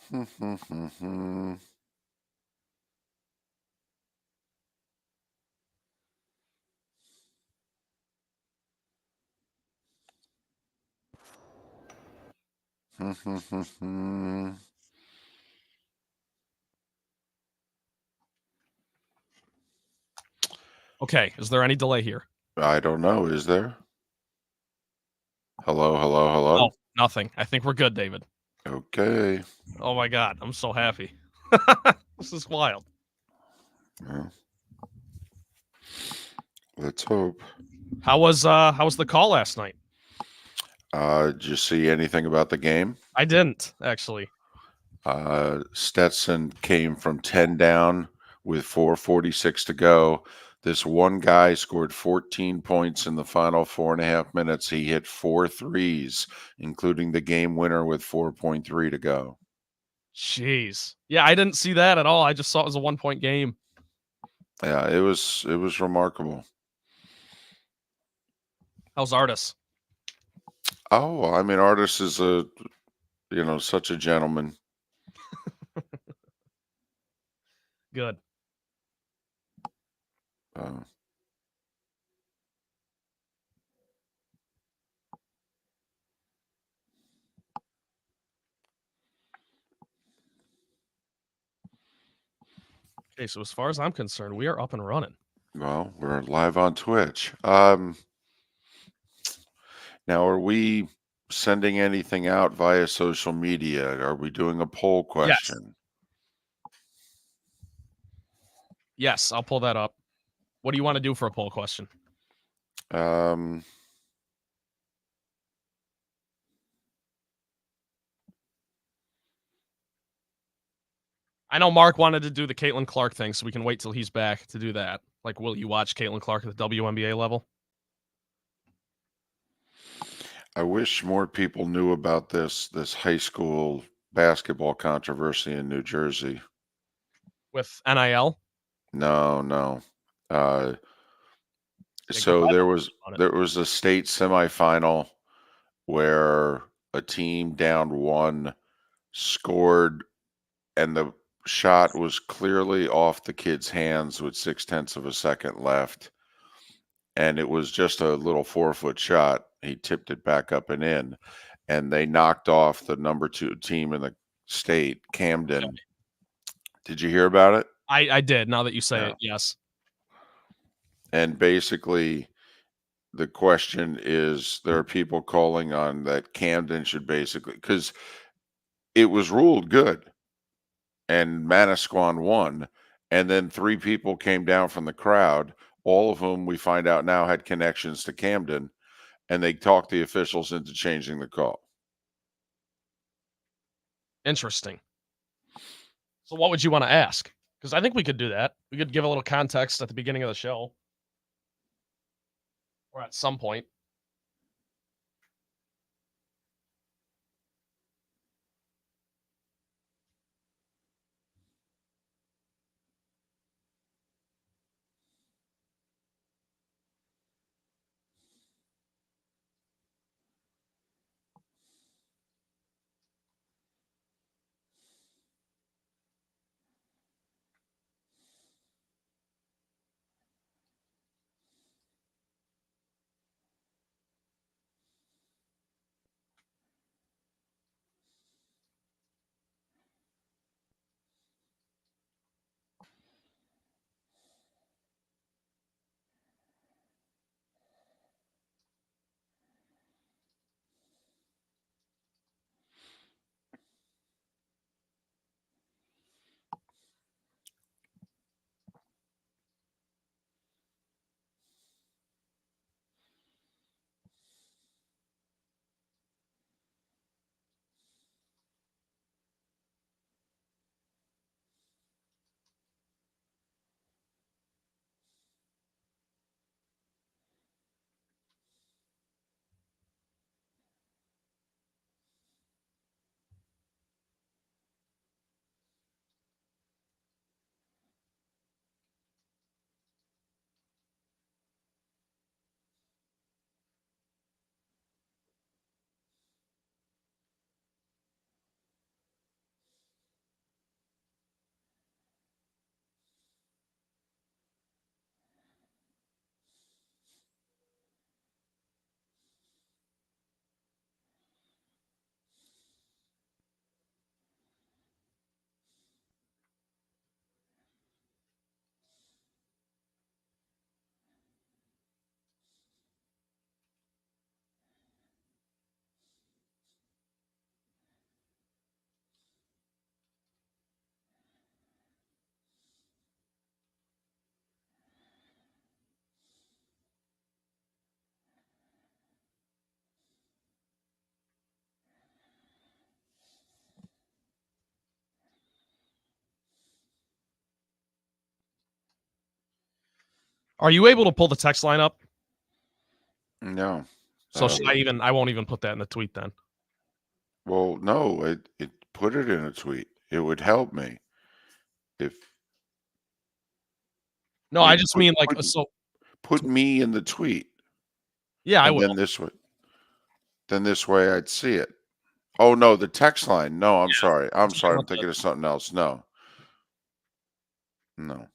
Okay, is there any delay here? I don't know. Is there? Hello, hello, Oh, hello. nothing. I think we're good, David. Okay. Oh my god, I'm so happy. This is wild. Well, let's hope. How was the call last night? Did you see anything about the game? I didn't, actually. Stetson came from 10 down with 4:46 to go. This one guy scored 14 points in the final 4.5 minutes. He hit 4 threes, including the game winner with 4.3 to go. Jeez. Yeah, I didn't see that at all. I just saw it was a 1-point game. Yeah, it was remarkable. How's Artis? Oh, I mean, Artis is such a gentleman. Good. Uh, Okay, so as far as I'm concerned, we are up and running. well, we're live on Twitch. Now, are we sending anything out via social media? Are we doing a poll Yes. question? Yes, I'll pull that up. What do you want to do for a poll question? Um, I know Mark wanted to do the Caitlin Clark thing, so we can wait till he's back to do that. Like, will you watch Caitlin Clark at the WNBA level? I wish more people knew about this high school basketball controversy in New Jersey. With NIL? No, no. Uh, Yeah, 'cause so I there don't was know about it. there was a state semifinal where a team down one scored, and the shot was clearly off the kid's hands with 0.6 of a second left. And it was just a little 4-foot shot. He tipped it back up and in, and they knocked off the number 2 team in the state, Camden. Did you hear about it? I did, now that you say Yeah. it, yes. And basically, the question is, there are people calling on that Camden should basically, because it was ruled good, and Manasquan won, and then 3 people came down from the crowd, all of whom we find out now had connections to Camden, and they talked the officials into changing the call. Interesting. So what would you wanna ask? Because I think we could do that. We could give a little context at the beginning of the show. Or at some point. Are you able to pull the text line up? No. So I won't even put that in the tweet then. Well, no, it put it in a tweet. It would help me if. No, I just mean like so. Put me in the tweet. Yeah, I and will. Then this way I'd see it. Oh no, the text line. No, I'm sorry. I'm sorry. I'm thinking of something else. No. No.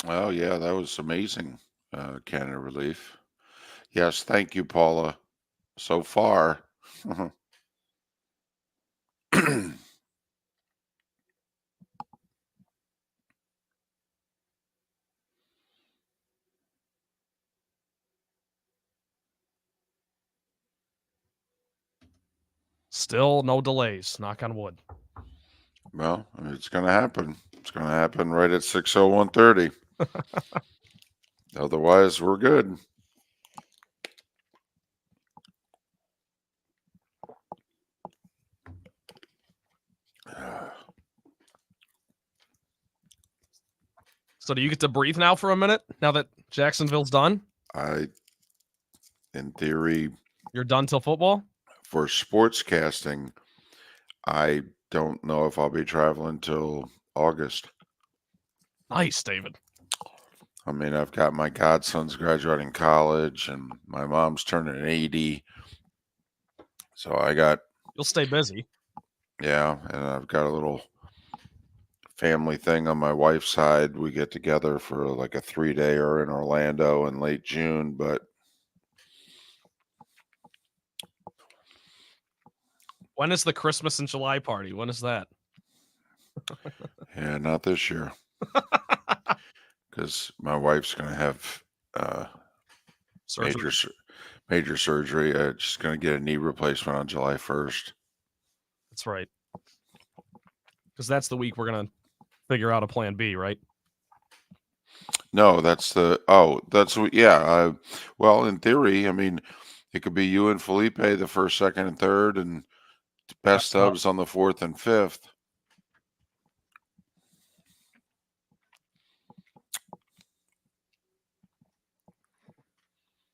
Oh yeah, that was amazing, Canada Relief. Yes, thank you, Paula. So far. Still no delays. Knock on wood. Well, I mean, it's going to happen. It's going to happen right at 6:01:30. Otherwise, we're good. So do you get to breathe now for a minute? Now that Jacksonville's done, In theory, you're done till football. for sportscasting, I don't know if I'll be traveling till August. Nice, David. I mean, I've got my godson's graduating college, and my mom's turning 80. So You'll stay busy. Yeah, and I've got a little family thing on my wife's side. We get together for like a 3-dayer in Orlando in late June, but When is the Christmas in July party? When is that? yeah, not this year. Because my wife's going to have major surgery. She's going to get a knee replacement on July 1st. That's right. Because that's the week we're going to figure out a plan B, right? No, well, in theory, I mean, it could be you and Felipe the first, second, and third, and best subs on the fourth and fifth.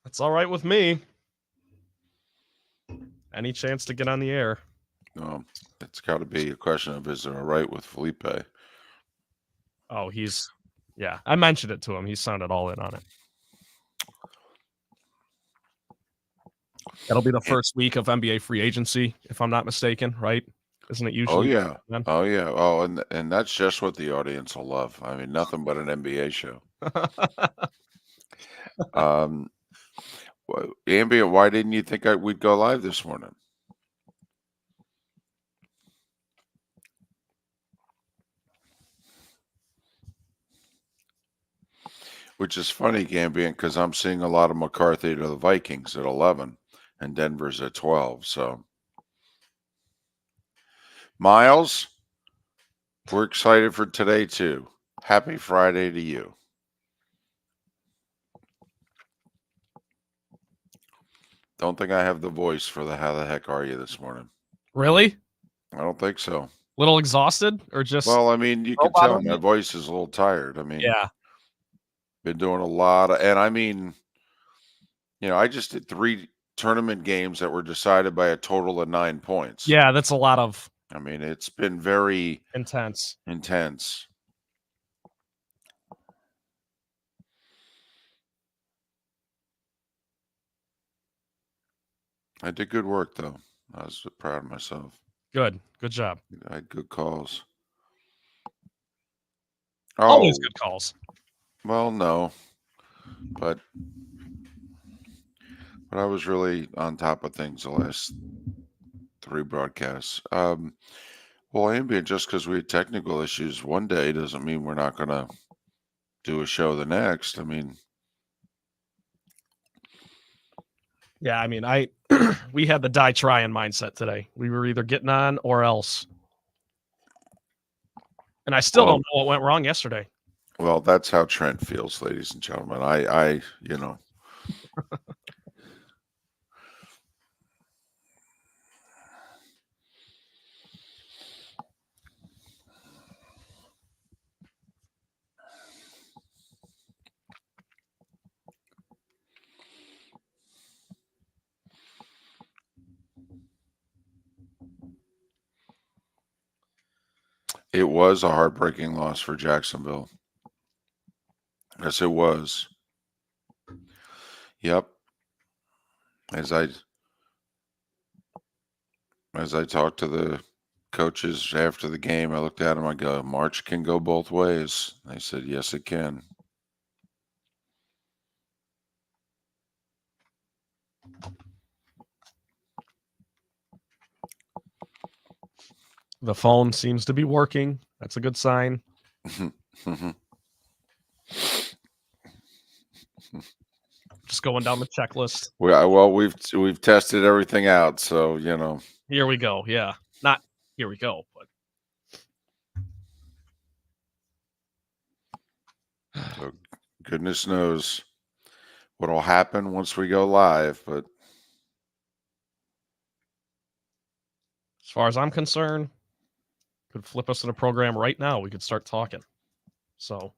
That's all right with me. Any chance to get on the air? No, it's got to be a question of is it all right with Felipe? Oh, I mentioned it to him. He sounded all in on it. That'll be the first week of NBA free agency, if I'm not mistaken, right? Isn't it usually? Oh yeah. Oh yeah. Oh, and that's just what the audience will love. I mean, nothing but an NBA show. Ambient, why didn't you think we'd go live this morning? Which is funny, Ambient, because I'm seeing a lot of McCarthy to the Vikings at 11 and Denver's at 12. So, Miles, we're excited for today too. Happy Friday to you. Don't think I have the voice for the how the heck are you this morning. Really? I don't think so. Little exhausted or just? Well, I mean, you can tell my voice is a little tired. I mean, yeah. Been doing a lot of, and I mean, I just did 3 tournament games that were decided by a total of 9 points. Yeah, that's a lot of I mean, it's been very intense. I did good work, though. I was proud of myself. Good job. I had good calls. Always good calls. Well, no, but I was really on top of things the last 3 broadcasts. Well, ambient, just because we had technical issues one day doesn't mean we're not going to do a show the next. I mean, yeah, I mean, we had the die trying mindset today. We were either getting on or else. And I still don't know what went wrong yesterday. Well, that's how Trent feels, ladies and gentlemen. I It was a heartbreaking loss for Jacksonville. Yes, it was. Yep. As I talked to the coaches after the game, I looked at them, I go, March can go both ways. They said, yes, it can. The phone seems to be working. That's a good sign. Just going down the checklist. Well, we've tested everything out, so Here we go. Yeah, not here we go, but so goodness knows what'll happen once we go live. But as far as I'm concerned, could flip us in a program right now. We could start talking. So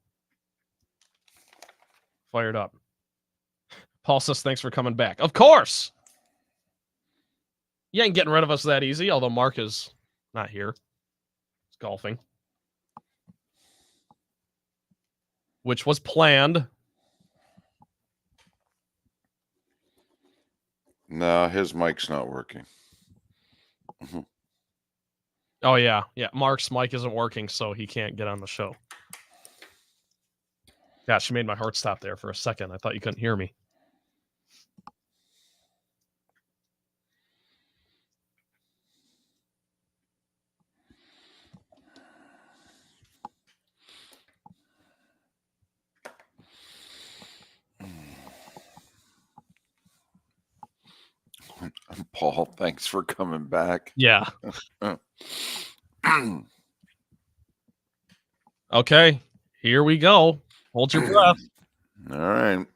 fired up. Paul says, thanks for coming back. Of course. You ain't getting rid of us that easy, although Mark is not here. He's golfing. Which was planned. No, his mic's not working. Oh, yeah. Yeah, Mark's mic isn't working, so he can't get on the show. Gosh, you made my heart stop there for a second. I thought you couldn't hear me. Paul, thanks for coming back. Yeah. Okay, here we go. Hold your breath. All right.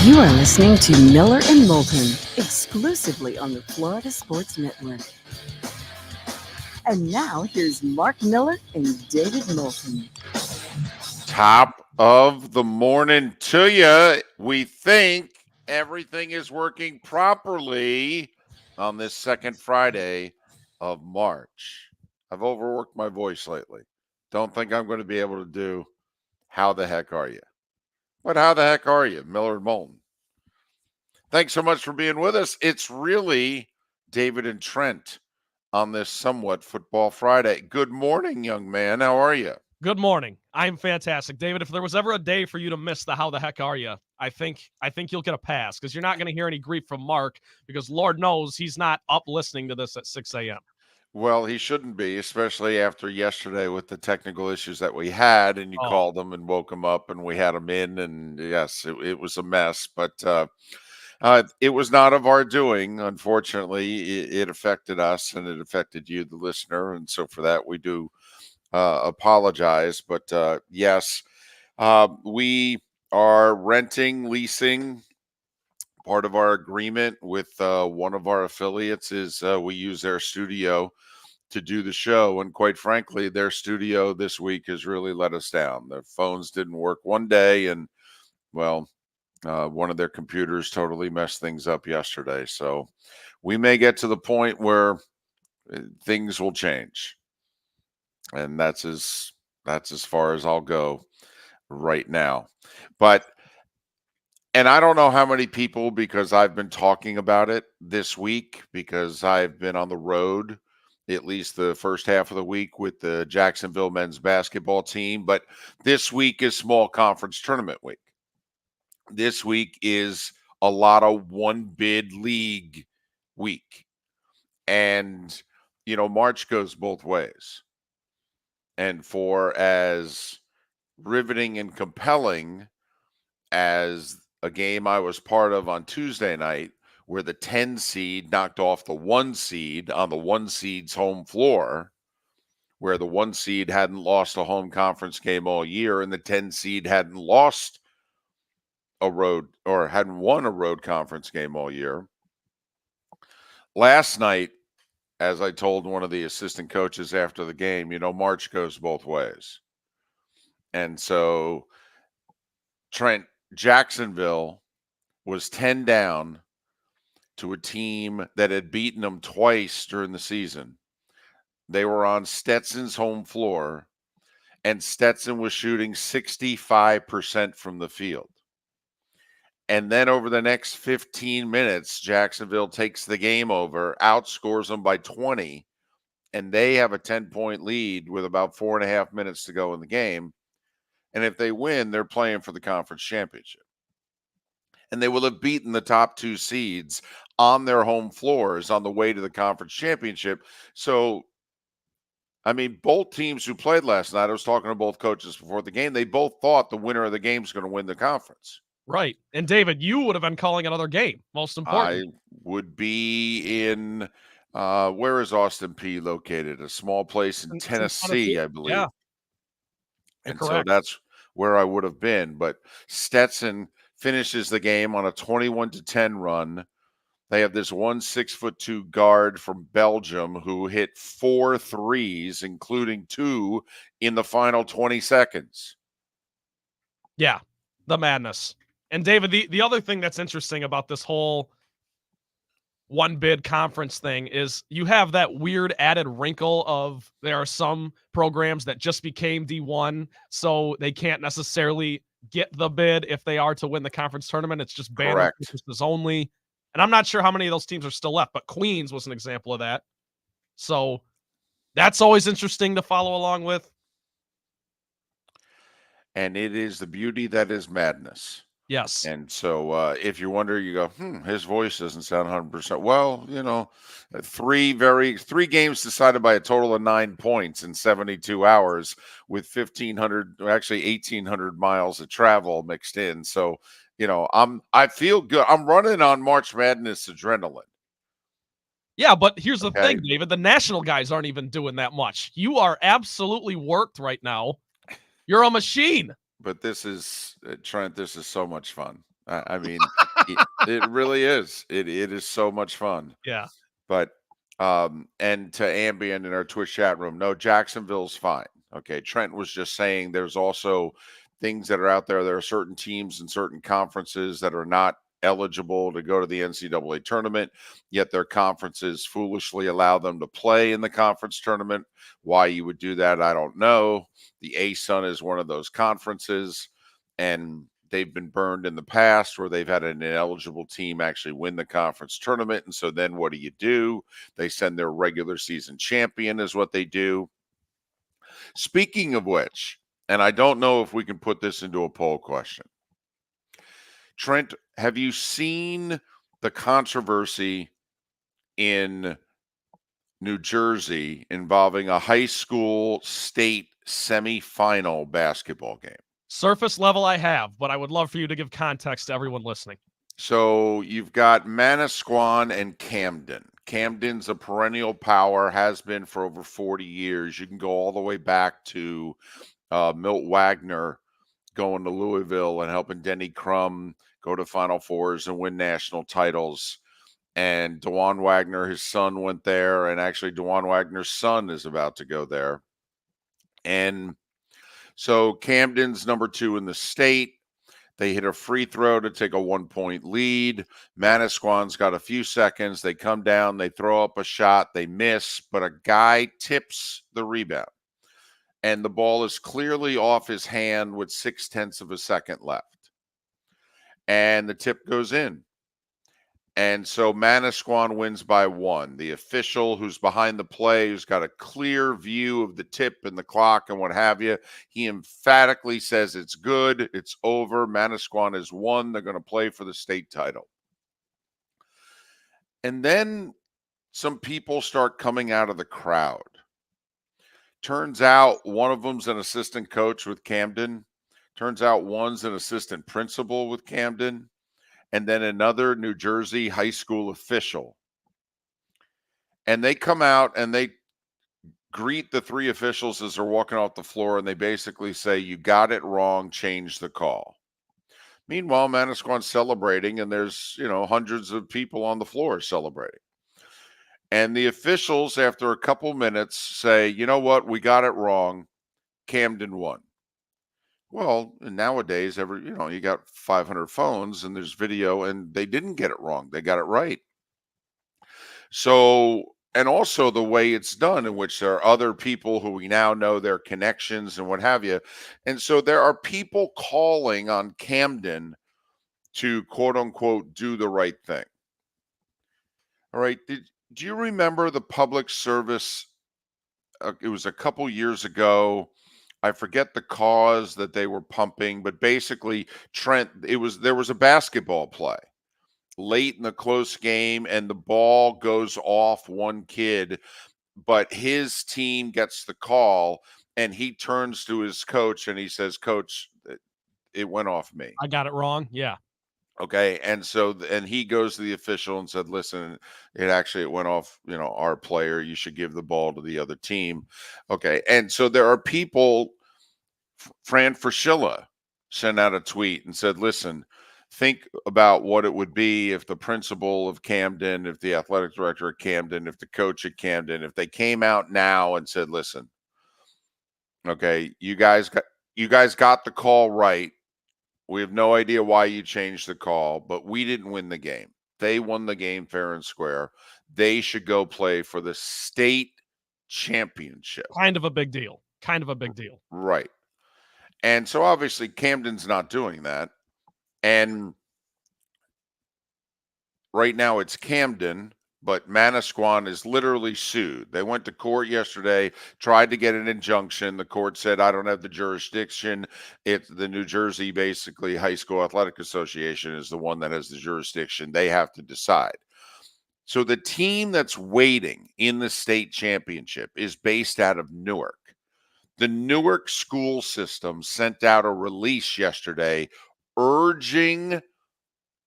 You are listening to Miller and Moulton, exclusively on the Florida Sports Network. And now here's Mark Miller and David Moulton. Top of the morning to you. We think everything is working properly on this second Friday of March. I've overworked my voice lately. Don't think I'm going to be able to do How the Heck Are You? But how the heck are you, Miller and Moulton? Thanks so much for being with us. It's really David and Trent on this somewhat Football Friday. Good morning, young man. How are you? Good morning. I'm fantastic. David, if there was ever a day for you to miss the how the heck are you, I think you'll get a pass because you're not going to hear any grief from Mark because Lord knows he's not up listening to this at 6 a.m. Well, he shouldn't be, especially after yesterday with the technical issues that we had, and you called him and woke him up, and we had him in, and yes, it was a mess, but it was not of our doing. Unfortunately, it affected us, and it affected you, the listener, and so for that, we do apologize. But yes, we are renting, leasing. Part of our agreement with one of our affiliates is we use their studio to do the show. And quite frankly, their studio this week has really let us down. Their phones didn't work one day, and Well, one of their computers totally messed things up yesterday. So we may get to the point where things will change. And that's as far as I'll go right now. But and I don't know how many people, because I've been talking about it this week because I've been on the road at least the first half of the week with the Jacksonville men's basketball team. But this week is small conference tournament week. This week is a lot of one bid league week. And, March goes both ways. And for as riveting and compelling as a game I was part of on Tuesday night, where the 10 seed knocked off the 1 seed on the 1 seed's home floor, where the 1 seed hadn't lost a home conference game all year and the 10 seed hadn't lost a road or hadn't won a road conference game all year. Last night, as I told one of the assistant coaches after the game, March goes both ways. And so Jacksonville was 10 down to a team that had beaten them twice during the season. They were on Stetson's home floor, and Stetson was shooting 65% from the field. And then over the next 15 minutes, Jacksonville takes the game over, outscores them by 20, and they have a 10-point lead with about 4.5 minutes to go in the game. And if they win, they're playing for the conference championship. And they will have beaten the top 2 seeds on their home floors on the way to the conference championship. So, both teams who played last night, I was talking to both coaches before the game, they both thought the winner of the game is going to win the conference. Right. And David, you would have been calling another game, most important. I would be in, where is Austin P located? A small place in Tennessee, I believe. Yeah. And correct. So that's where I would have been. But Stetson finishes the game on a 21-10 run. They have this 6'2" guard from Belgium who hit 4 threes, including 2 in the final 20 seconds. Yeah, the madness. And David, the other thing that's interesting about this whole one bid conference thing is you have that weird added wrinkle of there are some programs that just became D1, so they can't necessarily get the bid if they are to win the conference tournament. It's just band purposes only. And I'm not sure how many of those teams are still left, but Queens was an example of that. So that's always interesting to follow along with. And it is the beauty that is madness. Yes. And so if you wonder, you go, his voice doesn't sound 100%. Well, 3 games decided by a total of 9 points in 72 hours with 1,800 miles of travel mixed in. So, I feel good. I'm running on March Madness adrenaline. Yeah, but here's the thing, David. The national guys aren't even doing that much. You are absolutely worked right now. You're a machine. But this is, Trent, this is so much fun. It really is. It is so much fun. Yeah. But, and to Ambient in our Twitch chat room, no, Jacksonville's fine. Okay. Trent was just saying there's also things that are out there. There are certain teams and certain conferences that are not eligible to go to the NCAA tournament, yet their conferences foolishly allow them to play in the conference tournament. Why you would do that, I don't know. The ASUN is one of those conferences, and they've been burned in the past where they've had an ineligible team actually win the conference tournament. And so then what do? They send their regular season champion is what they do. Speaking of which, and I don't know if we can put this into a poll question. Trent, have you seen the controversy in New Jersey involving a high school state semifinal basketball game? Surface level I have, but I would love for you to give context to everyone listening. So you've got Manasquan and Camden. Camden's a perennial power, has been for over 40 years. You can go all the way back to Milt Wagner going to Louisville and helping Denny Crum go to Final Fours and win national titles. And DeJuan Wagner, his son, went there. And actually, DeJuan Wagner's son is about to go there. And so Camden's number 2 in the state. They hit a free throw to take a 1-point lead. Manasquan's got a few seconds. They come down, they throw up a shot, they miss, but a guy tips the rebound. And the ball is clearly off his hand with 0.6 of a second left. And the tip goes in. And so Manasquan wins by 1. The official who's behind the play, who's got a clear view of the tip and the clock and what have you, he emphatically says it's good, it's over. Manasquan has won. They're going to play for the state title. And then some people start coming out of the crowd. Turns out one of them's an assistant coach with Camden. Turns out one's an assistant principal with Camden. And then another New Jersey high school official. And they come out and they greet the 3 officials as they're walking off the floor, and they basically say, you got it wrong, change the call. Meanwhile, Manasquan's celebrating, and there's, hundreds of people on the floor celebrating. And the officials, after a couple minutes, say, you know what, we got it wrong. Camden won. Well, nowadays, you got 500 phones and there's video, and they didn't get it wrong. They got it right. So, and also the way it's done, in which there are other people who we now know their connections and what have you. And so there are people calling on Camden to, quote unquote, do the right thing. All right. Do you remember the public service? It was a couple years ago. I forget the cause that they were pumping, but basically there was a basketball play late in the close game, and the ball goes off one kid, but his team gets the call, and he turns to his coach and he says, Coach, it went off me. I got it wrong. Yeah. Okay. And so, and he goes to the official and said, listen, it went off, our player. You should give the ball to the other team. Okay. And so there are people, Fran Fraschilla sent out a tweet and said, listen, think about what it would be if the principal of Camden, if the athletic director at Camden, if the coach at Camden, if they came out now and said, listen, okay, you guys got the call right. We have no idea why you changed the call, but we didn't win the game. They won the game fair and square. They should go play for the state championship. Kind of a big deal. Right. And so obviously Camden's not doing that. And right now it's Camden, but Manasquan is literally sued. They went to court yesterday, tried to get an injunction. The court said, I don't have the jurisdiction. It's the New Jersey, basically, High School Athletic Association is the one that has the jurisdiction. They have to decide. So the team that's waiting in the state championship is based out of Newark. The Newark school system sent out a release yesterday urging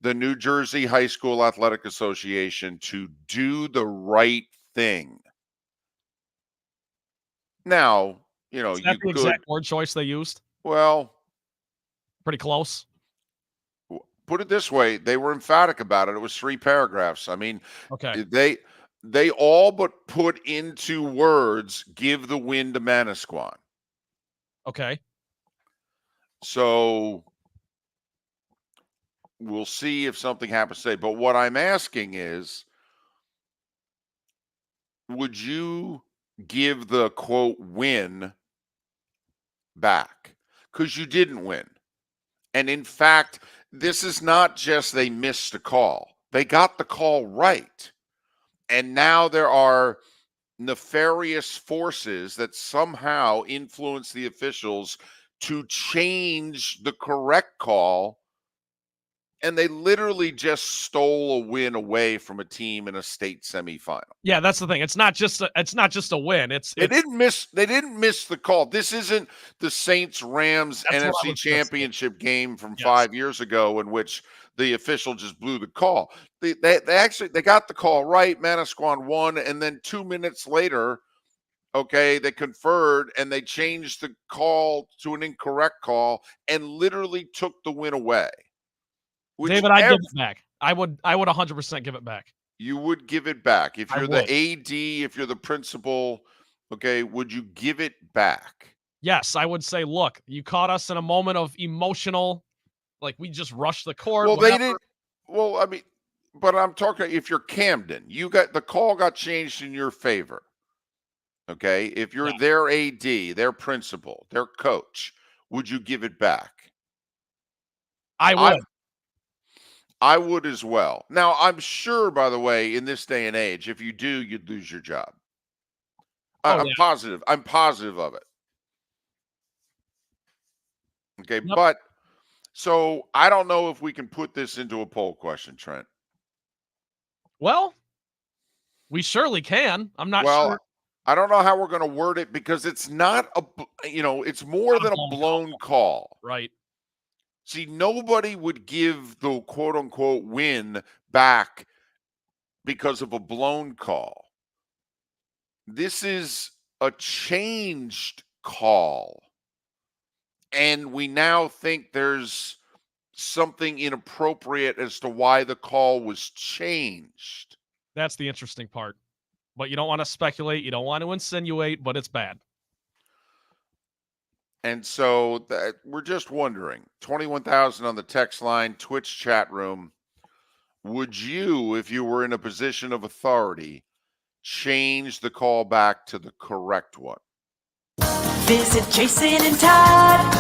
the New Jersey High School Athletic Association to do the right thing. Now, Is that the exact word choice they used? Well, pretty close. Put it this way, they were emphatic about it. It was 3 paragraphs. I mean, okay. They all but put into words, give the win to Manasquan. Okay. So we'll see if something happens today. But what I'm asking is, would you give the, quote, win back? Because you didn't win. And in fact, this is not just they missed a call. They got the call right. And now there are nefarious forces that somehow influence the officials to change the correct call. And they literally just stole a win away from a team in a state semifinal. Yeah, that's the thing. It's not just a win. They didn't miss the call. This isn't the Saints-Rams NFC Championship game from 5 years ago in which the official just blew the call. They got the call right. Manasquan won, and then 2 minutes later, okay, they conferred and they changed the call to an incorrect call and literally took the win away. David, I'd give it back. I would 100% give it back. You would give it back. If you're the AD, if you're the principal, okay, would you give it back? Yes, I would say, look, you caught us in a moment of emotional, Like we just rushed the court. Well, whatever. they did. Well, I mean, but I'm talking if you're Camden, the call got changed in your favor. Okay. If you're their AD, their principal, their coach, would you give it back? I would. I would as well. Now, I'm sure, by the way, in this day and age, if you do, you'd lose your job. I'm positive. I'm positive of it. Okay. Yep. But so I don't know if we can put this into a poll question, Trent. Well, we surely can. I'm not Well, sure. I don't know how we're going to word it because it's not it's more than a blown call. Right. See, nobody would give the quote unquote win back because of a blown call. This is a changed call. And we now think there's something inappropriate as to why the call was changed. That's the interesting part. But you don't want to speculate. You don't want to insinuate, but it's bad. And so we're just wondering, 21,000 on the text line, Twitch chat room. Would you, if you were in a position of authority, change the call back to the correct one? Visit Jason and Todd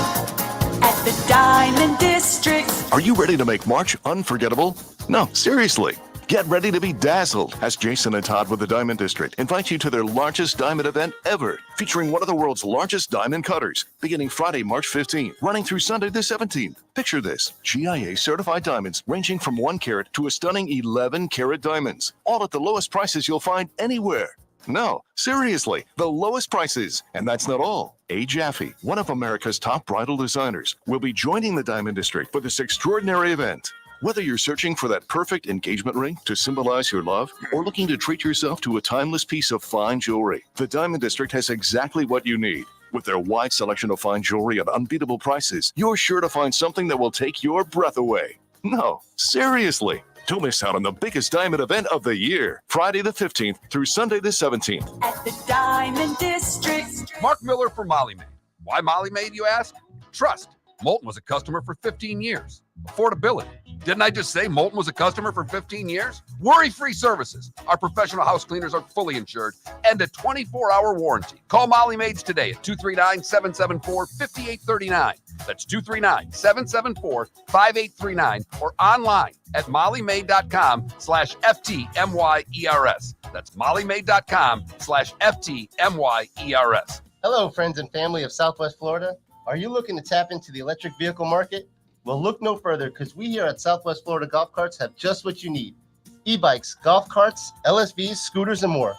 at the Diamond District. Are you ready to make March unforgettable? No, seriously. Get ready to be dazzled as Jason and Todd with the Diamond District invite you to their largest diamond event ever, featuring one of the world's largest diamond cutters, beginning Friday, March 15th, running through Sunday the 17th. Picture this, GIA certified diamonds ranging from 1 carat to a stunning 11 carat diamonds, all at the lowest prices you'll find anywhere. No, seriously, the lowest prices. And that's not all. A. Jaffe, one of America's top bridal designers, will be joining the Diamond District for this extraordinary event. Whether you're searching for that perfect engagement ring to symbolize your love or looking to treat yourself to a timeless piece of fine jewelry, the Diamond District has exactly what you need. With their wide selection of fine jewelry at unbeatable prices, you're sure to find something that will take your breath away. No, seriously. Don't miss out on the biggest diamond event of the year, Friday the 15th through Sunday the 17th. At the Diamond District. Mark Miller for Molly Maid. Why Molly Maid, you ask? Trust. Moulton was a customer for 15 years. Affordability. Didn't I just say Moulton was a customer for 15 years? Worry-free services. Our professional house cleaners are fully insured and a 24-hour warranty. Call Molly Maids today at 239-774-5839. That's 239-774-5839 or online at mollymaid.com/FTMYERS. That's mollymaid.com/FTMYERS. Hello, friends and family of Southwest Florida. Are you looking to tap into the electric vehicle market? Well, look no further because we here at Southwest Florida Golf Carts have just what you need. E-bikes, golf carts, LSVs, scooters, and more.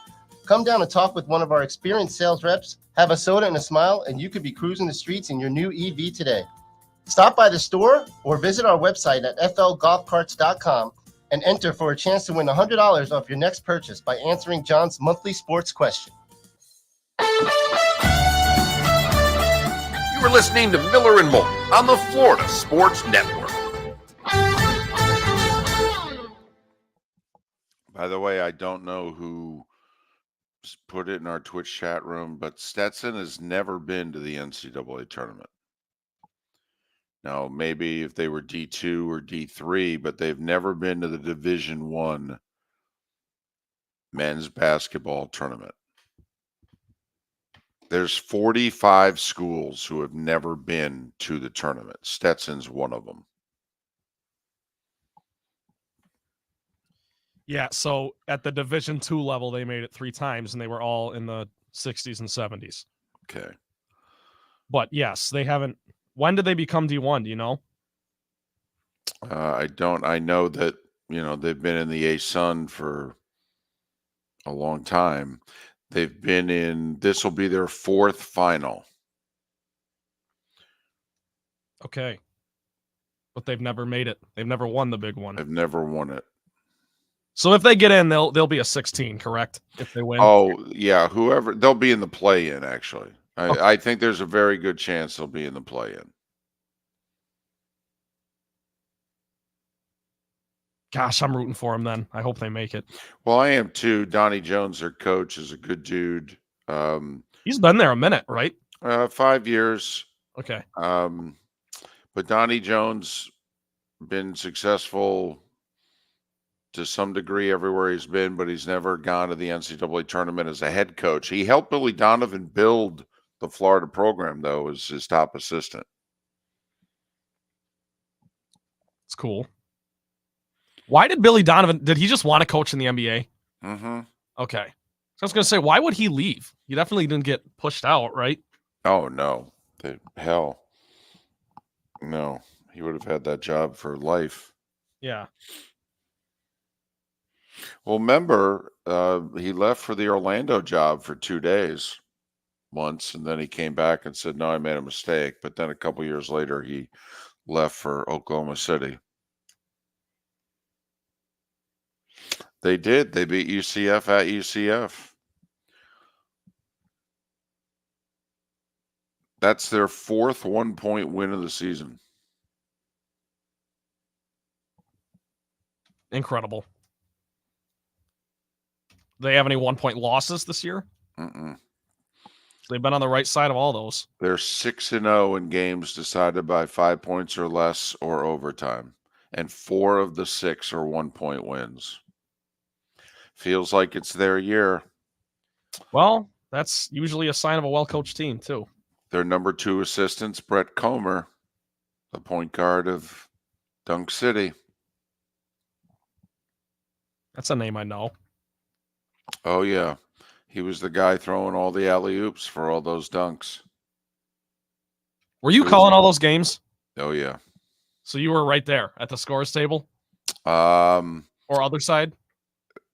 Come down and talk with one of our experienced sales reps, have a soda and a smile, and you could be cruising the streets in your new EV today. Stop by the store or visit our website at flgolfcarts.com and enter for a chance to win $100 off your next purchase by answering John's monthly sports question. You are listening to Miller and Moulton on the Florida Sports Network. By the way, I don't know who put it in our Twitch chat room, but Stetson has never been to the NCAA tournament. Now, maybe if they were D2 or D3, but they've never been to the Division I men's basketball tournament. There's 45 schools who have never been to the tournament. Stetson's one of them. Yeah, so at the Division II level, they made it 3 times, and they were all in the 60s and 70s. Okay. But yes, they haven't. When did they become D1? Do you know? I don't. I know that, they've been in the A-Sun for a long time. They've been in, this will be their 4th final. Okay. But they've never made it. They've never won the big one. They've never won it. So if they get in, they'll be a 16, correct? If they win. Oh, yeah. Whoever, they'll be in the play-in, actually. I think there's a very good chance they'll be in the play-in. Gosh, I'm rooting for them then. I hope they make it. Well, I am too. Donnie Jones, their coach, is a good dude. He's been there a minute, right? 5 years. Okay. But Donnie Jones been successful to some degree everywhere he's been, but he's never gone to the NCAA tournament as a head coach. He helped Billy Donovan build the Florida program, though, as his top assistant. It's cool. Why did Billy Donovan, did he just want to coach in the NBA? Mm-hmm. Okay. So I was going to say, why would he leave? He definitely didn't get pushed out, right? Oh, no. Hell. No. He would have had that job for life. Yeah. Well, remember, he left for the Orlando job for 2 days once, and then he came back and said, no, I made a mistake. But then a couple years later, he left for Oklahoma City. They did. They beat UCF at UCF. That's their 4th 1-point win of the season. Incredible. Do they have any 1-point losses this year? Mm-mm. They've been on the right side of all those. They're 6-0 in games decided by 5 points or less or overtime. And 4 of the 6 are 1-point wins. Feels like it's their year. Well, that's usually a sign of a well-coached team, too. Their number 2 assistant's Brett Comer, the point guard of Dunk City. That's a name I know. Oh, yeah. He was the guy throwing all the alley-oops for all those dunks. Were you calling all those games? Oh, yeah. So you were right there at the scores table? Or other side?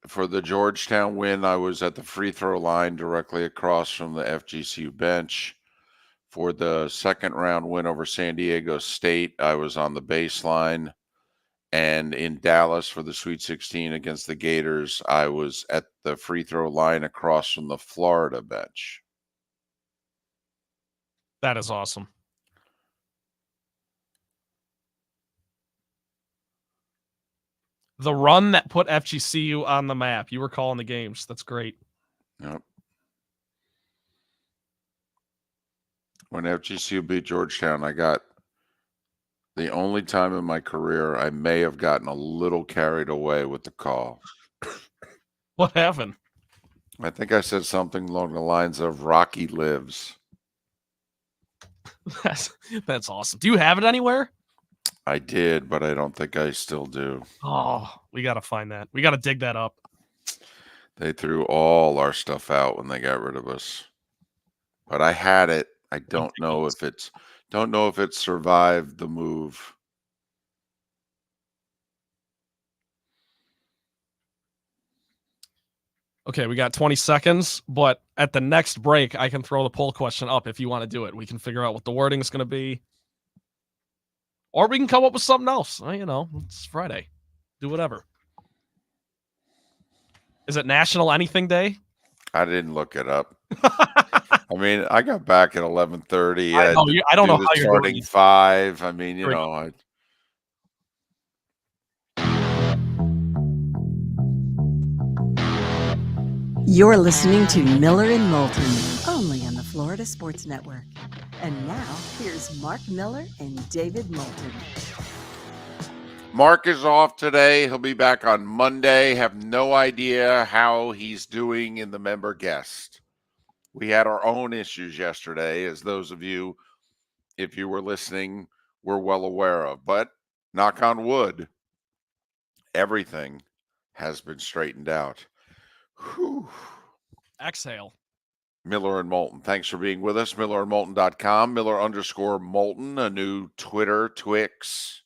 For the Georgetown win, I was at the free throw line directly across from the FGCU bench. For the second round win over San Diego State, I was on the baseline. And in Dallas for the Sweet 16 against the Gators, I was at the free throw line across from the Florida bench. That is awesome. The run that put FGCU on the map. You were calling the games. That's great. Yep. When FGCU beat Georgetown, I got the only time in my career I may have gotten a little carried away with the call. What happened? I think I said something along the lines of Rocky lives. That's awesome. Do you have it anywhere? I did, but I don't think I still do. Oh, we got to find that. We got to dig that up. They threw all our stuff out when they got rid of us. But I had it. I don't know if it's survived the move. Okay, we got 20 seconds, but at the next break, I can throw the poll question up if you want to do it. We can figure out what the wording is going to be. Or we can come up with something else. It's Friday. Do whatever. Is it National Anything Day? I didn't look it up. I mean, I got back at 11:30. I don't know how you're starting doing. 5. I mean, you know, You're listening to Miller and Moulton, only on the Florida Sports Network. And now, here's Mark Miller and David Moulton. Mark is off today. He'll be back on Monday. Have no idea how he's doing in the member guest. We had our own issues yesterday, as those of you, if you were listening, were well aware of. But knock on wood, everything has been straightened out. Whew. Exhale. Miller and Moulton. Thanks for being with us. MillerandMoulton.com. Miller_Moulton, a new Twitter, Twix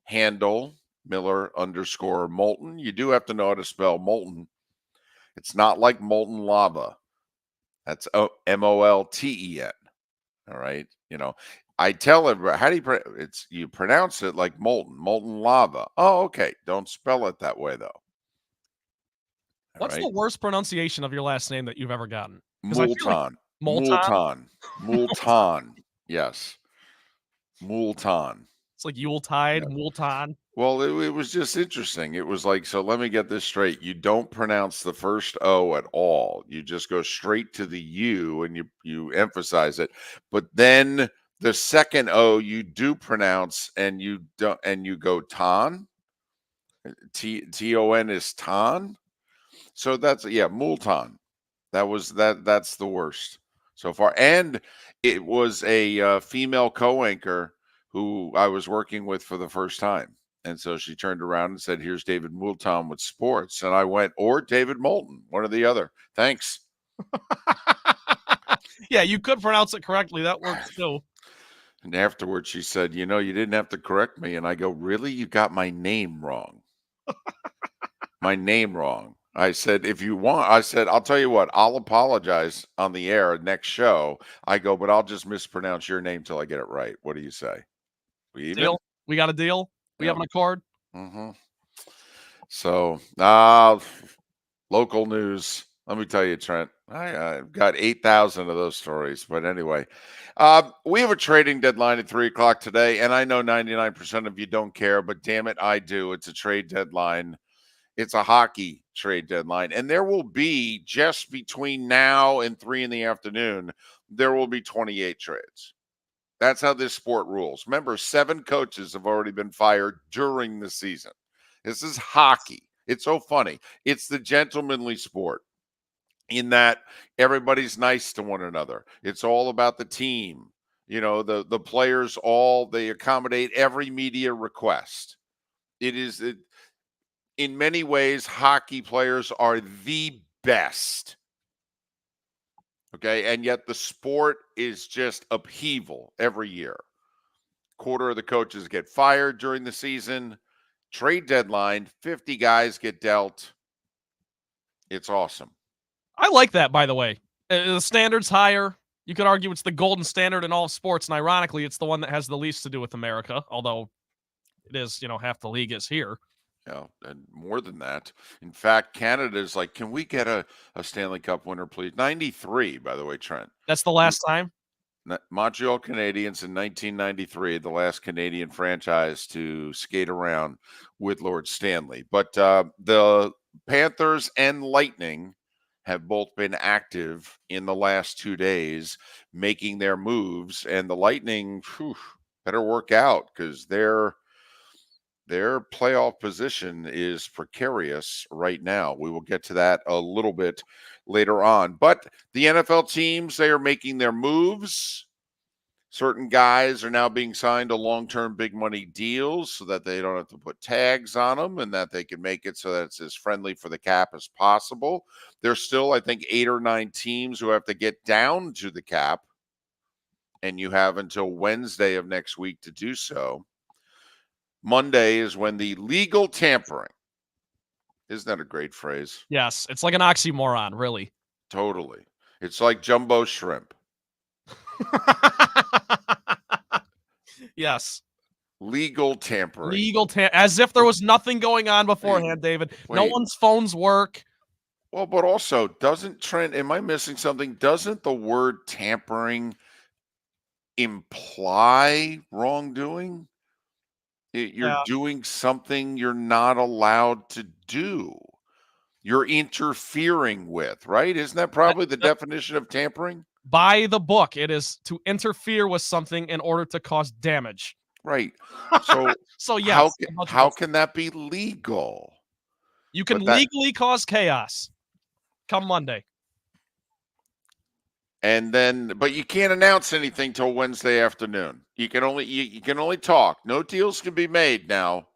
handle. Miller_Moulton. You do have to know how to spell Moulton. It's not like molten lava. That's Molten. All right. You know, I tell everybody, how do you pronounce it like molten lava. Oh, okay. Don't spell it that way though. What's the worst pronunciation of your last name that you've ever gotten? Moulton. Moulton. Moulton. Yes. Moulton. It's like Yuletide, Yeah. Moulton. Well, it was just interesting. It was like, so let me get this straight. You don't pronounce the first O at all. You just go straight to the U and you emphasize it. But then The second O you do pronounce, and you don't, and you go Ton. Ton is Ton. So that's Moulton. That's the worst so far. And it was a female co-anchor who I was working with for the first time. And so she turned around and said, "Here's David Moulton with sports." And I went, "Or David Moulton, one or the other. Thanks." Yeah, you could pronounce it correctly. That works too. And afterwards she said, "You didn't have to correct me." And I go, "Really? You got my name wrong." My name wrong. I said, "If you want," I said, "I'll tell you what, I'll apologize on the air next show." I go, "But I'll just mispronounce your name till I get it right. What do you say? We even?" Deal? We got a deal? We have an accord? Mm-hmm. So, local news. Let me tell you, Trent, I've got 8,000 of those stories. But anyway, we have a trading deadline at 3 o'clock today. And I know 99% of you don't care, but damn it, I do. It's a trade deadline. It's a hockey trade deadline. And there will be, just between now and 3 in the afternoon, there will be 28 trades. That's how this sport rules. Remember, 7 coaches have already been fired during the season. This is hockey. It's so funny. It's the gentlemanly sport in that everybody's nice to one another. It's all about the team. The players they accommodate every media request. In many ways, hockey players are the best. Okay. And yet the sport is just upheaval every year. Quarter of the coaches get fired during the season. Trade deadline, 50 guys get dealt. It's awesome. I like that, by the way. The standard's higher. You could argue it's the golden standard in all sports, and ironically, it's the one that has the least to do with America, although it is, half the league is here. Yeah, and more than that. In fact, Canada's like, "Can we get a Stanley Cup winner, please?" 93, by the way, Trent. That's the last time? Montreal Canadiens in 1993, the last Canadian franchise to skate around with Lord Stanley. But the Panthers and Lightning have both been active in the last 2 days, making their moves. And the Lightning better work out, because their playoff position is precarious right now. We will get to that a little bit later on. But the NFL teams, they are making their moves. Certain guys are now being signed to long-term big money deals so that they don't have to put tags on them, and that they can make it so that it's as friendly for the cap as possible. There's still, I think, 8 or 9 teams who have to get down to the cap, and you have until Wednesday of next week to do so. Monday is when the legal tampering. Isn't that a great phrase? Yes, it's like an oxymoron, really. Totally. It's like jumbo shrimp. Yes. Legal tampering. As if there was nothing going on beforehand, David. No one's phones work. Well, but also, am I missing something? Doesn't the word tampering imply wrongdoing? You're doing something you're not allowed to do. You're interfering with, right? Isn't that probably the definition of tampering? By the book, it is to interfere with something in order to cause damage. Right. So, yes. How can that be legal? You can legally cause chaos come Monday. And then, but you can't announce anything till Wednesday afternoon. You can only talk. No deals can be made now.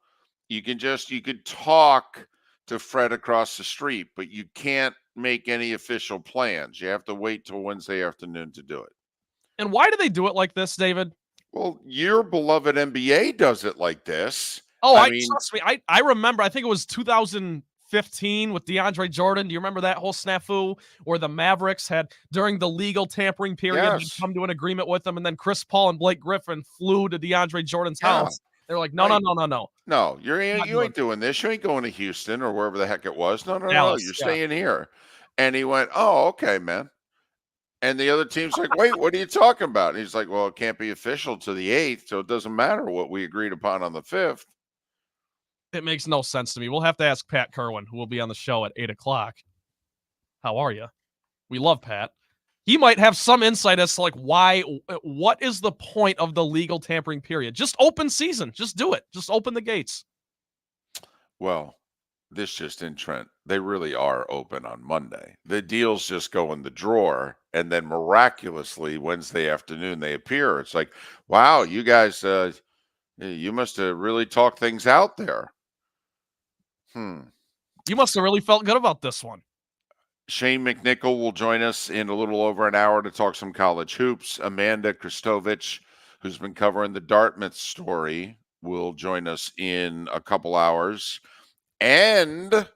You could talk to Fred across the street, but you can't make any official plans. You have to wait till Wednesday afternoon to do it. And why do they do it like this, David? Well, your beloved NBA does it like this. Oh, trust me. I remember, I think it was 2015 with DeAndre Jordan. Do you remember that whole snafu where the Mavericks had, during the legal tampering period, come to an agreement with them, and then Chris Paul and Blake Griffin flew to DeAndre Jordan's house? They're like, no. No, you ain't doing this. You ain't going to Houston or wherever the heck it was. No. You're staying here. And he went, "Oh, okay, man." And the other team's like, "Wait, what are you talking about?" And he's like, "Well, it can't be official to the 8th, so it doesn't matter what we agreed upon on the 5th. It makes no sense to me. We'll have to ask Pat Kirwan, who will be on the show at 8 o'clock. How are you? We love Pat. He might have some insight as to like what is the point of the legal tampering period? Just open season. Just do it. Just open the gates. Well, this just in, Trent. They really are open on Monday. The deals just go in the drawer, and then miraculously Wednesday afternoon they appear. It's like, wow, you guys, you must have really talked things out there. You must have really felt good about this one. Shane McNichol will join us in a little over an hour to talk some college hoops. Amanda Christovich, who's been covering the Dartmouth story, will join us in a couple hours. And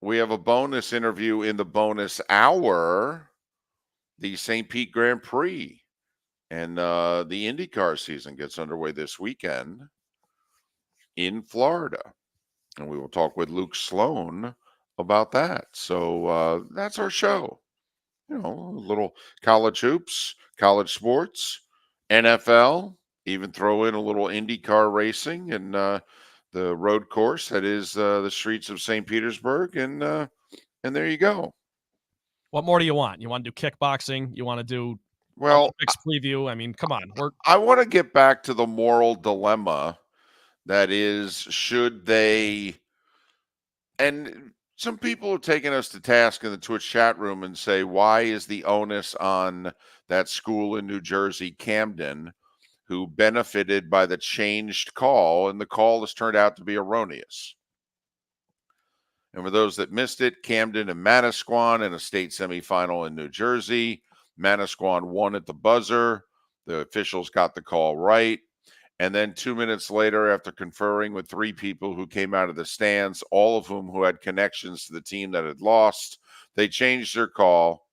we have a bonus interview in the bonus hour, the St. Pete Grand Prix. And the IndyCar season gets underway this weekend in Florida. And we will talk with Luke Sloan about that. So that's our show. You know, a little college hoops, college sports, NFL, even throw in a little IndyCar racing and the road course that is the streets of St. Petersburg. And there you go. What more do you want? You want to do kickboxing? You want to do Olympics preview? I mean, come on. I want to get back to the moral dilemma that is, should they, and some people have taken us to task in the Twitch chat room and say, why is the onus on that school in New Jersey, Camden, who benefited by the changed call, and the call has turned out to be erroneous. And for those that missed it, Camden and Manasquan in a state semifinal in New Jersey. Manasquan won at the buzzer. The officials got the call right. And then 2 minutes later, after conferring with 3 people who came out of the stands, all of whom who had connections to the team that had lost, they changed their call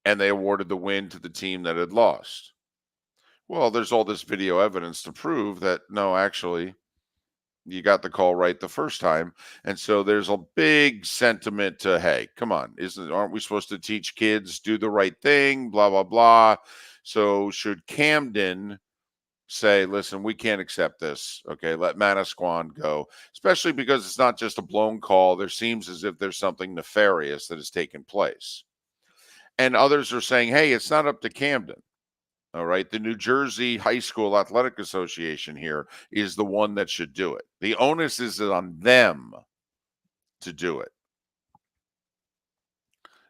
and they awarded the win to the team that had lost. Well, there's all this video evidence to prove that, no, actually, you got the call right the first time. And so there's a big sentiment to, hey, come on, aren't we supposed to teach kids do the right thing, blah, blah, blah. So should Camden say, listen, we can't accept this. Okay, let Manasquan go, especially because it's not just a blown call. There seems as if there's something nefarious that has taken place. And others are saying, hey, it's not up to Camden. All right, the New Jersey High School Athletic Association here is the one that should do it. The onus is on them to do it.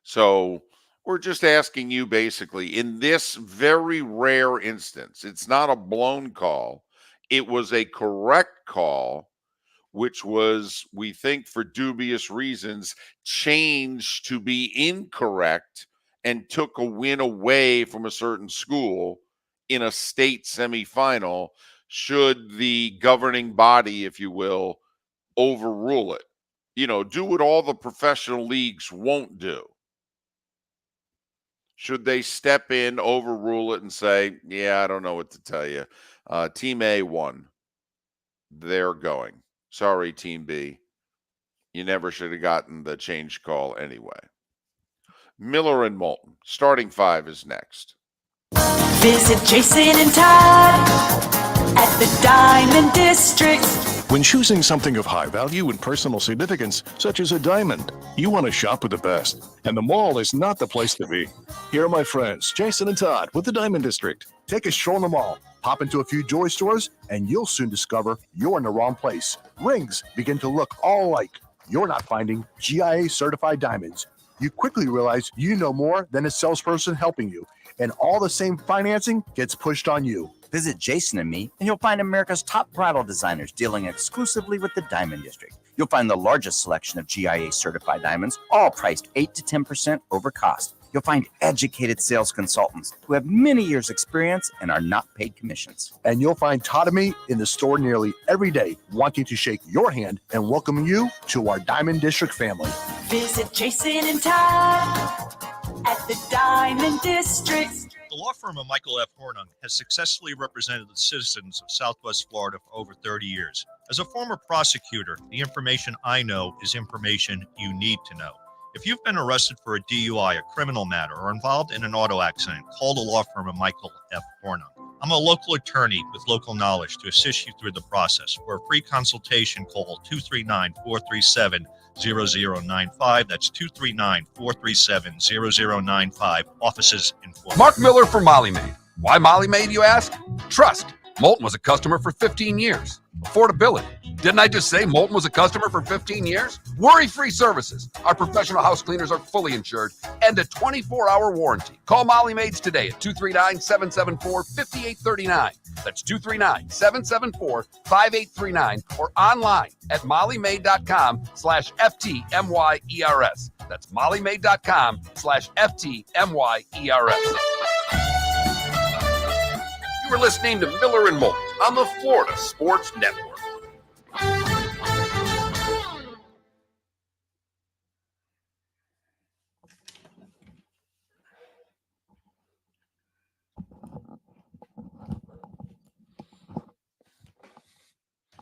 So we're just asking you, basically, in this very rare instance, it's not a blown call. It was a correct call, which was, we think for dubious reasons, changed to be incorrect and took a win away from a certain school in a state semifinal. Should the governing body, if you will, overrule it? You know, do what all the professional leagues won't do. Should they step in, overrule it, and say, yeah, I don't know what to tell you. Team A won. They're going. Sorry, Team B. You never should have gotten the change call anyway. Miller and Moulton. Starting 5 is next. Visit Jason and Todd at the Diamond District. When choosing something of high value and personal significance, such as a diamond, you want to shop with the best. And the mall is not the place to be. Here are my friends, Jason and Todd with the Diamond District. Take a stroll in the mall, pop into a few jewelry stores, and you'll soon discover you're in the wrong place. Rings begin to look all alike. You're not finding GIA certified diamonds. You quickly realize you know more than a salesperson helping you, and all the same financing gets pushed on you. Visit Jason and me, and you'll find America's top bridal designers dealing exclusively with the Diamond District. You'll find the largest selection of GIA certified diamonds, all priced 8 to 10% over cost. You'll find educated sales consultants who have many years' experience and are not paid commissions. And you'll find Todd and me in the store nearly every day, wanting to shake your hand and welcome you to our Diamond District family. Visit Jason and Todd at the Diamond District. The law firm of Michael F. Hornung has successfully represented the citizens of Southwest Florida for over 30 years. As a former prosecutor, the information I know is information you need to know. If you've been arrested for a DUI, a criminal matter, or involved in an auto accident, call the law firm of Michael F. Hornung. I'm a local attorney with local knowledge to assist you through the process. For a free consultation, call 239-437-0095. That's 239-437-0095. Offices in Fort Mark Miller for Molly Maid. Why Molly Maid, you ask? Trust. Moulton was a customer for 15 years. Affordability. Didn't I just say Moulton was a customer for 15 years? Worry-free services. Our professional house cleaners are fully insured and a 24-hour warranty. Call Molly Maids today at 239-774-5839. That's 239-774-5839 or online at mollymaid.com/FTMYERS. That's mollymaid.com/FTMYERS. You are listening to Miller and Moulton on the Florida Sports Network.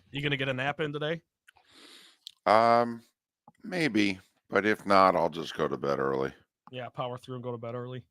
You gonna get a nap in today? Maybe, but if not, I'll just go to bed early. Yeah, power through and go to bed early.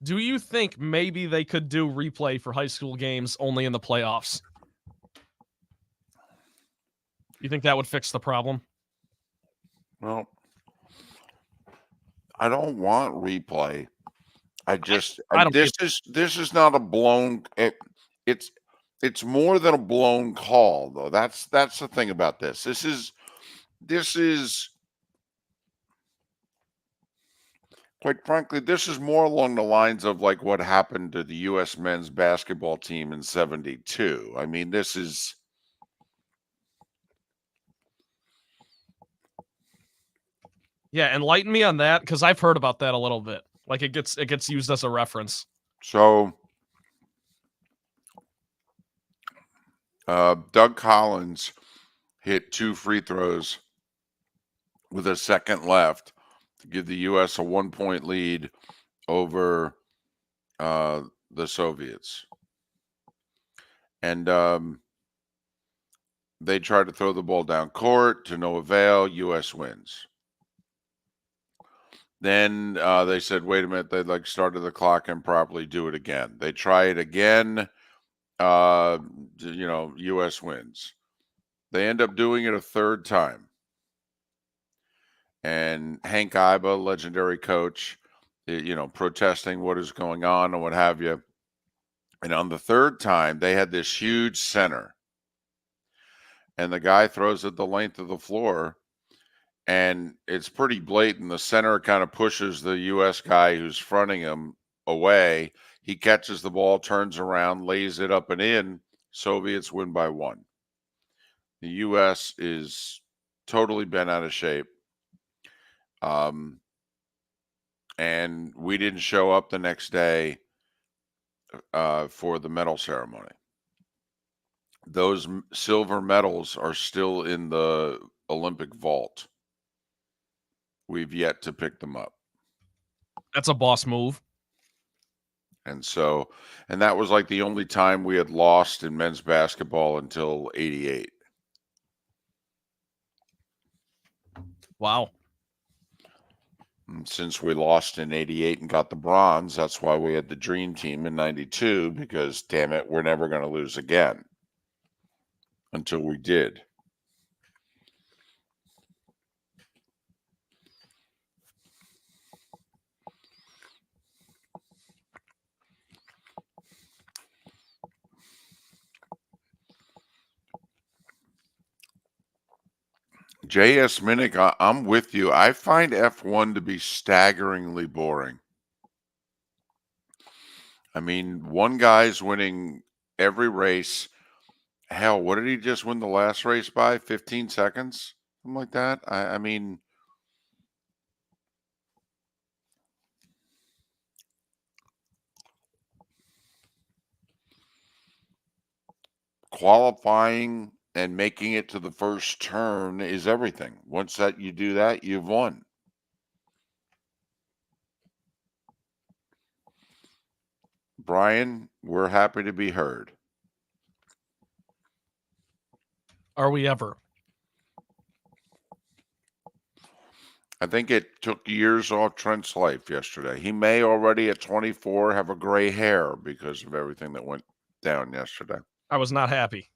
Do you think maybe they could do replay for high school games only in the playoffs? You think that would fix the problem? Well, I don't want replay. I don't this is not a blown. It's more than a blown call, though. That's the thing about this. This is quite frankly, this is more along the lines of like what happened to the U.S. men's basketball team in '72. I mean, this is. Yeah, enlighten me on that, because I've heard about that a little bit. Like it gets used as a reference. So, Doug Collins hit 2 free throws with a second left to give the U.S. a 1-point lead over the Soviets. And they tried to throw the ball down court to no avail. U.S. wins. Then they said, wait a minute, they started the clock improperly, do it again. They try it again, U.S. wins. They end up doing it a third time. And Hank Iba, legendary coach, protesting what is going on and what have you. And on the third time, they had this huge center. And the guy throws it the length of the floor. And it's pretty blatant. The center kind of pushes the U.S. guy who's fronting him away. He catches the ball, turns around, lays it up and in. Soviets win by 1. The U.S. is totally bent out of shape. And we didn't show up the next day for the medal ceremony. Those silver medals are still in the Olympic vault. We've yet to pick them up. That's a boss move. And that was like the only time we had lost in men's basketball until '88. Wow. And since we lost in '88 and got the bronze, that's why we had the dream team in '92, because damn it, we're never going to lose again. Until we did. J.S. Minnick, I'm with you. I find F1 to be staggeringly boring. I mean, one guy's winning every race. Hell, what did he just win the last race by? 15 seconds? Something like that? I mean, qualifying and making it to the first turn is everything. Once that you do that, you've won. Brian, we're happy to be heard. Are we ever? I think it took years off Trent's life yesterday. He may already at 24 have a gray hair because of everything that went down yesterday. I was not happy.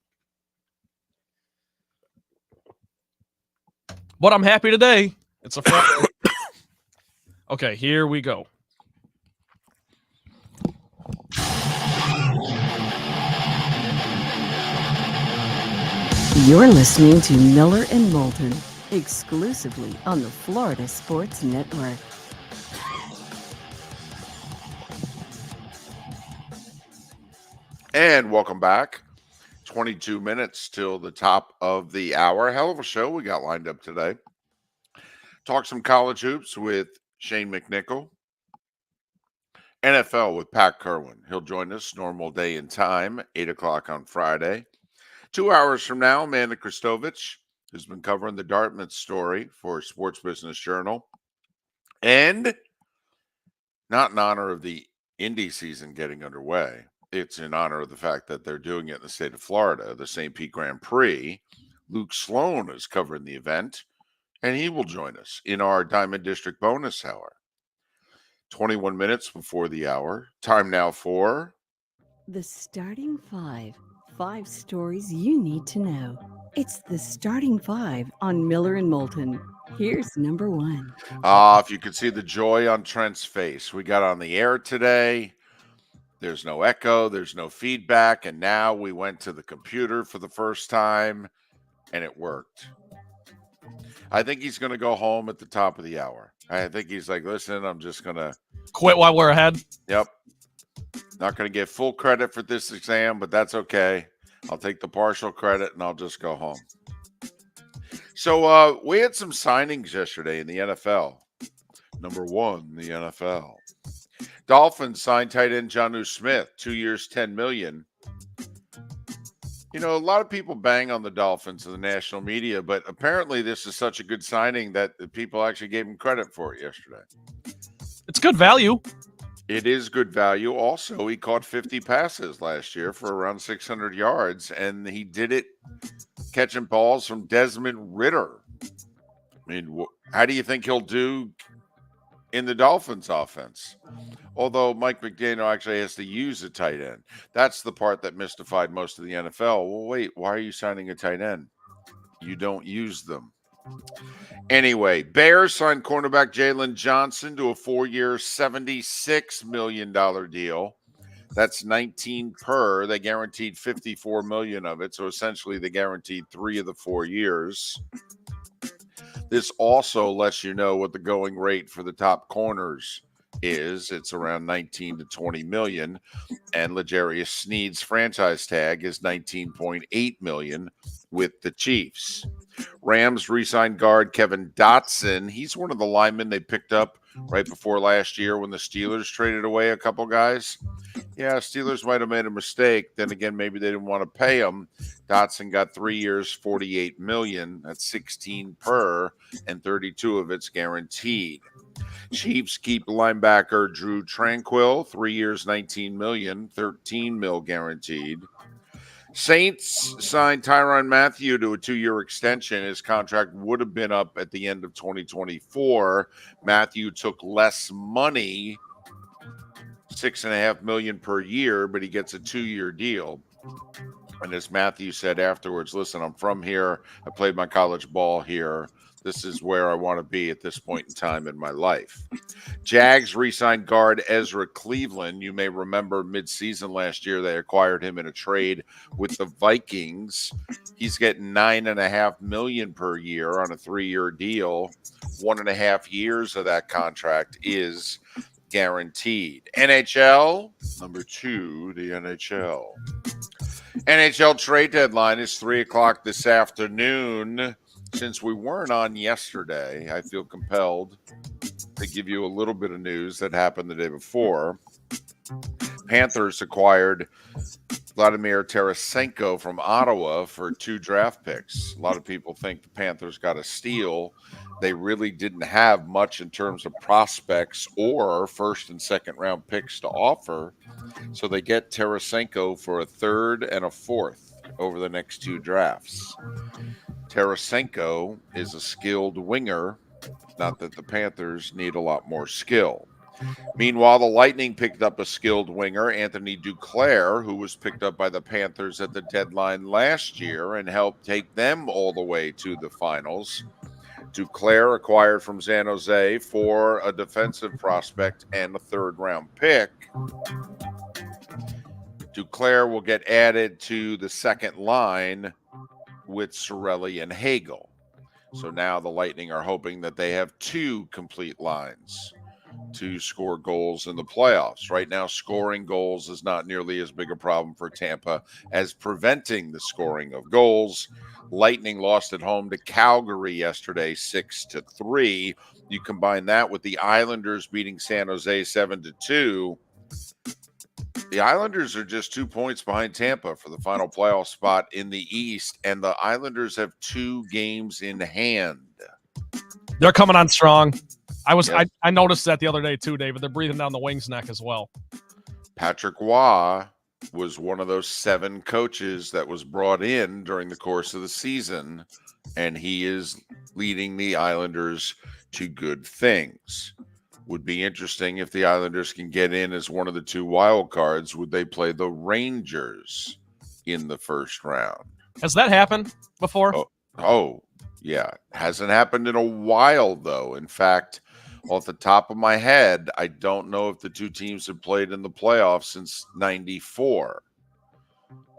But I'm happy today. It's a Friday. Okay, here we go. You're listening to Miller and Moulton, exclusively on the Florida Sports Network. And welcome back. 22 minutes till the top of the hour. Hell of a show we got lined up today. Talk some college hoops with Shane McNichol. NFL with Pat Kirwan. He'll join us normal day and time, 8 o'clock on Friday. 2 hours from now, Amanda Christovich, who's been covering the Dartmouth story for Sports Business Journal. And not in honor of the Indy season getting underway. It's in honor of the fact that they're doing it in the state of Florida, the St. Pete Grand Prix. Luke Sloan is covering the event, and he will join us in our Diamond District bonus hour. 21 minutes before the hour. Time now for The Starting Five. 5 stories you need to know. It's the Starting Five on Miller and Moulton. Here's number 1. if you could see the joy on Trent's face. We got on the air today. There's no echo, there's no feedback, and now we went to the computer for the first time, and it worked. I think he's going to go home at the top of the hour. I think he's like, listen, I'm just going to Quit while we're ahead. Yep. Not going to get full credit for this exam, but that's okay. I'll take the partial credit, and I'll just go home. So we had some signings yesterday in the NFL. Number 1, the NFL. Dolphins signed tight end Jonnu Smith, 2 years, $10 million. You know, a lot of people bang on the Dolphins in the national media, but apparently this is such a good signing that the people actually gave him credit for it yesterday. It's good value. It is good value. Also, he caught 50 passes last year for around 600 yards, and he did it catching balls from Desmond Ridder. I mean, how do you think he'll do in the Dolphins offense? Although Mike McDaniel actually has to use a tight end. That's the part that mystified most of the NFL. Well, wait, why are you signing a tight end? You don't use them. Anyway, Bears signed cornerback Jalen Johnson to a 4-year, $76 million deal. That's 19 per. They guaranteed $54 million of it. So essentially they guaranteed 3 of the 4 years. This also lets you know what the going rate for the top corners is. It's around 19 to 20 million, and L'Jarius Sneed's franchise tag is 19.8 million with the Chiefs. Rams re-signed guard Kevin Dotson. He's one of the linemen they picked up right before last year when the Steelers traded away a couple guys. Yeah, Steelers might have made a mistake. Then again, maybe they didn't want to pay him. Dotson got 3 years, $48 million. That's 16 per, and 32 of it's guaranteed. Chiefs keep linebacker Drew Tranquill, 3 years, $19 million, 13 mil guaranteed. Saints signed Tyrann Mathieu to a 2-year extension. His contract would have been up at the end of 2024. Mathieu took less money, $6.5 million per year, but he gets a 2-year deal. And as Mathieu said afterwards, listen, I'm from here. I played my college ball here. This is where I want to be at this point in time in my life. Jags re-signed guard Ezra Cleveland. You may remember mid-season last year they acquired him in a trade with the Vikings. He's getting $9.5 million per year on a 3-year deal. 1.5 years of that contract is guaranteed. NHL, number 2, the NHL. NHL trade deadline is 3 o'clock this afternoon. Since we weren't on yesterday, I feel compelled to give you a little bit of news that happened the day before. Panthers acquired Vladimir Tarasenko from Ottawa for 2 draft picks. A lot of people think the Panthers got a steal. They really didn't have much in terms of prospects or first and second round picks to offer. So they get Tarasenko for a 3rd and a 4th over the next 2 drafts. Tarasenko is a skilled winger, not that the Panthers need a lot more skill. Meanwhile, the Lightning picked up a skilled winger, Anthony Duclair, who was picked up by the Panthers at the deadline last year and helped take them all the way to the finals. Duclair acquired from San Jose for a defensive prospect and a 3rd-round pick. Duclair will get added to the second line with Cirelli and Hagel. So now the Lightning are hoping that they have 2 complete lines to score goals in the playoffs. Right now, scoring goals is not nearly as big a problem for Tampa as preventing the scoring of goals. Lightning lost at home to Calgary yesterday, 6-3. You combine that with the Islanders beating San Jose 7-2. The Islanders are just 2 points behind Tampa for the final playoff spot in the East, and the Islanders have 2 games in hand. They're coming on strong. Yes. I noticed that the other day too, David. They're breathing down the Wings' neck as well. Patrick Roy was one of those 7 coaches that was brought in during the course of the season, and he is leading the Islanders to good things. Would be interesting if the Islanders can get in as one of the 2 wild cards. Would they play the Rangers in the first round? Has that happened before? Oh, yeah. Hasn't happened in a while, though. In fact, off the top of my head, I don't know if the 2 teams have played in the playoffs since 94.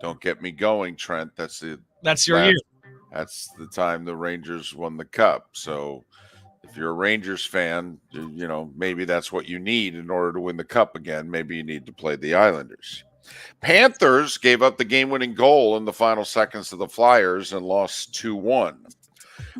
Don't get me going, Trent. That's your year. That's the time the Rangers won the cup. So if you're a Rangers fan, maybe that's what you need in order to win the cup again. Maybe you need to play the Islanders. Panthers gave up the game-winning goal in the final seconds of the Flyers and lost 2-1.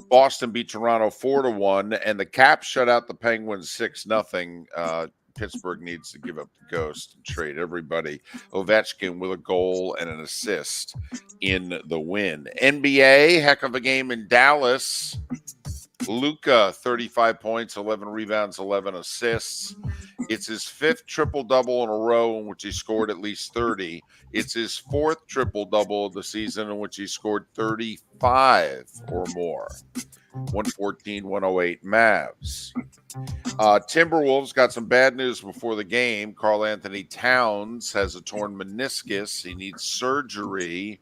Boston beat Toronto 4-1, and the Caps shut out the Penguins 6-0. Pittsburgh needs to give up the ghost and trade everybody. Ovechkin with a goal and an assist in the win. NBA, heck of a game in Dallas. Luka, 35 points, 11 rebounds, 11 assists. It's his 5th triple-double in a row in which he scored at least 30. It's his 4th triple-double of the season in which he scored 35 or more. 114-108 Mavs. Timberwolves got some bad news before the game. Karl Anthony Towns has a torn meniscus. He needs surgery.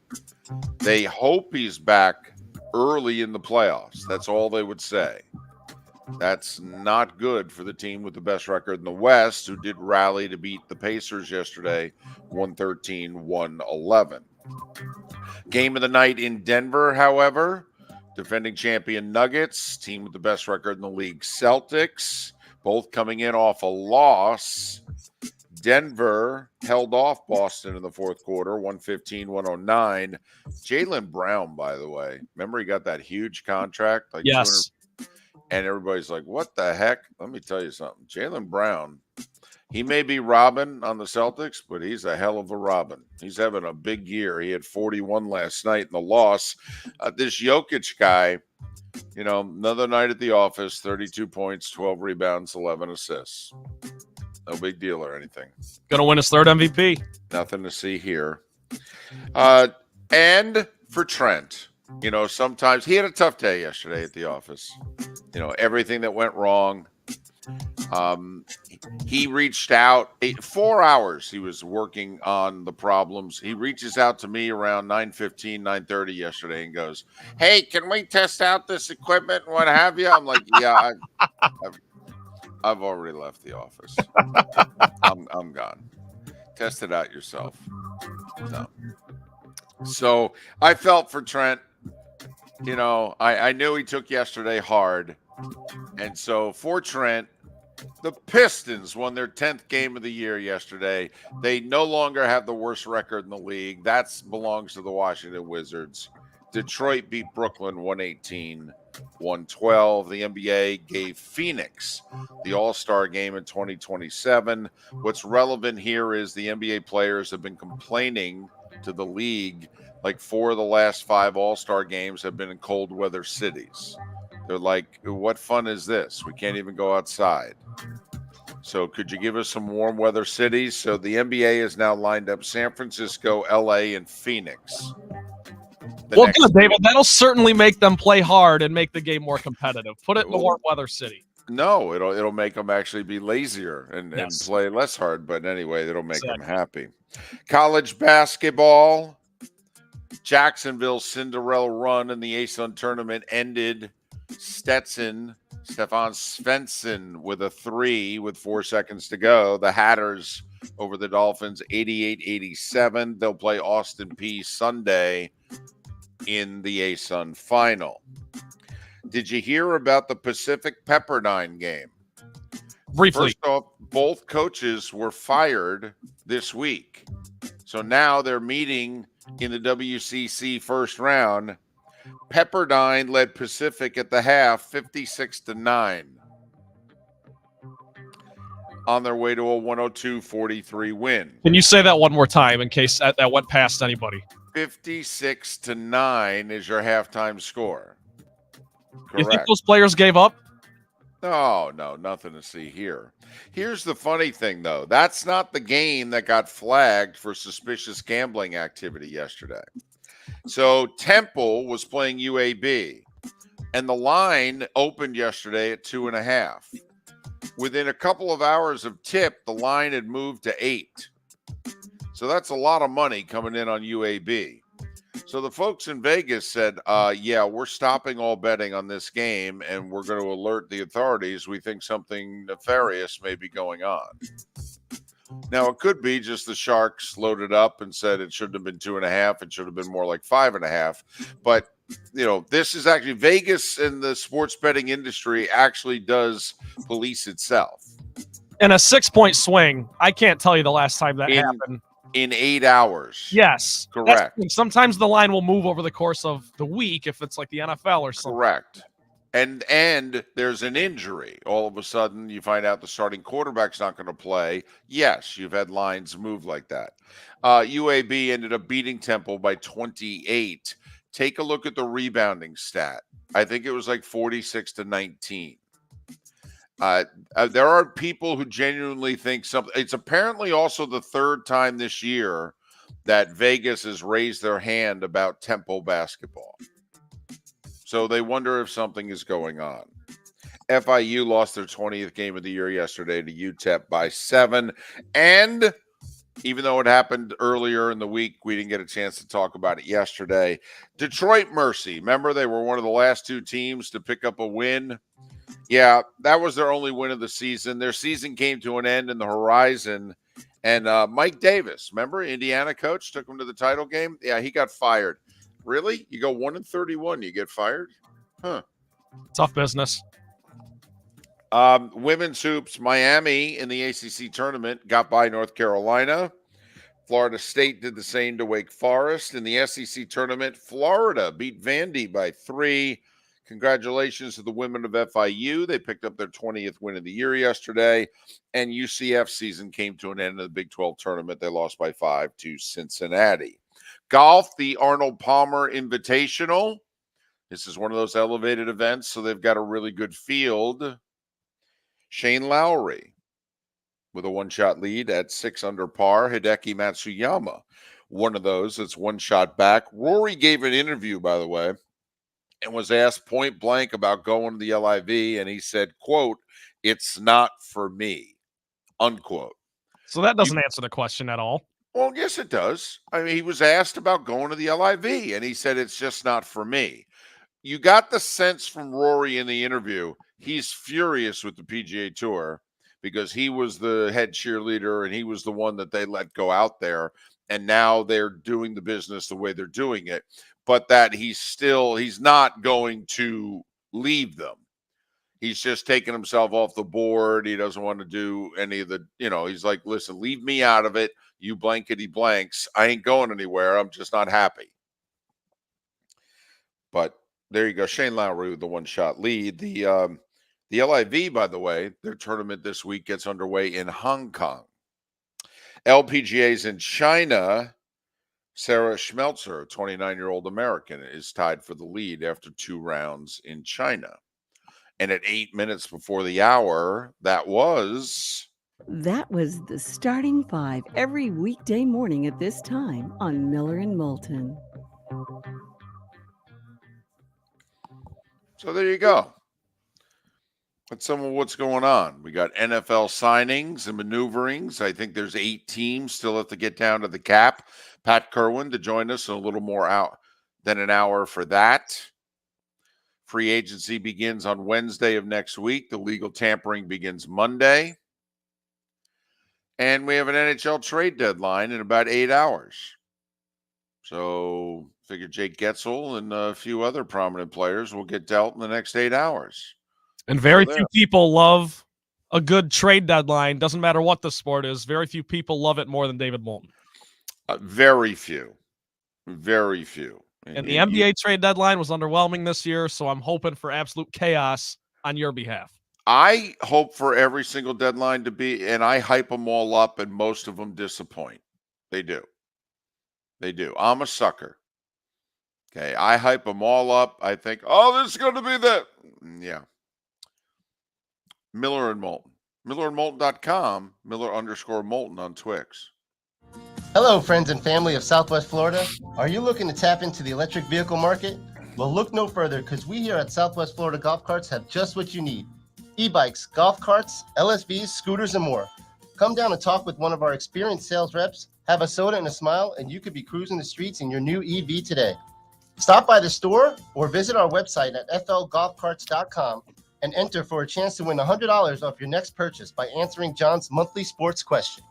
They hope he's back early in the playoffs. That's all they would say. That's not good for the team with the best record in the West, who did rally to beat the Pacers yesterday, 113-111. Game of the night in Denver, however, defending champion Nuggets, team with the best record in the league, Celtics, both coming in off a loss. Denver held off Boston in the 4th quarter, 115-109. Jaylen Brown, by the way, remember he got that huge contract? Yes. And everybody's like, what the heck? Let me tell you something. Jaylen Brown, he may be Robin on the Celtics, but he's a hell of a Robin. He's having a big year. He had 41 last night in the loss. This Jokic guy, another night at the office, 32 points, 12 rebounds, 11 assists. No big deal or anything. Gonna win his 3rd MVP. Nothing to see here. And for Trent, sometimes he had a tough day yesterday at the office. Everything that went wrong. He reached out 4 hours. He was working on the problems. He reaches out to me around 9:15, 9:30 yesterday and goes, "Hey, can we test out this equipment and what have you?" I'm like, "Yeah, I've already left the office. I'm gone. Test it out yourself." No. So I felt for Trent. I knew he took yesterday hard. And so for Trent, the Pistons won their 10th game of the year yesterday. They no longer have the worst record in the league. That belongs to the Washington Wizards. Detroit beat Brooklyn 118-112. The NBA gave Phoenix the All-Star game in 2027. What's relevant here is the NBA players have been complaining to the league like 4 of the last 5 All-Star games have been in cold weather cities. They're like, what fun is this? We can't even go outside. So could you give us some warm weather cities? So the NBA is now lined up San Francisco, LA, and Phoenix. Well, good, David. That'll certainly make them play hard and make the game more competitive. Put it in the warm weather city. No, it'll make them actually be lazier and play less hard. But anyway, it'll make them happy. College basketball. Jacksonville's Cinderella run in the ASUN tournament ended. Stefan Svensson with a 3 with 4 seconds to go. The Hatters over the Dolphins 88-87. They'll play Austin Peay Sunday in the ASUN final. Did you hear about the Pacific Pepperdine game? Briefly. First off, both coaches were fired this week. So now they're meeting in the WCC first round. Pepperdine led Pacific at the half 56-9 on their way to a 102-43 win. Can you say that one more time in case that went past anybody? 56-9 is your halftime score. Correct. You think those players gave up? No, nothing to see here. Here's the funny thing, though. That's not the game that got flagged for suspicious gambling activity yesterday. So Temple was playing UAB, and the line opened yesterday at 2.5. Within a couple of hours of tip, the line had moved to 8. So that's a lot of money coming in on UAB. So the folks in Vegas said, yeah, we're stopping all betting on this game, and we're going to alert the authorities. We think something nefarious may be going on. Now, it could be just the Sharks loaded up and said it shouldn't have been 2.5. It should have been more like 5.5. But, this is actually Vegas, and the sports betting industry actually does police itself. In a 6-point swing, I can't tell you the last time that happened. In 8 hours. Yes. Correct. Sometimes the line will move over the course of the week if it's like the NFL or something. Correct. And there's an injury. All of a sudden, you find out the starting quarterback's not going to play. Yes, you've had lines move like that. UAB ended up beating Temple by 28. Take a look at the rebounding stat. I think it was like 46-19. There are people who genuinely think something. It's apparently also the 3rd time this year that Vegas has raised their hand about Temple basketball. So they wonder if something is going on. FIU lost their 20th game of the year yesterday to UTEP by 7. And even though it happened earlier in the week, we didn't get a chance to talk about it yesterday. Detroit Mercy, remember they were one of the last 2 teams to pick up a win? Yeah, that was their only win of the season. Their season came to an end in the horizon. And Mike Davis, remember, Indiana coach, took him to the title game? Yeah, he got fired. Really? You go 1-31, you get fired? Huh. Tough business. Women's hoops, Miami in the ACC tournament got by North Carolina. Florida State did the same to Wake Forest. In the SEC tournament, Florida beat Vandy by 3. Congratulations to the women of FIU. They picked up their 20th win of the year yesterday. And UCF season came to an end in the Big 12 tournament. They lost by 5 to Cincinnati. Golf, the Arnold Palmer Invitational. This is one of those elevated events, so they've got a really good field. Shane Lowry with a 1-shot lead at 6 under par. Hideki Matsuyama, one of those that's 1 shot back. Rory gave an interview, by the way, and was asked point blank about going to the LIV, and he said, quote, "It's not for me," unquote. So that doesn't answer the question at all. Well, yes, it does. I mean, he was asked about going to the LIV, and he said, "It's just not for me." You got the sense from Rory in the interview, he's furious with the PGA Tour because he was the head cheerleader and he was the one that they let go out there. And now they're doing the business the way they're doing it. But that he's not going to leave them. He's just taking himself off the board. He doesn't want to do any of the, he's like, listen, leave me out of it. You blankety blanks. I ain't going anywhere. I'm just not happy. But there you go. Shane Lowry with the one-shot lead. The LIV, by the way, their tournament this week gets underway in Hong Kong. LPGA's in China. Sarah Schmelzer, a 29-year-old American, is tied for the lead after 2 rounds in China. And at 8 minutes before the hour, that was the starting 5 every weekday morning at this time on Miller and Moulton. So there you go. That's some of what's going on. We got NFL signings and maneuverings. I think there's 8 teams still have to get down to the cap. Pat Kirwan to join us in a little more out than an hour for that. Free agency begins on Wednesday of next week. The legal tampering begins Monday. And we have an NHL trade deadline in about 8 hours. So figure Jake Getzel and a few other prominent players will get dealt in the next 8 hours. And very few people love a good trade deadline. Doesn't matter what the sport is. Very few people love it more than David Moulton. Very few. Very few. And the NBA trade deadline was underwhelming this year, so I'm hoping for absolute chaos on your behalf. I hope for every single deadline to be, and I hype them all up, and most of them disappoint. They do. They do. I'm a sucker. Okay, I hype them all up. I think, oh, this is going to be the, yeah. Miller and Moulton. MillerandMoulton.com, Miller_Moulton on Twix. Hello, friends and family of Southwest Florida. Are you looking to tap into the electric vehicle market? Well, look no further, because we here at Southwest Florida Golf Carts have just what you need. E-bikes, golf carts, LSVs, scooters, and more. Come down and talk with one of our experienced sales reps, have a soda and a smile, and you could be cruising the streets in your new EV today. Stop by the store or visit our website at flgolfcarts.com and enter for a chance to win $100 off your next purchase by answering John's monthly sports question.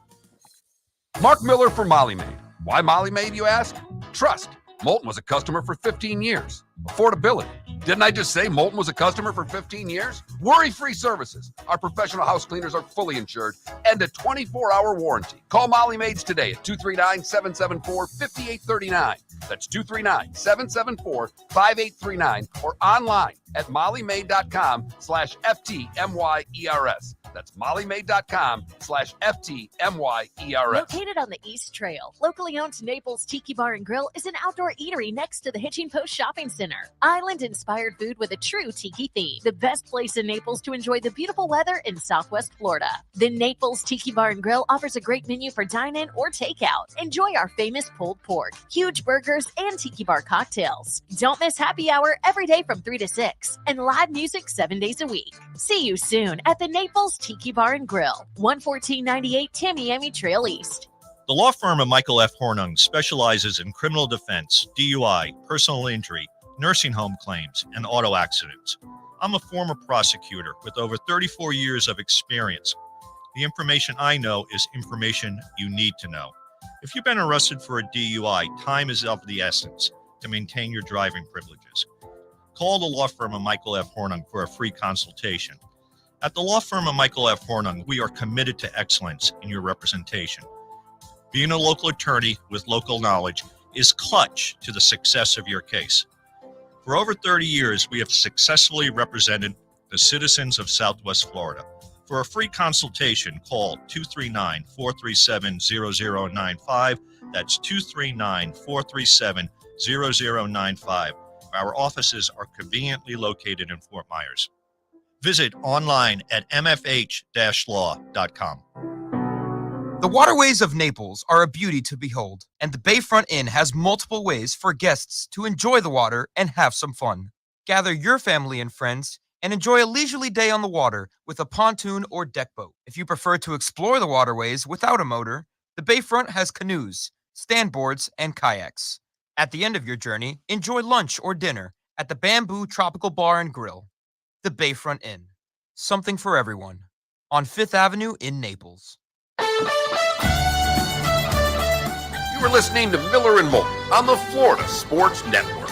Mark Miller for Molly Maid. Why Molly Maid, you ask? Trust. Moulton was a customer for 15 years. Affordability. Didn't I just say Moulton was a customer for 15 years? Worry-free services. Our professional house cleaners are fully insured and a 24-hour warranty. Call Molly Maids today at 239-774-5839. That's 239-774-5839 or online at mollymaid.com/FTMYERS. That's mollymaid.com/FTMYERS. Located on the East Trail, locally owned Naples Tiki Bar and Grill is an outdoor eatery next to the Hitching Post Shopping Center. Island-inspired food with a true tiki theme. The best place in Naples to enjoy the beautiful weather in Southwest Florida. The Naples Tiki Bar and Grill offers a great menu for dine-in or takeout. Enjoy our famous pulled pork, huge burgers, and tiki bar cocktails. Don't miss happy hour every day from 3 to 6 and live music 7 days a week. See you soon at the Naples Tiki Bar and Grill, 11498 Tamiami Trail East. The law firm of Michael F. Hornung specializes in criminal defense, DUI, personal injury, nursing home claims, and auto accidents. I'm a former prosecutor with over 34 years of experience. The information I know is information you need to know. If you've been arrested for a DUI, time is of the essence to maintain your driving privileges. Call the law firm of Michael F. Hornung for a free consultation. At the law firm of Michael F. Hornung, we are committed to excellence in your representation. Being a local attorney with local knowledge is clutch to the success of your case. For over 30 years, we have successfully represented the citizens of Southwest Florida. For a free consultation, call 239-437-0095. That's 239-437-0095. Our offices are conveniently located in Fort Myers. Visit online at mfh-law.com. The waterways of Naples are a beauty to behold, and the Bayfront Inn has multiple ways for guests to enjoy the water and have some fun. Gather your family and friends and enjoy a leisurely day on the water with a pontoon or deck boat. If you prefer to explore the waterways without a motor, the Bayfront has canoes, standboards, and kayaks. At the end of your journey, enjoy lunch or dinner at the Bamboo Tropical Bar and Grill. The Bayfront Inn. Something for everyone. On 5th Avenue in Naples. You were listening to Miller and Moulton on the Florida Sports Network.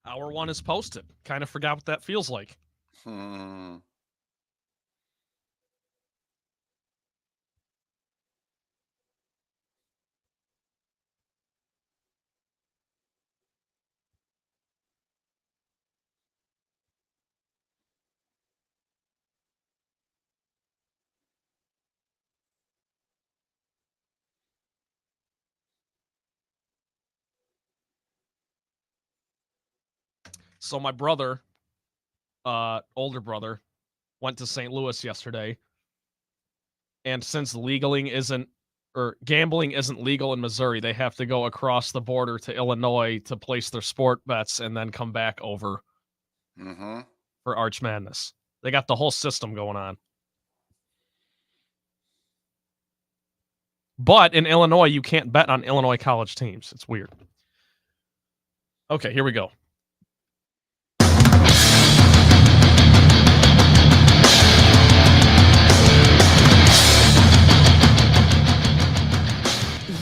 Hour 1 is posted. Kind of forgot what that feels like. So my brother, older brother, went to St. Louis yesterday. And since gambling isn't legal in Missouri, they have to go across the border to Illinois to place their sport bets and then come back over for Arch Madness. They got the whole system going on. But in Illinois, you can't bet on Illinois college teams. It's weird. Okay, here we go.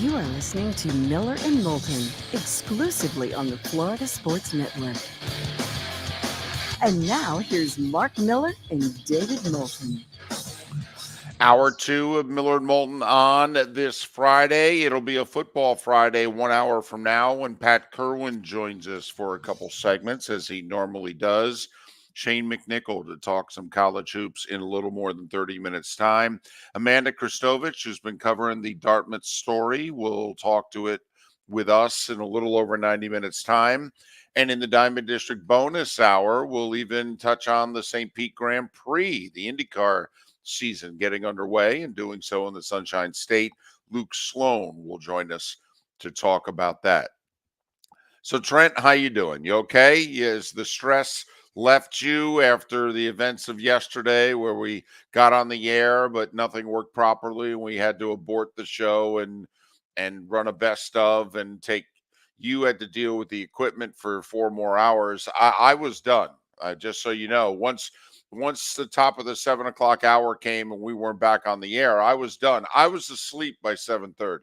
You are listening to Miller and Moulton, exclusively on the Florida Sports Network. And now, here's Mark Miller and David Moulton. Hour 2 of Miller and Moulton on this Friday. It'll be a football Friday 1 hour from now when Pat Kirwan joins us for a couple segments, as he normally does. Shane McNichol to talk some college hoops in a little more than 30 minutes' time. Amanda Christovich, who's been covering the Dartmouth story, will talk to it with us in a little over 90 minutes' time. And in the Diamond District bonus hour, we'll even touch on the St. Pete Grand Prix, the IndyCar season getting underway and doing so in the Sunshine State. Luke Sloan will join us to talk about that. So Trent, how you doing? You okay? Is the stress left you after the events of yesterday where we got on the air but nothing worked properly and we had to abort the show and run a best of and you had to deal with the equipment for 4 more hours? I was done. Just so you know, once the top of the 7 o'clock hour came and we weren't back on the air, I was done. I was asleep by 7:30.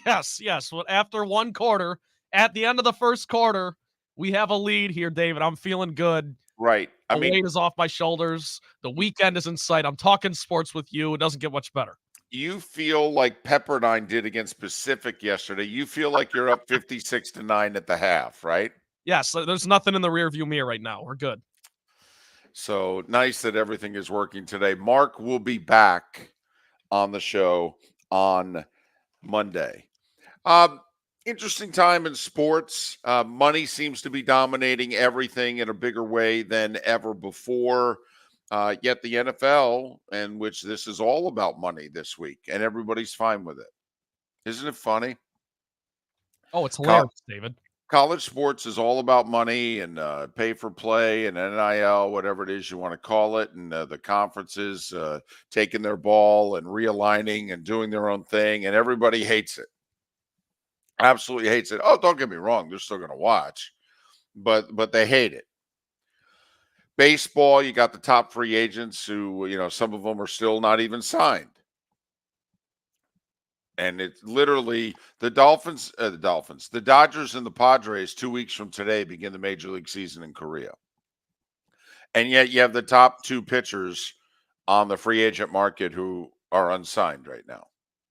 Yes. Well, after one quarter, at the end of the first quarter, we have a lead here, David. I'm feeling good. Right. The weight is off my shoulders. The weekend is in sight. I'm talking sports with you. It doesn't get much better. You feel like Pepperdine did against Pacific yesterday. You feel like you're up 56-9 at the half, right? Yes. There's nothing in the rearview mirror right now. We're good. So nice that everything is working today. Mark will be back on the show on Monday. Interesting time in sports. Money seems to be dominating everything in a bigger way than ever before. Yet the NFL, in which this is all about money this week, and everybody's fine with it. Isn't it funny? Oh, it's hilarious, David. College sports is all about money and pay for play and NIL, whatever it is you want to call it. And the conferences taking their ball and realigning and doing their own thing. And everybody hates it. Absolutely hates it. Oh, don't get me wrong. They're still going to watch, but they hate it. Baseball, you got the top free agents who, some of them are still not even signed. And it's literally the Dodgers and the Padres 2 weeks from today begin the Major League season in Korea. And yet you have the top 2 pitchers on the free agent market who are unsigned right now.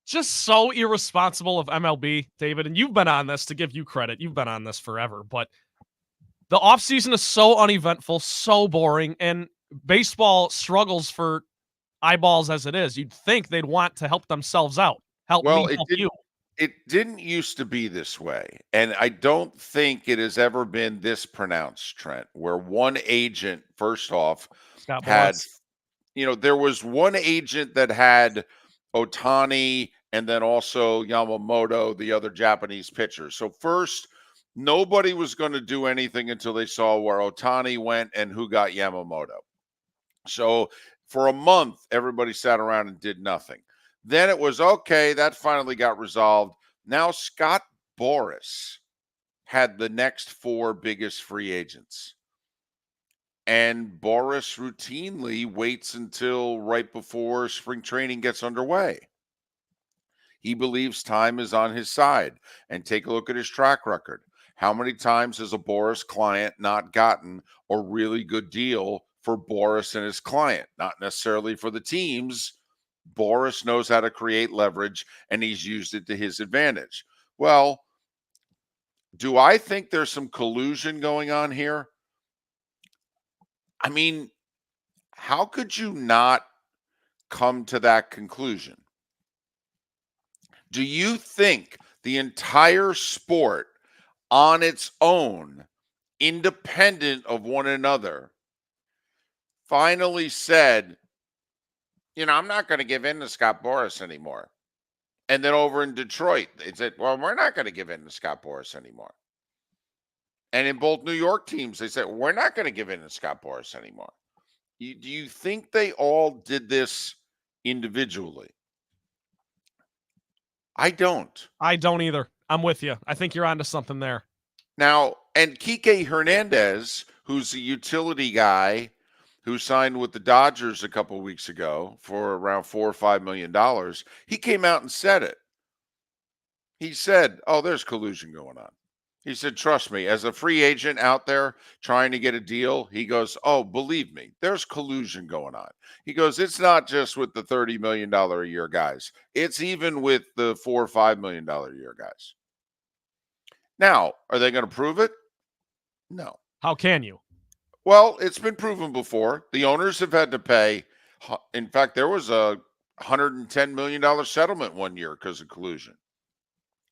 Just so irresponsible of MLB, David. And you've been on this, to give you credit. You've been on this forever. But the offseason is so uneventful, so boring. And baseball struggles for eyeballs as it is. You'd think they'd want to help themselves out. Help you. It didn't used to be this way. And I don't think it has ever been this pronounced, Trent, where one agent, first off, had, there was one agent that had Ohtani and then also Yamamoto, the other Japanese pitcher. So first, nobody was going to do anything until they saw where Ohtani went and who got Yamamoto. So for a month, everybody sat around and did nothing. Then it was, okay, that finally got resolved. Now Scott Boras had the next 4 biggest free agents. And Boras routinely waits until right before spring training gets underway. He believes time is on his side. And take a look at his track record. How many times has a Boris client not gotten a really good deal for Boris and his client? Not necessarily for the teams. Boris knows how to create leverage, and he's used it to his advantage. Well, do I think there's some collusion going on here? I mean, how could you not come to that conclusion? Do you think the entire sport on its own, independent of one another, finally said, I'm not going to give in to Scott Boras anymore? And then over in Detroit, they said, well, we're not going to give in to Scott Boras anymore. And in both New York teams, they said, we're not going to give in to Scott Boras anymore. Do you think they all did this individually? I don't. I don't either. I'm with you. I think you're onto something there. Now, and Kike Hernandez, who's a utility guy who signed with the Dodgers a couple of weeks ago for around $4 or $5 million, he came out and said it. He said, oh, there's collusion going on. He said, trust me, as a free agent out there trying to get a deal, he goes, oh, believe me, there's collusion going on. He goes, it's not just with the $30 million a year guys. It's even with the $4 or $5 million a year guys. Now, are they going to prove it? No. How can you? Well, it's been proven before. The owners have had to pay. In fact, there was a $110 million settlement one year because of collusion.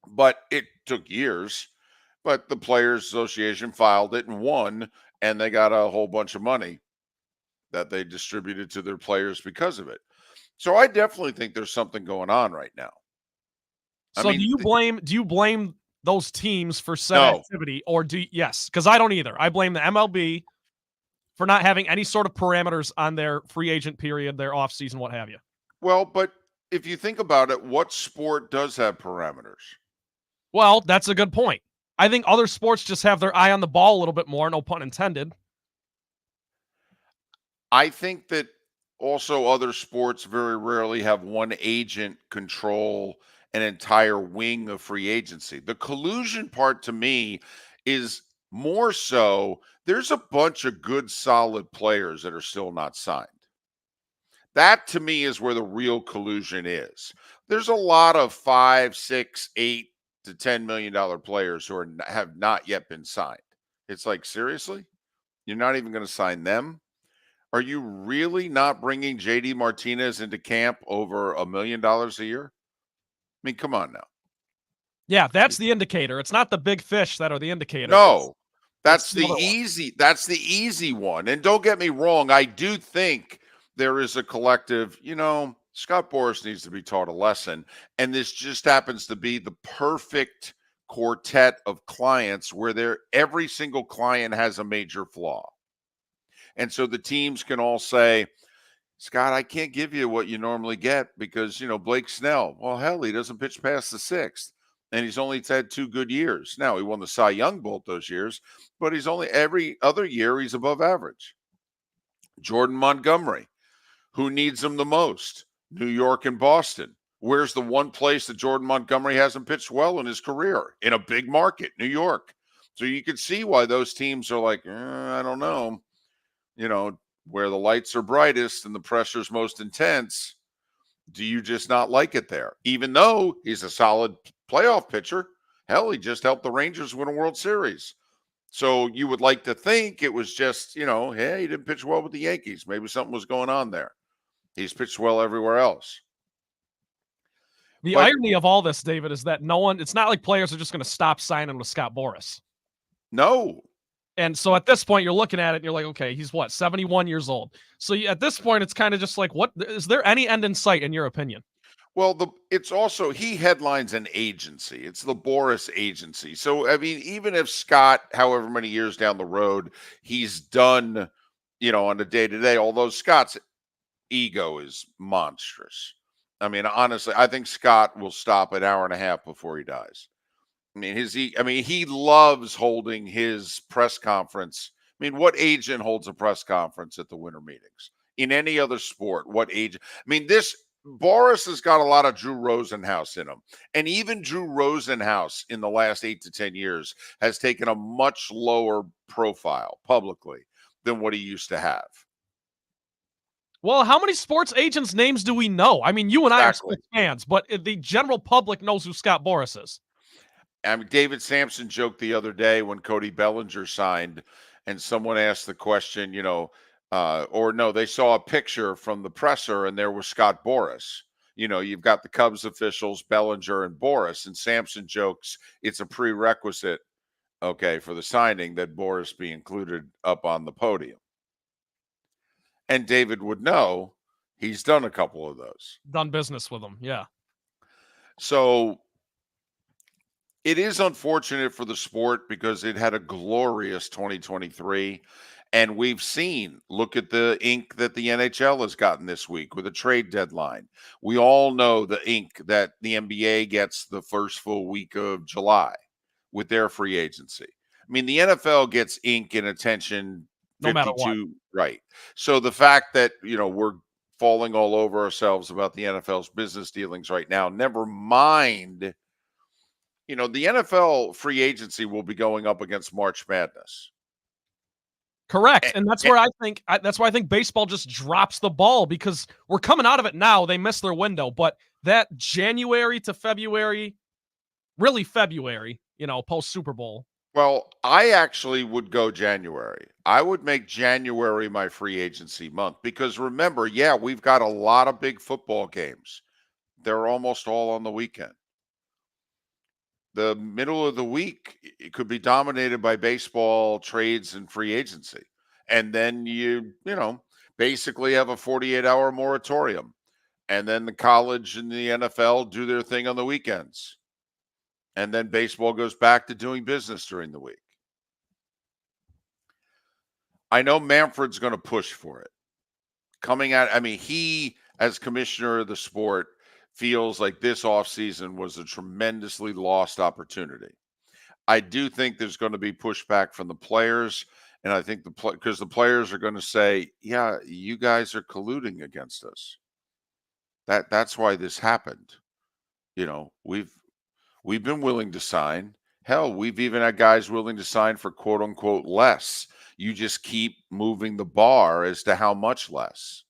But it took years. But the Players Association filed it and won, and they got a whole bunch of money that they distributed to their players because of it. So I definitely think there's something going on right now. So do you blame those teams for said activity, or yes, because I don't either. I blame the MLB for not having any sort of parameters on their free agent period, their offseason, what have you. Well, but if you think about it, what sport does have parameters? Well, that's a good point. I think other sports just have their eye on the ball a little bit more, no pun intended. I think that also other sports very rarely have one agent control an entire wing of free agency. The collusion part to me is more so there's a bunch of good, solid players that are still not signed. That to me is where the real collusion is. There's a lot of $5, $6, $8 to $10 million players who have not yet been signed. It's like, seriously? You're not even going to sign them? Are you really not bringing JD Martinez into camp over $1 million a year? I mean, come on now. Yeah, that's the indicator. It's not the big fish that are the indicator. No, that's the easy one. And don't get me wrong, I do think there is a collective, Scott Boras needs to be taught a lesson. And this just happens to be the perfect quartet of clients where every single client has a major flaw. And so the teams can all say, Scott, I can't give you what you normally get because, Blake Snell, well, hell, he doesn't pitch past the sixth. And he's only had 2 good years. Now, he won the Cy Young both those years, but he's only every other year he's above average. Jordan Montgomery, who needs him the most? New York and Boston. Where's the one place that Jordan Montgomery hasn't pitched well in his career? In a big market, New York. So you can see why those teams are like, I don't know. Where the lights are brightest and the pressure's most intense, do you just not like it there? Even though he's a solid playoff pitcher, hell, he just helped the Rangers win a World Series. So you would like to think it was just, hey, he didn't pitch well with the Yankees. Maybe something was going on there. He's pitched well everywhere else. The irony of all this, David, is that it's not like players are just going to stop signing with Scott Boras. No. And so at this point, you're looking at it and you're like, okay, he's 71 years old. So at this point, it's kind of just like, what is there any end in sight in your opinion? Well, it's also, he headlines an agency. It's the Boras agency. So, I mean, even if Scott, however many years down the road, he's done, on a day-to-day, although Scott's ego is monstrous. I mean, honestly, I think Scott will stop an hour and a half before he dies. I mean, he loves holding his press conference. I mean, what agent holds a press conference at the winter meetings? In any other sport, what agent? I mean, this Boris has got a lot of Drew Rosenhaus in him. And even Drew Rosenhaus in the last 8 to 10 years has taken a much lower profile publicly than what he used to have. Well, how many sports agents' names do we know? I mean, you and I are Exactly. sports fans, but the general public knows who Scott Boras is. I mean, David Sampson joked the other day when Cody Bellinger signed, and someone asked the question, or no, they saw a picture from the presser, and there was Scott Boras. You've got the Cubs officials, Bellinger and Boras, and Sampson jokes it's a prerequisite, okay, for the signing that Boras be included up on the podium. And David would know he's done a couple of those. Done business with them, yeah. So it is unfortunate for the sport because it had a glorious 2023. And we've seen, look at the ink that the NHL has gotten this week with a trade deadline. We all know the ink that the NBA gets the first full week of July with their free agency. I mean, the NFL gets ink and attention no matter what. Right. So the fact that, we're falling all over ourselves about the NFL's business dealings right now, never mind, the NFL free agency will be going up against March Madness. Correct. And that's where I think baseball just drops the ball because we're coming out of it now. They missed their window, but that January to February, really February, post Super Bowl. Well, I actually would go January. I would make January my free agency month because remember, we've got a lot of big football games. They're almost all on the weekend. The middle of the week, it could be dominated by baseball, trades, and free agency. And then you basically have a 48-hour moratorium. And then the college and the NFL do their thing on the weekends. And then baseball goes back to doing business during the week. I know Manfred's going to push for it. He, as commissioner of the sport, feels like this offseason was a tremendously lost opportunity. I do think there's going to be pushback from the players, and I think because the players are going to say, yeah, you guys are colluding against us. That's why this happened. We've been willing to sign. Hell, we've even had guys willing to sign for quote unquote less. You just keep moving the bar as to how much less.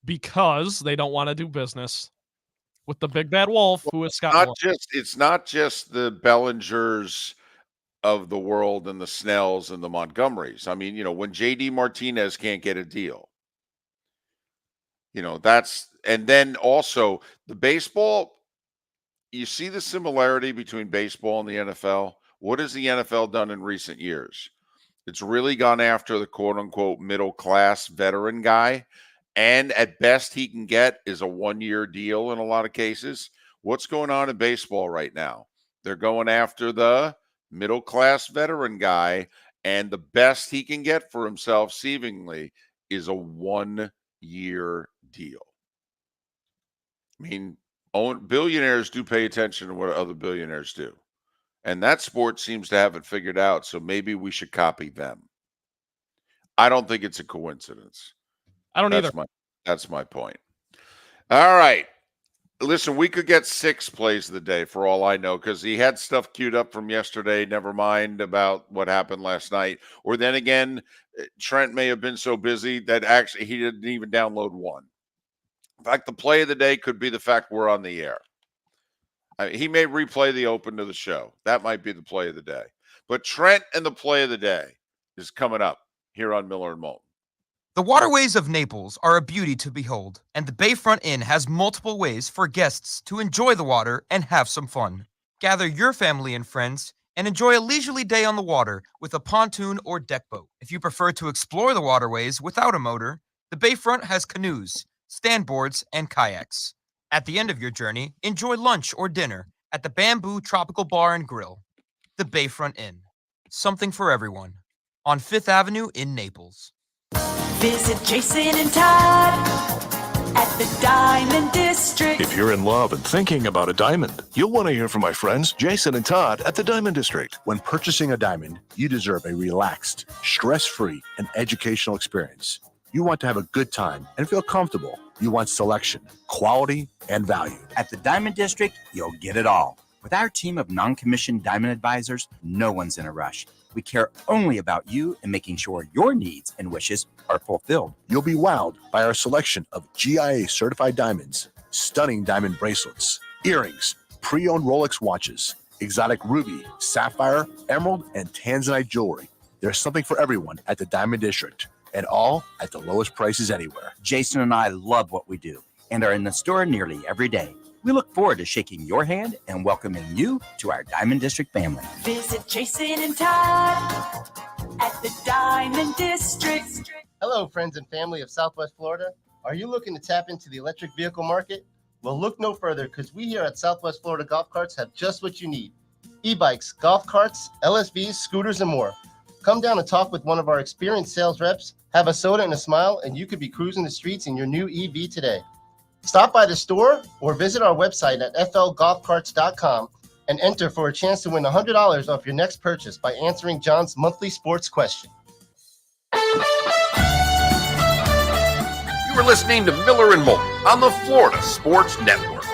Because they don't want to do business with the big bad wolf, who is Scott Boras. It's not just the Bellingers of the world and the Snells and the Montgomerys. I mean, when JD Martinez can't get a deal, and then also the baseball. You see the similarity between baseball and the NFL. What has the NFL done in recent years? It's really gone after the quote-unquote middle-class veteran guy, and at best he can get is a one-year deal in a lot of cases. What's going on in baseball right now? They're going after the middle-class veteran guy, and the best he can get for himself, seemingly, is a one-year deal. I mean, billionaires do pay attention to what other billionaires do. And that sport seems to have it figured out, so maybe we should copy them. I don't think it's a coincidence. I don't either. That's my point. All right. Listen, we could get 6 plays of the day for all I know because he had stuff queued up from yesterday. Never mind about what happened last night. Or then again, Trent may have been so busy that actually he didn't even download one. In fact, the play of the day could be the fact we're on the air. He may replay the open to the show. That might be the play of the day. But Trent and the play of the day is coming up here on Miller and Moulton. The waterways of Naples are a beauty to behold, and the Bayfront Inn has multiple ways for guests to enjoy the water and have some fun. Gather your family and friends and enjoy a leisurely day on the water with a pontoon or deck boat. If you prefer to explore the waterways without a motor, the Bayfront has canoes, standboards, and kayaks. At the end of your journey, enjoy lunch or dinner at the Bamboo Tropical Bar and Grill. The Bayfront Inn. Something for everyone. On 5th Avenue in Naples. Visit Jason and Todd at the Diamond District. If you're in love and thinking about a diamond, you'll want to hear from my friends Jason and Todd at the Diamond District. When purchasing a diamond, you deserve a relaxed, stress-free, and educational experience. You want to have a good time and feel comfortable. You want selection, quality, and value. At the Diamond District, you'll get it all. With our team of non-commissioned diamond advisors, no one's in a rush. We care only about you and making sure your needs and wishes are fulfilled. You'll be wowed by our selection of GIA certified diamonds, stunning diamond bracelets, earrings, pre-owned Rolex watches, exotic ruby, sapphire, emerald, and tanzanite jewelry. There's something for everyone at the Diamond District, and all at the lowest prices anywhere. Jason and I love what we do and are in the store nearly every day. We look forward to shaking your hand and welcoming you to our Diamond District family. Visit Jason and Todd at the Diamond District. Hello, friends and family of Southwest Florida. Are you looking to tap into the electric vehicle market? Well, look no further, because we here at Southwest Florida Golf Carts have just what you need. E-bikes, golf carts, LSVs, scooters, and more. Come down and talk with one of our experienced sales reps, have a soda and a smile, and you could be cruising the streets in your new EV today. Stop by the store or visit our website at flgolfcarts.com and enter for a chance to win $100 off your next purchase by answering John's monthly sports question. You were listening to Miller and Moulton on the Florida Sports Network.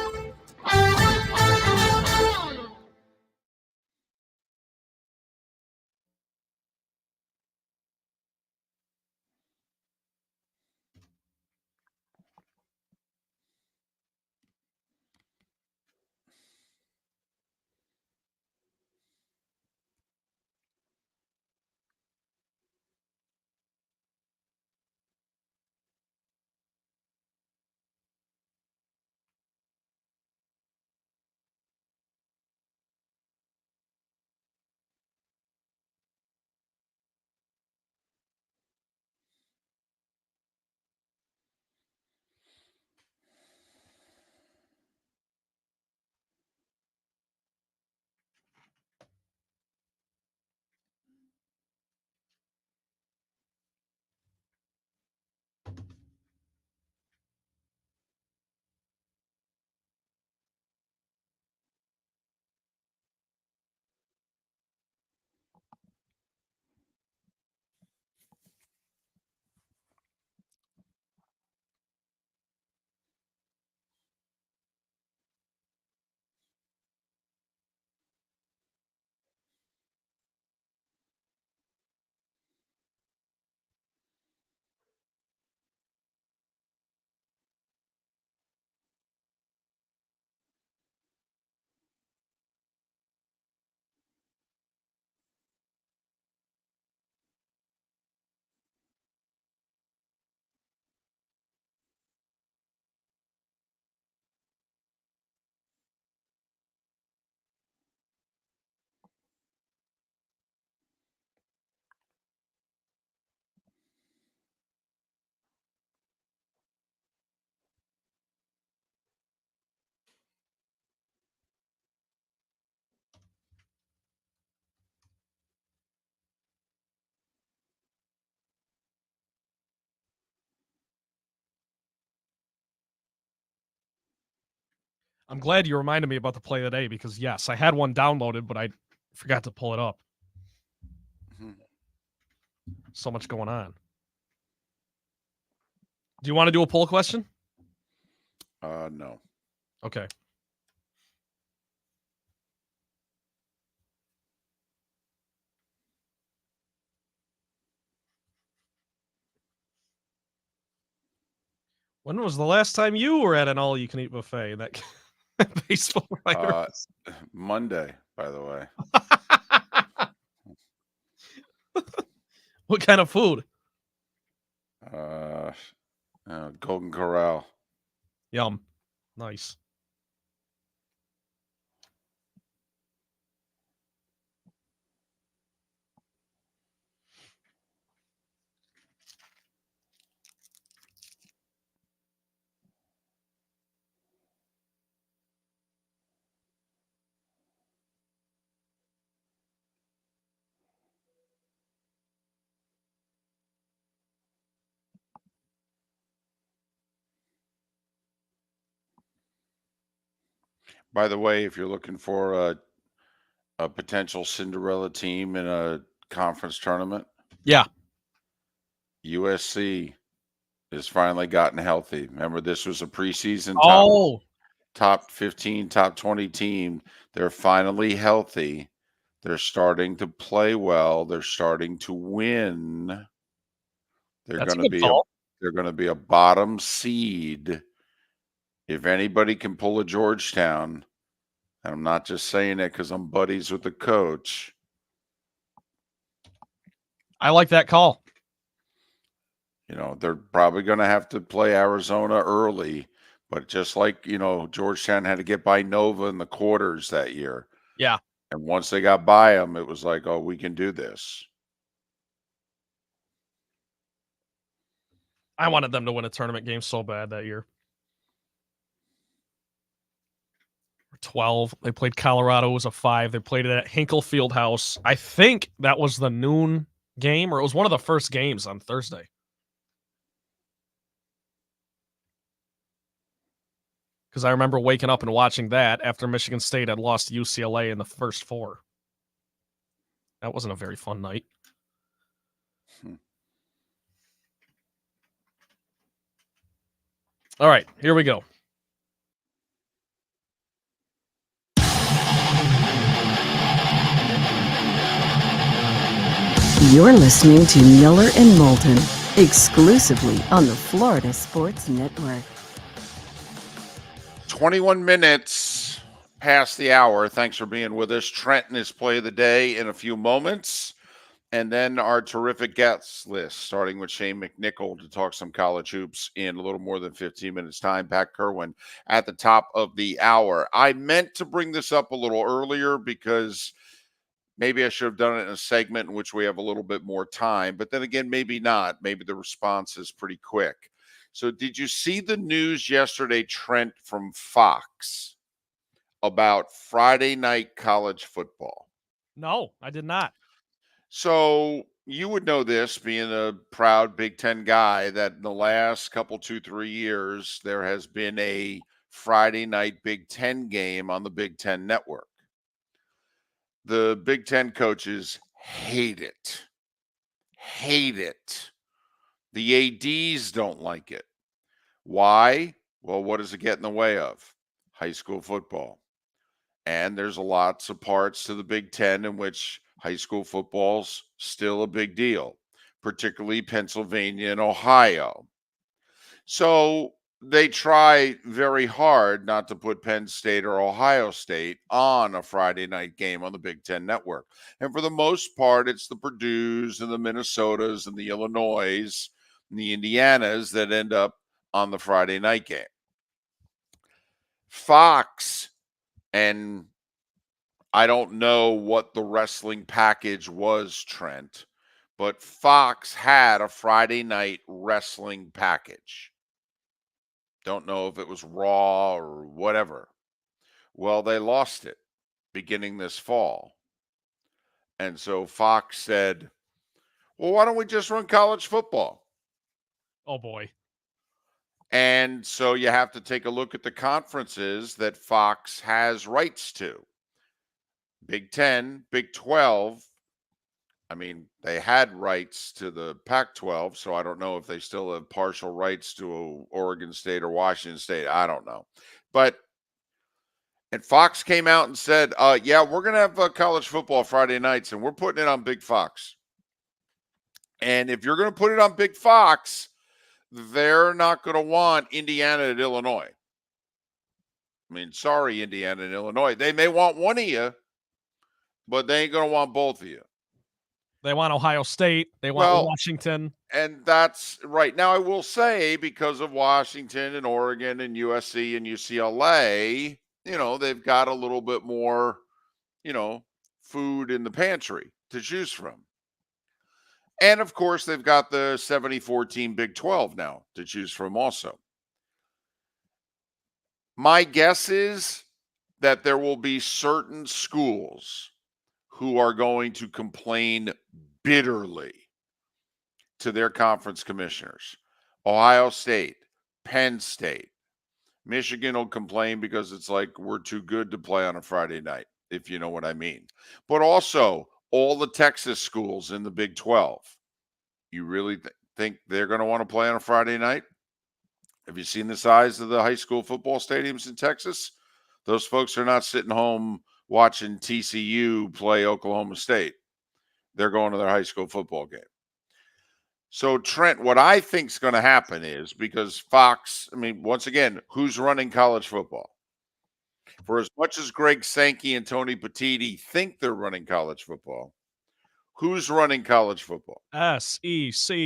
I'm glad you reminded me about the play of the day because, yes, I had one downloaded, but I forgot to pull it up. So much going on. Do you want to do a poll question? No. Okay. When was the last time you were at an all-you-can-eat buffet? That baseball writer. Monday, by the way. What kind of food? Golden Corral. Yum. Nice. By the way, if you're looking for a potential Cinderella team in a conference tournament, yeah, USC has finally gotten healthy. Remember, this was a preseason top 15, top 20 team. They're finally healthy. They're starting to play well. They're starting to win. They're That's going a to good be call. they're going to be a bottom seed. If anybody can pull a Georgetown, and I'm not just saying it because I'm buddies with the coach. I like that call. You know, they're probably going to have to play Arizona early, but just like, you know, Georgetown had to get by Nova in the quarters that year. Yeah. And once they got by them, it was like, oh, we can do this. I wanted them to win a tournament game so bad that year. 12. They played Colorado. It was a 5. They played it at Hinkle Fieldhouse. I think that was the noon game, or it was one of the first games on Thursday. Because I remember waking up and watching that after Michigan State had lost to UCLA in the first 4. That wasn't a very fun night. All right, here we go. You're listening to Miller and Moulton, exclusively on the Florida Sports Network. 21 minutes past the hour. Thanks for being with us. Trenton is play of the day in a few moments. And then our terrific guest list, starting with Shane McNichol to talk some college hoops in a little more than 15 minutes time. Pat Kirwan at the top of the hour. I meant to bring this up a little earlier because maybe I should have done it in a segment in which we have a little bit more time. But then again, maybe not. Maybe the response is pretty quick. So did you see the news yesterday, Trent, from Fox about Friday night college football? No, I did not. So you would know this, being a proud Big Ten guy, that in the last couple, 2-3 years, there has been a Friday night Big Ten game on the Big Ten network. The Big Ten coaches hate it. Hate it. The ADs don't like it. Why? Well, what does it get in the way of? High school football. And there's lots of parts to the Big Ten in which high school football's still a big deal, particularly Pennsylvania and Ohio. So they try very hard not to put Penn State or Ohio State on a Friday night game on the Big Ten network. And for the most part, it's the Purdues and the Minnesotas and the Illinois and the Indianas that end up on the Friday night game. Fox, and I don't know what the wrestling package was, Trent, but Fox had a Friday night wrestling package. Don't know if it was Raw or whatever. Well, they lost it beginning this fall. And so Fox said, well, why don't we just run college football? Oh, boy. And so you have to take a look at the conferences that Fox has rights to. Big 10, Big 12. I mean, they had rights to the Pac-12, so I don't know if they still have partial rights to Oregon State or Washington State. I don't know. And Fox came out and said, yeah, we're going to have college football Friday nights, and we're putting it on Big Fox. And if you're going to put it on Big Fox, they're not going to want Indiana and Illinois. I mean, sorry, Indiana and Illinois. They may want one of you, but they ain't going to want both of you. They want Ohio State. They want Washington. And that's right. Now, I will say, because of Washington and Oregon and USC and UCLA, you know, they've got a little bit more, you know, food in the pantry to choose from. And, of course, they've got the 74-team Big 12 now to choose from also. My guess is that there will be certain schools who are going to complain bitterly to their conference commissioners. Ohio State, Penn State. Michigan will complain because it's like we're too good to play on a Friday night, if you know what I mean. But also all the Texas schools in the Big 12. You really think they're going to want to play on a Friday night. Have you seen the size of the high school football stadiums in Texas? Those folks are not sitting home watching TCU play Oklahoma State. They're going to their high school football game. So, Trent, what I think is going to happen is, because Fox, once again, who's running college football? For as much as Greg Sankey and Tony Petitti think they're running college football, who's running college football? SEC.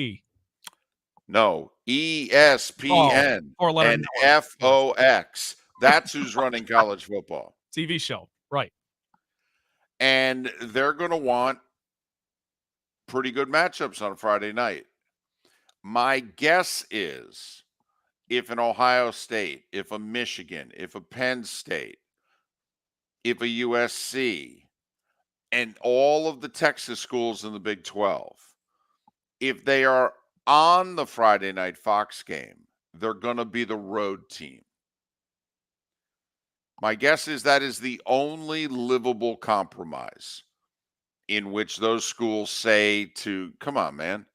No, ESPN and FOX. That's who's running college football. TV show, right. And they're going to want pretty good matchups on a Friday night. My guess is if an Ohio State, if a Michigan, if a Penn State, if a USC, and all of the Texas schools in the Big 12, if they are on the Friday night Fox game, they're going to be the road team. My guess is that is the only livable compromise in which those schools say to, come on, man.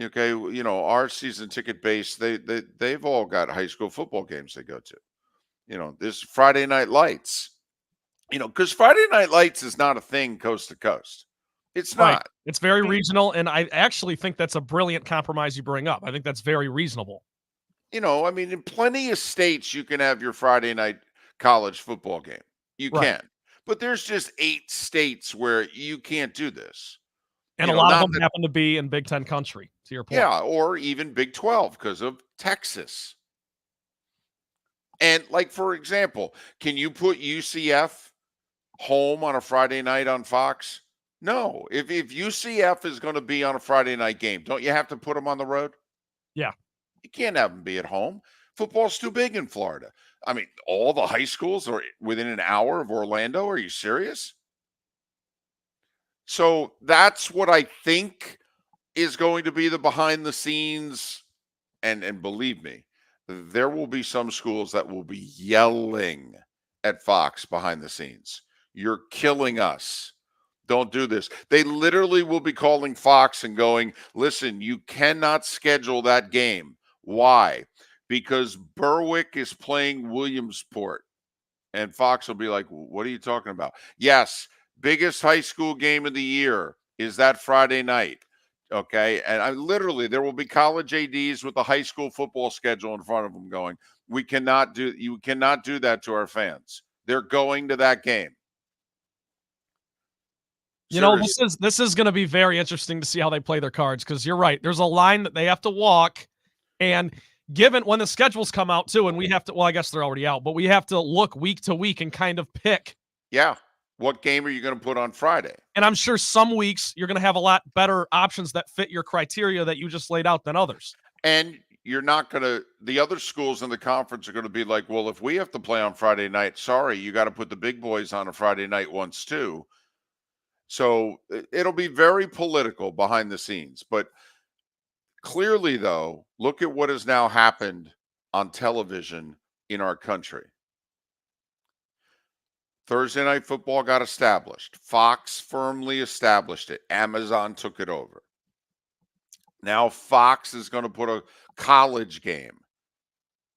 Okay, our season ticket base, they've all got high school football games they go to. This Friday Night Lights. Because Friday Night Lights is not a thing coast to coast. It's not. Right. It's very regional, and I actually think that's a brilliant compromise you bring up. I think that's very reasonable. In plenty of states, you can have your Friday night college football game. You can. But there's just 8 states where you can't do this. And a lot of them happen to be in Big Ten country, to your point. Yeah, or even Big 12 because of Texas. And, for example, can you put UCF home on a Friday night on Fox? No. If UCF is going to be on a Friday night game, don't you have to put them on the road? Yeah. You can't have them be at home. Football's too big in Florida. All the high schools are within an hour of Orlando. Are you serious? So that's what I think is going to be the behind the scenes. And believe me, there will be some schools that will be yelling at Fox behind the scenes. You're killing us. Don't do this. They literally will be calling Fox and going, listen, you cannot schedule that game. Why? Because Berwick is playing Williamsport. And Fox will be like, what are you talking about? Yes, biggest high school game of the year is that Friday night. Okay. And there will be college ADs with the high school football schedule in front of them going, you cannot do that to our fans. They're going to that game. This is going to be very interesting to see how they play their cards, because you're right. There's a line that they have to walk, and given when the schedules come out too, and we have to, I guess they're already out, but we have to look week to week and kind of pick. Yeah. What game are you going to put on Friday? And I'm sure some weeks you're going to have a lot better options that fit your criteria that you just laid out than others. And you're not going to, the other schools in the conference are going to be like, well, if we have to play on Friday night, sorry, you got to put the big boys on a Friday night once too. So it'll be very political behind the scenes. But clearly, though, look at what has now happened on television in our country. Thursday Night Football got established. Fox firmly established it. Amazon took it over. Now Fox is going to put a college game,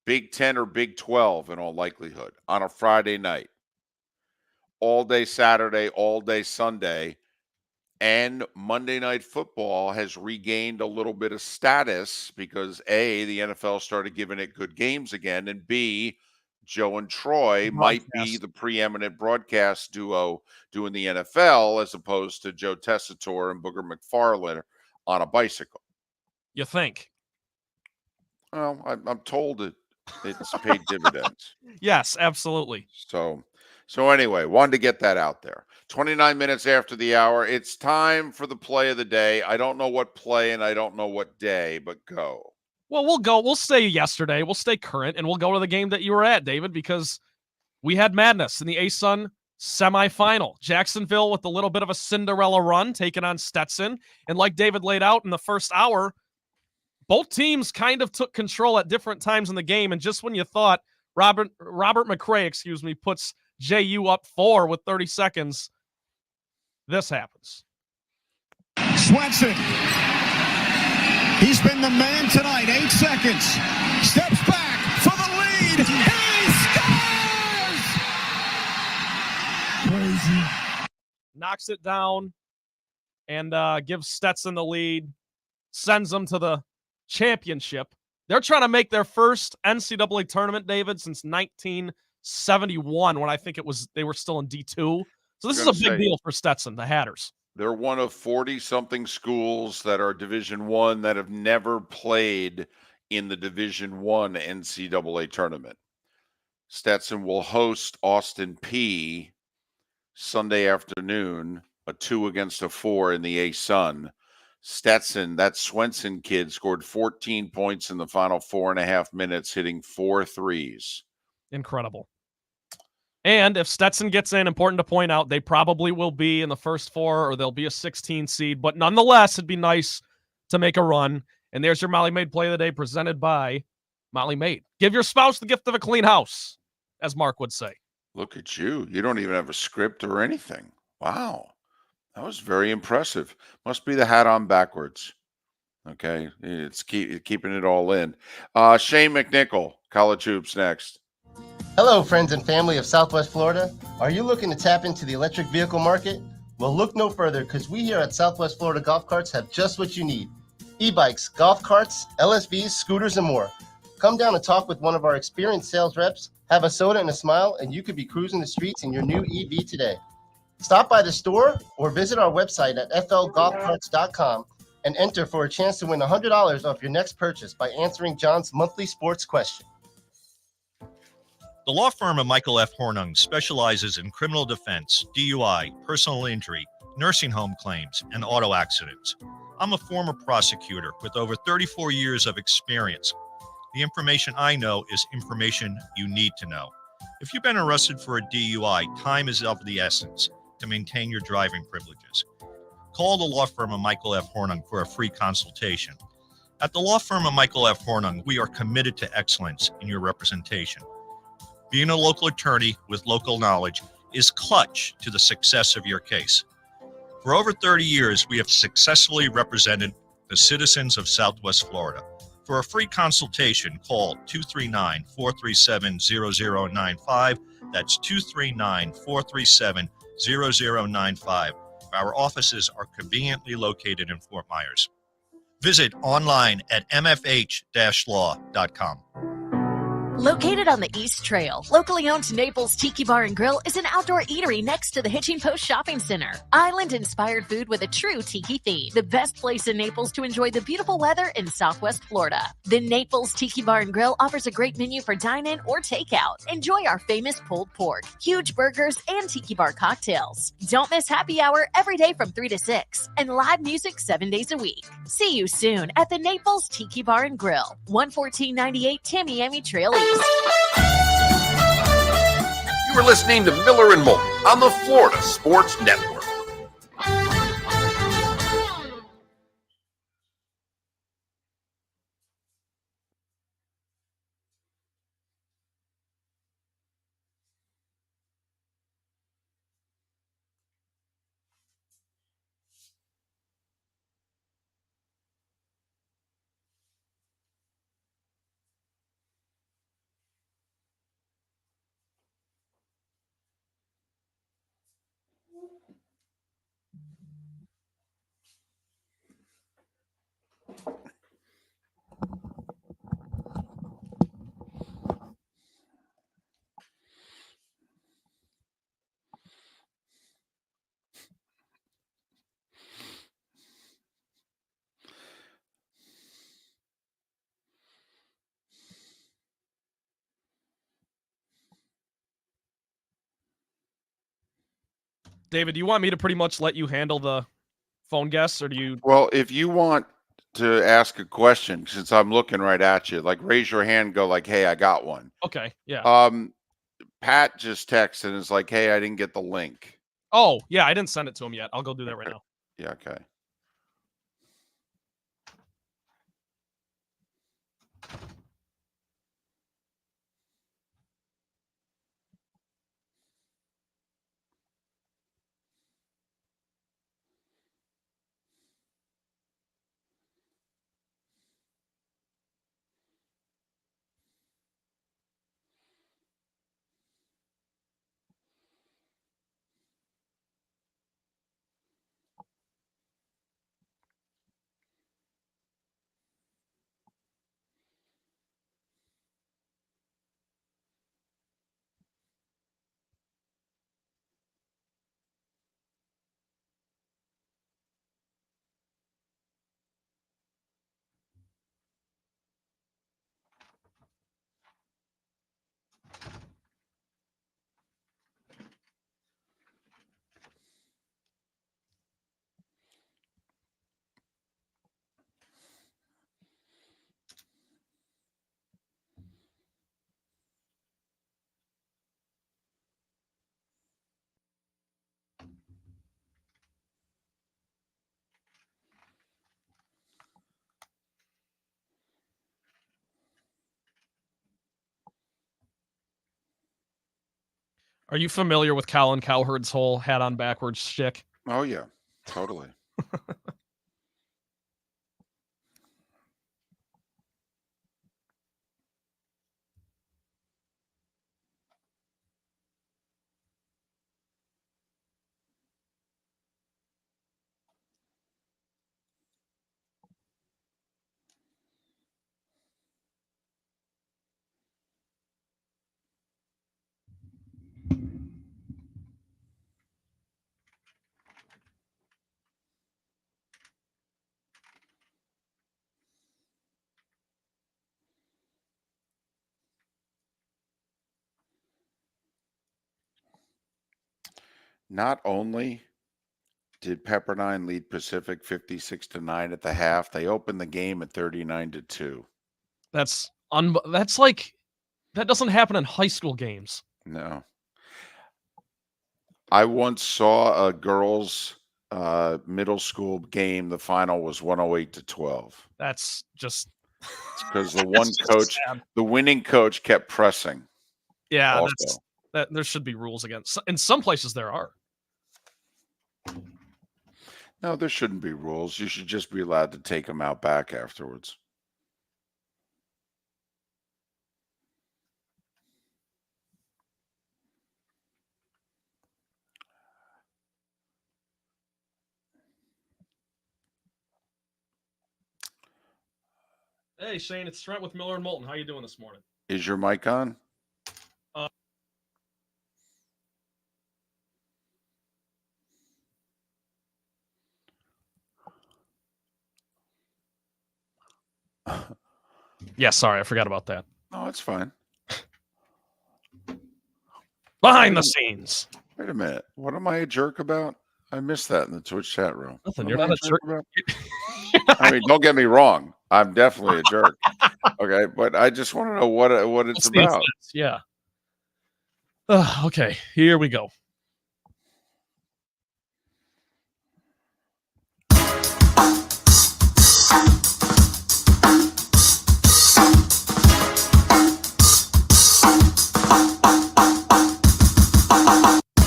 Big 10 or Big 12 in all likelihood, on a Friday night. All day Saturday, all day Sunday, and Monday Night Football has regained a little bit of status because A, the NFL started giving it good games again, and B, Joe and Troy might be the preeminent broadcast duo doing the NFL as opposed to Joe Tessitore and Booger McFarland on a bicycle. You think? Well, I'm told it's paid dividends. Yes, absolutely. So anyway, wanted to get that out there. 29 minutes after the hour, it's time for the play of the day. I don't know what play and I don't know what day, but go. Well, we'll stay yesterday. We'll stay current, and we'll go to the game that you were at, David, because we had madness in the ASUN semifinal. Jacksonville with a little bit of a Cinderella run, taking on Stetson. And like David laid out in the first hour, both teams kind of took control at different times in the game. And just when you thought Robert McRae, puts JU up 4 with 30 seconds, this happens. Swenson He's been the man tonight. 8 seconds. Steps back for the lead. He scores! Crazy. Knocks it down and gives Stetson the lead. Sends them to the championship. They're trying to make their first NCAA tournament, David, since 1971, when I think they were still in D2. So this is a big deal for Stetson, the Hatters. They're one of 40-something schools that are Division I that have never played in the Division I NCAA tournament. Stetson will host Austin P Sunday afternoon, a 2-4 in the A-Sun. Stetson, that Swenson kid, scored 14 points in the final 4.5 minutes, hitting 4 threes. Incredible. And if Stetson gets in, important to point out, they probably will be in the first 4 or they'll be a 16 seed. But nonetheless, it'd be nice to make a run. And there's your Molly Maid Play of the Day presented by Molly Maid. Give your spouse the gift of a clean house, as Mark would say. Look at you. You don't even have a script or anything. Wow. That was very impressive. Must be the hat on backwards. Okay. It's keeping it all in. Shane McNichol, College Hoops next. Hello, friends and family of Southwest Florida. Are you looking to tap into the electric vehicle market? Well, look no further, because we here at Southwest Florida Golf Carts have just what you need. E-bikes, golf carts, LSVs, scooters, and more. Come down and talk with one of our experienced sales reps, have a soda and a smile, and you could be cruising the streets in your new EV today. Stop by the store or visit our website at flgolfcarts.com and enter for a chance to win $100 off your next purchase by answering John's monthly sports question. The law firm of Michael F. Hornung specializes in criminal defense, DUI, personal injury, nursing home claims, and auto accidents. I'm a former prosecutor with over 34 years of experience. The information I know is information you need to know. If you've been arrested for a DUI, time is of the essence to maintain your driving privileges. Call the law firm of Michael F. Hornung for a free consultation. At the law firm of Michael F. Hornung, we are committed to excellence in your representation. Being a local attorney with local knowledge is clutch to the success of your case. For over 30 years, we have successfully represented the citizens of Southwest Florida. For a free consultation, call 239-437-0095. That's 239-437-0095. Our offices are conveniently located in Fort Myers. Visit online at mfh-law.com. Located on the East Trail, locally owned Naples Tiki Bar and Grill is an outdoor eatery next to the Hitching Post Shopping Center. Island-inspired food with a true tiki theme. The best place in Naples to enjoy the beautiful weather in Southwest Florida. The Naples Tiki Bar and Grill offers a great menu for dine-in or takeout. Enjoy our famous pulled pork, huge burgers, and tiki bar cocktails. Don't miss happy hour every day from 3 to 6 and live music 7 days a week. See you soon at the Naples Tiki Bar and Grill, 11498 Tamiami Trail East. You were listening to Miller and Moulton on the Florida Sports Network. David, do you want me to pretty much let you handle the phone guests, or do you? Well, if you want to ask a question, since I'm looking right at you, like raise your hand, go like, hey, I got one. Okay, yeah. Pat just texted and is like, hey, I didn't get the link. Oh, yeah, I didn't send it to him yet. I'll go do that right now. Yeah, okay. Are you familiar with Colin Cowherd's whole hat on backwards shtick? Oh yeah, totally. Not only did Pepperdine lead Pacific 56-9 at the half, they opened the game at 39-2. That's like that doesn't happen in high school games. No. I once saw a girls' middle school game. The final was 108-12. That's just because the winning coach kept pressing. Yeah, also. there should be rules against. In some places there are. No, there shouldn't be rules. You should just be allowed to take them out back afterwards. Hey Shane, it's Trent with Miller and Moulton. How you doing this morning? Is your mic on? Yeah, sorry, I forgot about that. No, it's fine. Behind the scenes. Wait a minute. What am I a jerk about? I missed that in the Twitch chat room. Nothing. What You're am not I a jerk. about? I mean, don't get me wrong. I'm definitely a jerk. Okay, but I just want to know what it's about. Yeah. Okay, here we go.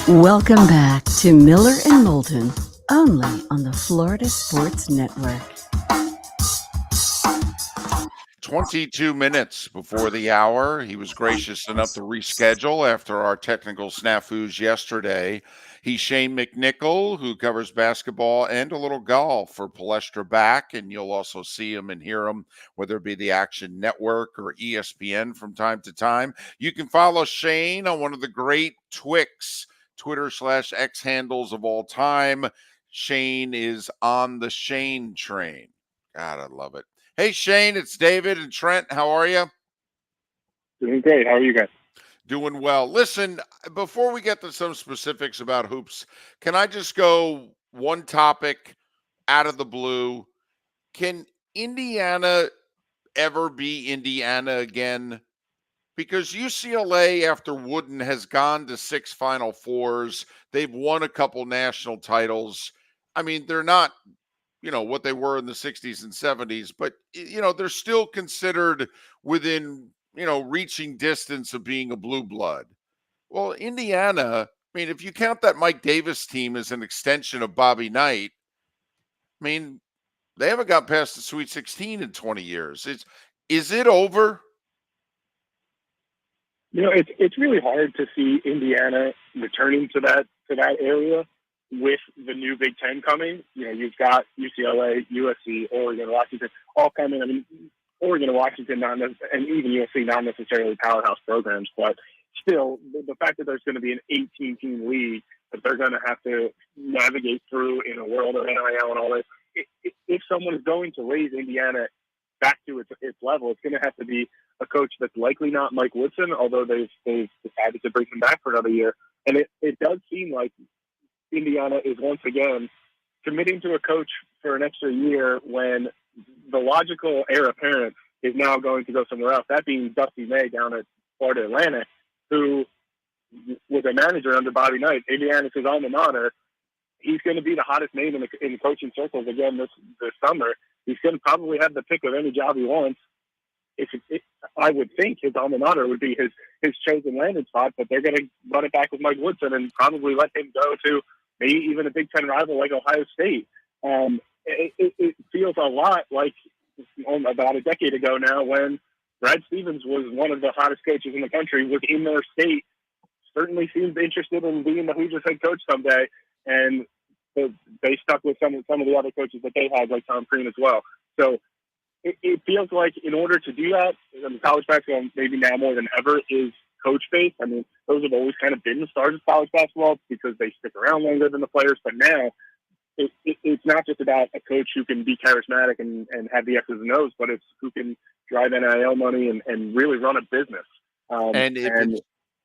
Welcome back to Miller and Moulton, only on the Florida Sports Network. 22 minutes before the hour. He was gracious enough to reschedule after our technical snafus yesterday. He's Shane McNichol, who covers basketball and a little golf for Palestra Back, and you'll also see him and hear him, whether it be the Action Network or ESPN from time to time. You can follow Shane on one of the great Twix, Twitter/X handles of all time. Shane is on the Shane train. God, I love it. Hey, Shane, it's David and Trent. How are you? Doing great. How are you guys? Doing well. Listen, before we get to some specifics about hoops, can I just go one topic out of the blue? Can Indiana ever be Indiana again? Because UCLA, after Wooden, has gone to 6 Final Fours. They've won a couple national titles. I mean, they're not what they were in the 60s and 70s, but they're still considered within reaching distance of being a blue blood. Well, Indiana, I mean, if you count that Mike Davis team as an extension of Bobby Knight, I mean, they haven't got past the Sweet 16 in 20 years. Is it over? It's really hard to see Indiana returning to that area with the new Big Ten coming. You've got UCLA, USC, Oregon, Washington, all coming. I mean, Oregon and Washington, and even USC, not necessarily powerhouse programs, but still, the fact that there's going to be an 18-team league that they're going to have to navigate through in a world of NIL and all this, if someone is going to raise Indiana back to its level, it's going to have to be a coach that's likely not Mike Woodson, although they've decided to bring him back for another year. And it does seem like Indiana is once again committing to a coach for an extra year when the logical heir apparent is now going to go somewhere else, that being Dusty May down at Florida Atlantic, who was a manager under Bobby Knight. Indiana's his alma mater. He's going to be the hottest name in the coaching circles again this summer. He's going to probably have the pick of any job he wants. I would think his alma mater would be his chosen landing spot, but they're going to run it back with Mike Woodson and probably let him go to maybe even a Big Ten rival like Ohio State. It feels a lot like about a decade ago now when Brad Stevens was one of the hottest coaches in the country, was in their state, certainly seemed interested in being the Hoosiers head coach someday, and they stuck with some of the other coaches that they had, like Tom Crean as well. So it feels like in order to do that, college basketball maybe now more than ever is coach-based. I mean, those have always kind of been the stars of college basketball because they stick around longer than the players, but now it's not just about a coach who can be charismatic and have the X's and O's, but it's who can drive NIL money and really run a business. And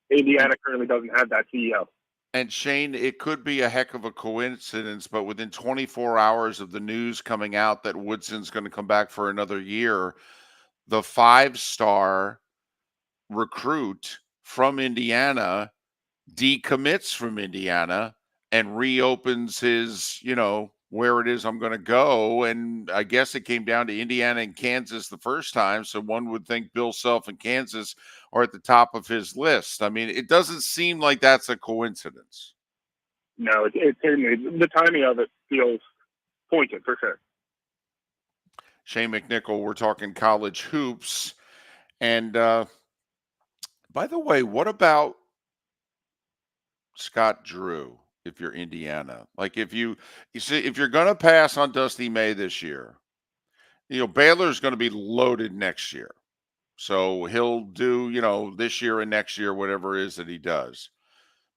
Indiana currently doesn't have that CEO. And Shane, it could be a heck of a coincidence, but within 24 hours of the news coming out that Woodson's going to come back for another year, the 5-star recruit from Indiana decommits from Indiana and reopens his, where it is I'm going to go. And I guess it came down to Indiana and Kansas the first time. So one would think Bill Self and Kansas are at the top of his list. I mean, it doesn't seem like that's a coincidence. No, it certainly, the timing of it feels pointed for sure. Shane McNichol, we're talking college hoops. And by the way, what about Scott Drew? If you're Indiana, like if you're going to pass on Dusty May this year, Baylor's going to be loaded next year. So he'll do, this year and next year, whatever it is that he does.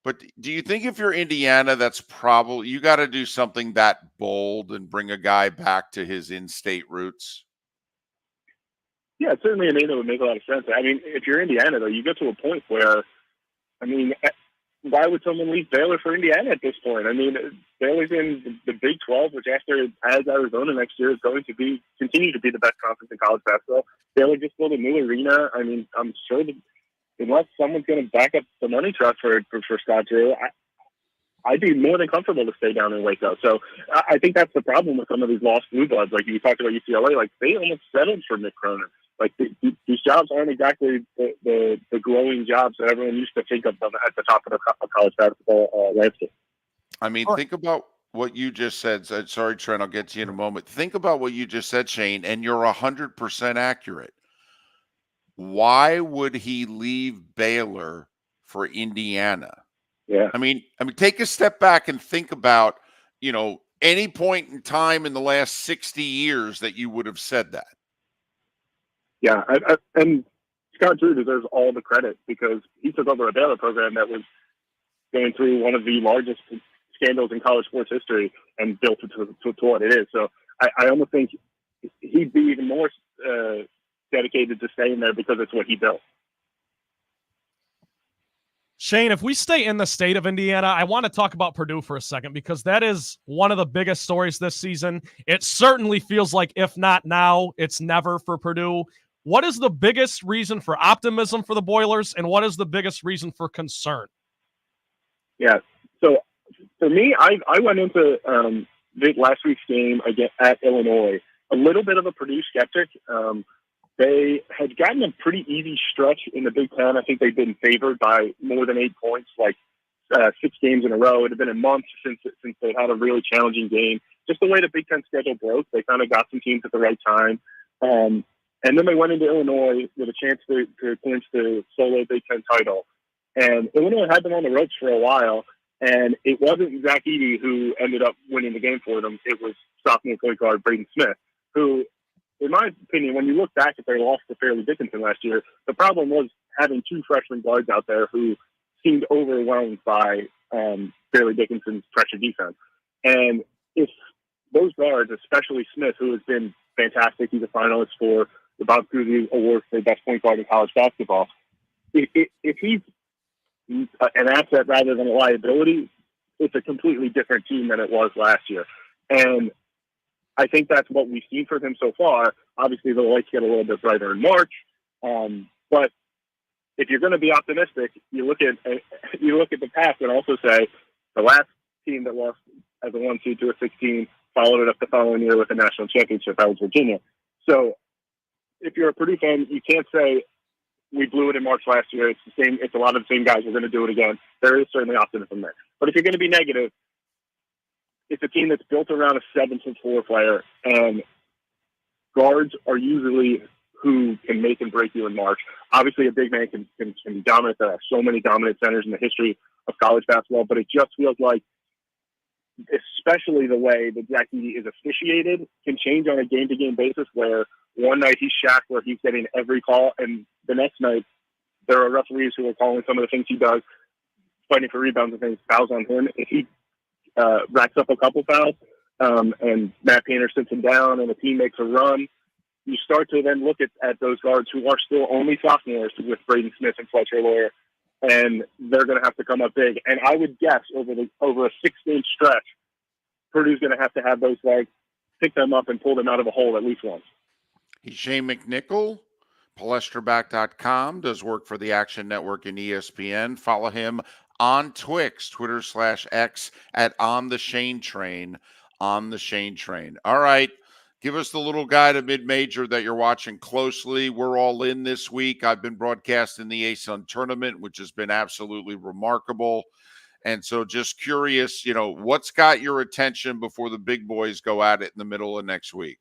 But do you think if you're Indiana, that's probably, you got to do something that bold and bring a guy back to his in-state roots? Yeah, certainly it would make a lot of sense. I mean, if you're Indiana, though, you get to a point where, why would someone leave Baylor for Indiana at this point? I mean, Baylor's in the Big 12, which after it has Arizona next year is going to continue to be the best conference in college basketball. Baylor just built a new arena. I mean, I'm sure that unless someone's going to back up the money truck for Scott Drew, I'd be more than comfortable to stay down in Waco. So I think that's the problem with some of these lost blue bloods. Like you talked about UCLA, like they almost settled for Nick Cronin. Like these jobs aren't exactly the glowing jobs that everyone used to think of them at the top of the college basketball landscape. I mean, think about what you just said. Sorry, Trent, I'll get to you in a moment. Think about what you just said, Shane, and you're 100% accurate. Why would he leave Baylor for Indiana? Yeah. I mean, take a step back and think about, any point in time in the last 60 years that you would have said that. Yeah, and Scott Drew deserves all the credit because he took over a Baylor program that was going through one of the largest scandals in college sports history and built it to what it is. So I almost think he'd be even more dedicated to staying there because it's what he built. Shane, if we stay in the state of Indiana, I want to talk about Purdue for a second because that is one of the biggest stories this season. It certainly feels like if not now, it's never for Purdue. What is the biggest reason for optimism for the Boilers, and what is the biggest reason for concern? Yeah, so for me, I went into last week's game at Illinois a little bit of a Purdue skeptic. They had gotten a pretty easy stretch in the Big Ten. I think they'd been favored by more than 8 points, 6 games in a row. It had been a month since they'd had a really challenging game. Just the way the Big Ten schedule broke, they kind of got some teams at the right time. And then they went into Illinois with a chance to clinch the solo Big Ten title. And Illinois had them on the ropes for a while, and it wasn't Zach Edey who ended up winning the game for them. It was sophomore point guard Braden Smith, who, in my opinion, when you look back at their loss to Fairleigh Dickinson last year, the problem was having 2 freshman guards out there who seemed overwhelmed by Fairleigh Dickinson's pressure defense. And if those guards, especially Smith, who has been fantastic, he's a finalist for the Bob Cousy Award for best point guard in college basketball. If he's an asset rather than a liability, it's a completely different team than it was last year. And I think that's what we've seen from him so far. Obviously, the lights get a little bit brighter in March. But if you're going to be optimistic, you look at the past and also say the last team that lost as a 1 seed to a 16 followed it up the following year with a national championship. That was Virginia. So if you're a Purdue fan, you can't say we blew it in March last year. It's the same. It's a lot of the same guys. We're going to do it again. There is certainly optimism there. But if you're going to be negative, it's a team that's built around a 7-4 player, and guards are usually who can make and break you in March. Obviously, a big man can be dominant. There are so many dominant centers in the history of college basketball, but it just feels like, especially the way that Zach Edey is officiated, can change on a game-to-game basis, where one night he's Shaq, where he's getting every call, and the next night there are referees who are calling some of the things he does, fighting for rebounds and things, fouls on him. If he racks up a couple fouls and Matt Painter sits him down and the team makes a run, you start to then look at those guards who are still only sophomores with Braden Smith and Fletcher Lawyer, and they're going to have to come up big. And I would guess over a 6-game stretch, Purdue's going to have those guys pick them up and pull them out of a hole at least once. He's Shane McNichol, PalestraBack.com, does work for the Action Network and ESPN. Follow him on Twix, Twitter/X at On the Shane Train, On the Shane Train. All right. Give us the little guy to mid-major that you're watching closely. We're all in this week. I've been broadcasting the ASUN tournament, which has been absolutely remarkable. And so just curious, what's got your attention before the big boys go at it in the middle of next week?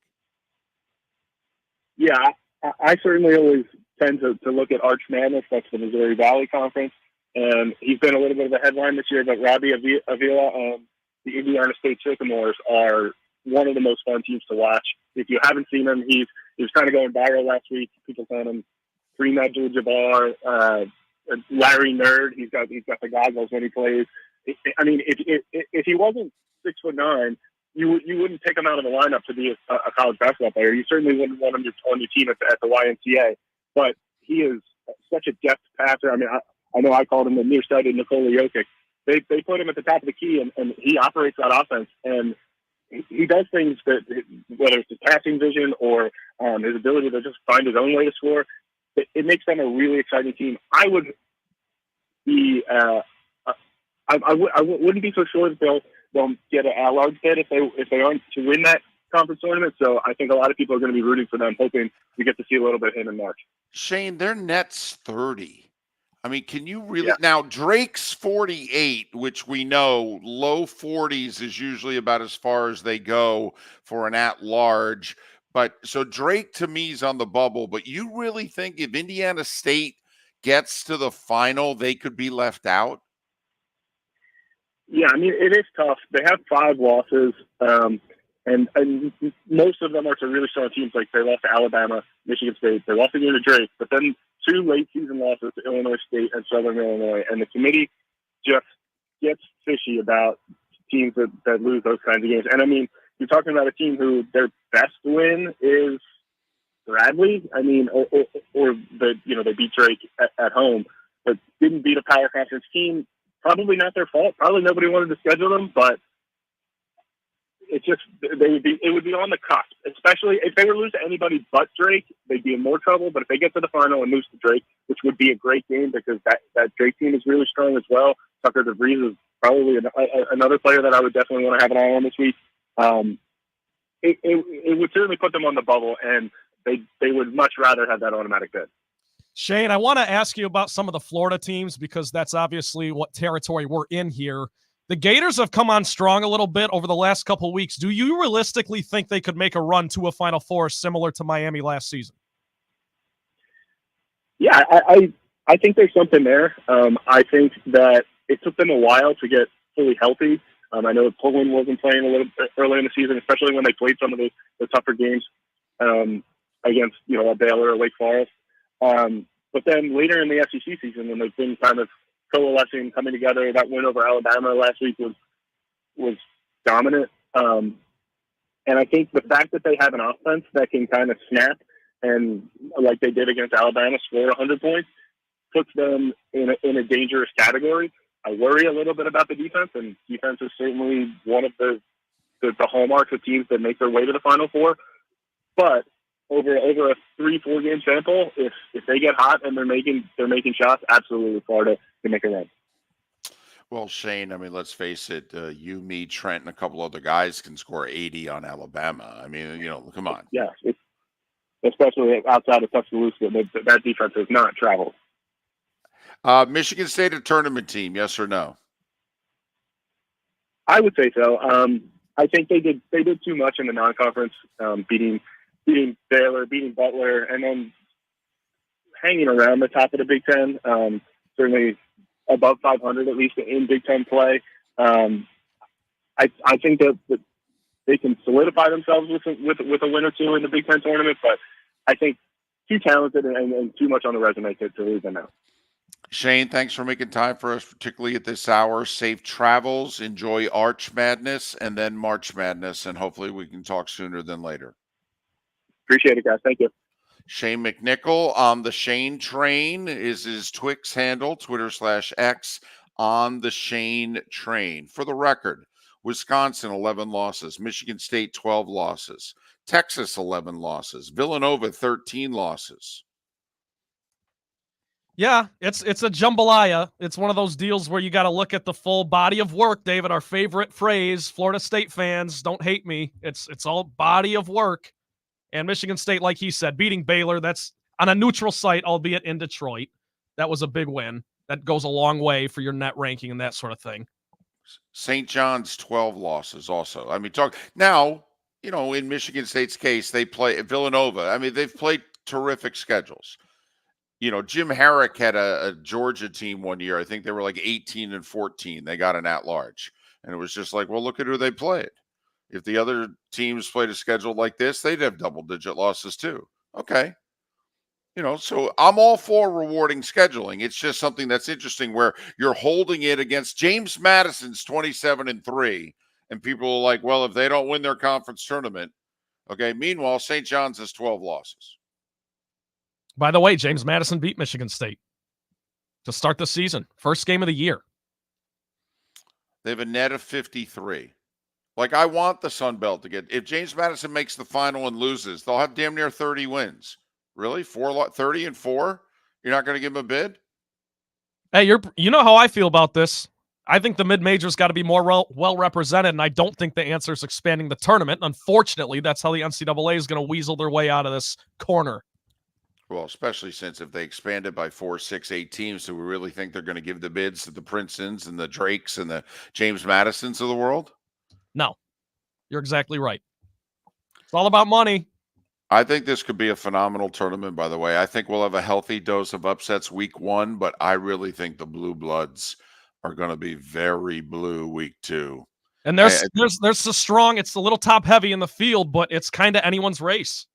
Yeah, I certainly always tend to look at Arch Madness. That's the Missouri Valley Conference. And he's been a little bit of a headline this year, but Robbie Avila and the Indiana State Sycamores are one of the most fun teams to watch. If you haven't seen him, he was kind of going viral last week. People calling him Kareem Abdul-Jabbar, Larry Nerd. He's got the goggles when he plays. I mean, if he wasn't 6'9", you wouldn't pick him out of the lineup to be a college basketball player. You certainly wouldn't want him on your team at the YMCA. But he is such a depth passer. I mean, I know I called him the nearsighted Nikola Jokic. They put him at the top of the key, and he operates that offense. And he does things that, whether it's his passing vision or his ability to just find his own way to score, it makes them a really exciting team. I would be, I wouldn't be so sure that they'll get an at-large bid if they aren't to win that conference tournament. So I think a lot of people are going to be rooting for them, hoping we get to see a little bit of him in March. Shane, their net's 30. I mean, can you really now? Drake's 48, which we know low 40s is usually about as far as they go for an at-large. But so Drake to me is on the bubble. But you really think if Indiana State gets to the final, they could be left out? Yeah, I mean, it is tough. They have 5 losses, and most of them are to really strong teams. Like they lost to Alabama, Michigan State. They lost again to Drake, but then 2 late season losses to Illinois State and Southern Illinois. And the committee just gets fishy about teams that lose those kinds of games. And I mean, you're talking about a team who their best win is Bradley. I mean, or they beat Drake at home, but didn't beat a power conference team. Probably not their fault. Probably nobody wanted to schedule them, but it would be on the cusp. Especially if they were to lose to anybody but Drake, they'd be in more trouble. But if they get to the final and lose to Drake, which would be a great game because that Drake team is really strong as well. Tucker DeVries is probably another player that I would definitely want to have an eye on this week. It would certainly put them on the bubble, and they would much rather have that automatic bid. Shane, I want to ask you about some of the Florida teams because that's obviously what territory we're in here. The Gators have come on strong a little bit over the last couple of weeks. Do you realistically think they could make a run to a Final Four similar to Miami last season? Yeah, I think there's something there. I think that it took them a while to get fully healthy. I know Poland wasn't playing a little bit early in the season, especially when they played some of the tougher games against a Baylor or Wake Forest. But then later in the SEC season, when they've been kind of coalescing, coming together, that win over Alabama last week was dominant. And I think the fact that they have an offense that can kind of snap and, like they did against Alabama, score 100 points, puts them in a dangerous category. I worry a little bit about the defense, and defense is certainly one of the hallmarks of teams that make their way to the Final Four. But over a 3-4 game sample, if they get hot and they're making shots, absolutely Florida can make a run. Well, Shane, I mean, let's face it, you, me, Trent, and a couple other guys can score 80 on Alabama. I mean, come on. Yeah, especially outside of Tuscaloosa. That defense has not traveled. Michigan State a tournament team, yes or no? I would say so. I think they did too much in the non-conference, beating Baylor, beating Butler, and then hanging around the top of the Big Ten. Certainly above 500 at least in Big Ten play. I think that they can solidify themselves with a win or two in the Big Ten tournament, but I think too talented and too much on the resume to leave them out. Shane, thanks for making time for us, particularly at this hour. Safe travels. Enjoy Arch Madness and then March Madness, and hopefully we can talk sooner than later. Appreciate it, guys. Thank you. Shane McNichol on the Shane Train is his Twix handle, Twitter/X, on the Shane Train. For the record, Wisconsin, 11 losses. Michigan State, 12 losses. Texas, 11 losses. Villanova, 13 losses. Yeah, it's a jambalaya. It's one of those deals where you got to look at the full body of work, David, our favorite phrase. Florida State fans, don't hate me. It's all body of work. And Michigan State, like he said, beating Baylor, that's on a neutral site, albeit in Detroit. That was a big win. That goes a long way for your net ranking and that sort of thing. St. John's, 12 losses also. I mean, talk now, in Michigan State's case, they play Villanova. I mean, they've played terrific schedules. Jim Herrick had a Georgia team one year. I think they were like 18-14. They got an at-large. And it was just like, well, look at who they played. If the other teams played a schedule like this, they'd have double-digit losses too. Okay. So I'm all for rewarding scheduling. It's just something that's interesting where you're holding it against James Madison's 27-3. And people are like, well, if they don't win their conference tournament, okay. Meanwhile, St. John's has 12 losses. By the way, James Madison beat Michigan State to start the season. First game of the year. They have a net of 53. Like, I want the Sun Belt to get – if James Madison makes the final and loses, they'll have damn near 30 wins. Really? 30-4? You're not going to give them a bid? Hey, you know how I feel about this. I think the mid-majors got to be more well represented, and I don't think the answer is expanding the tournament. Unfortunately, that's how the NCAA is going to weasel their way out of this corner. Well, especially since if they expand it by 4, 6, 8 teams, do we really think they're going to give the bids to the Princetons and the Drakes and the James Madisons of the world? No, you're exactly right. It's all about money. I think this could be a phenomenal tournament, by the way. I think we'll have a healthy dose of upsets week 1, but I really think the Blue Bloods are going to be very blue week 2. And there's the strong, it's a little top heavy in the field, but it's kind of anyone's race.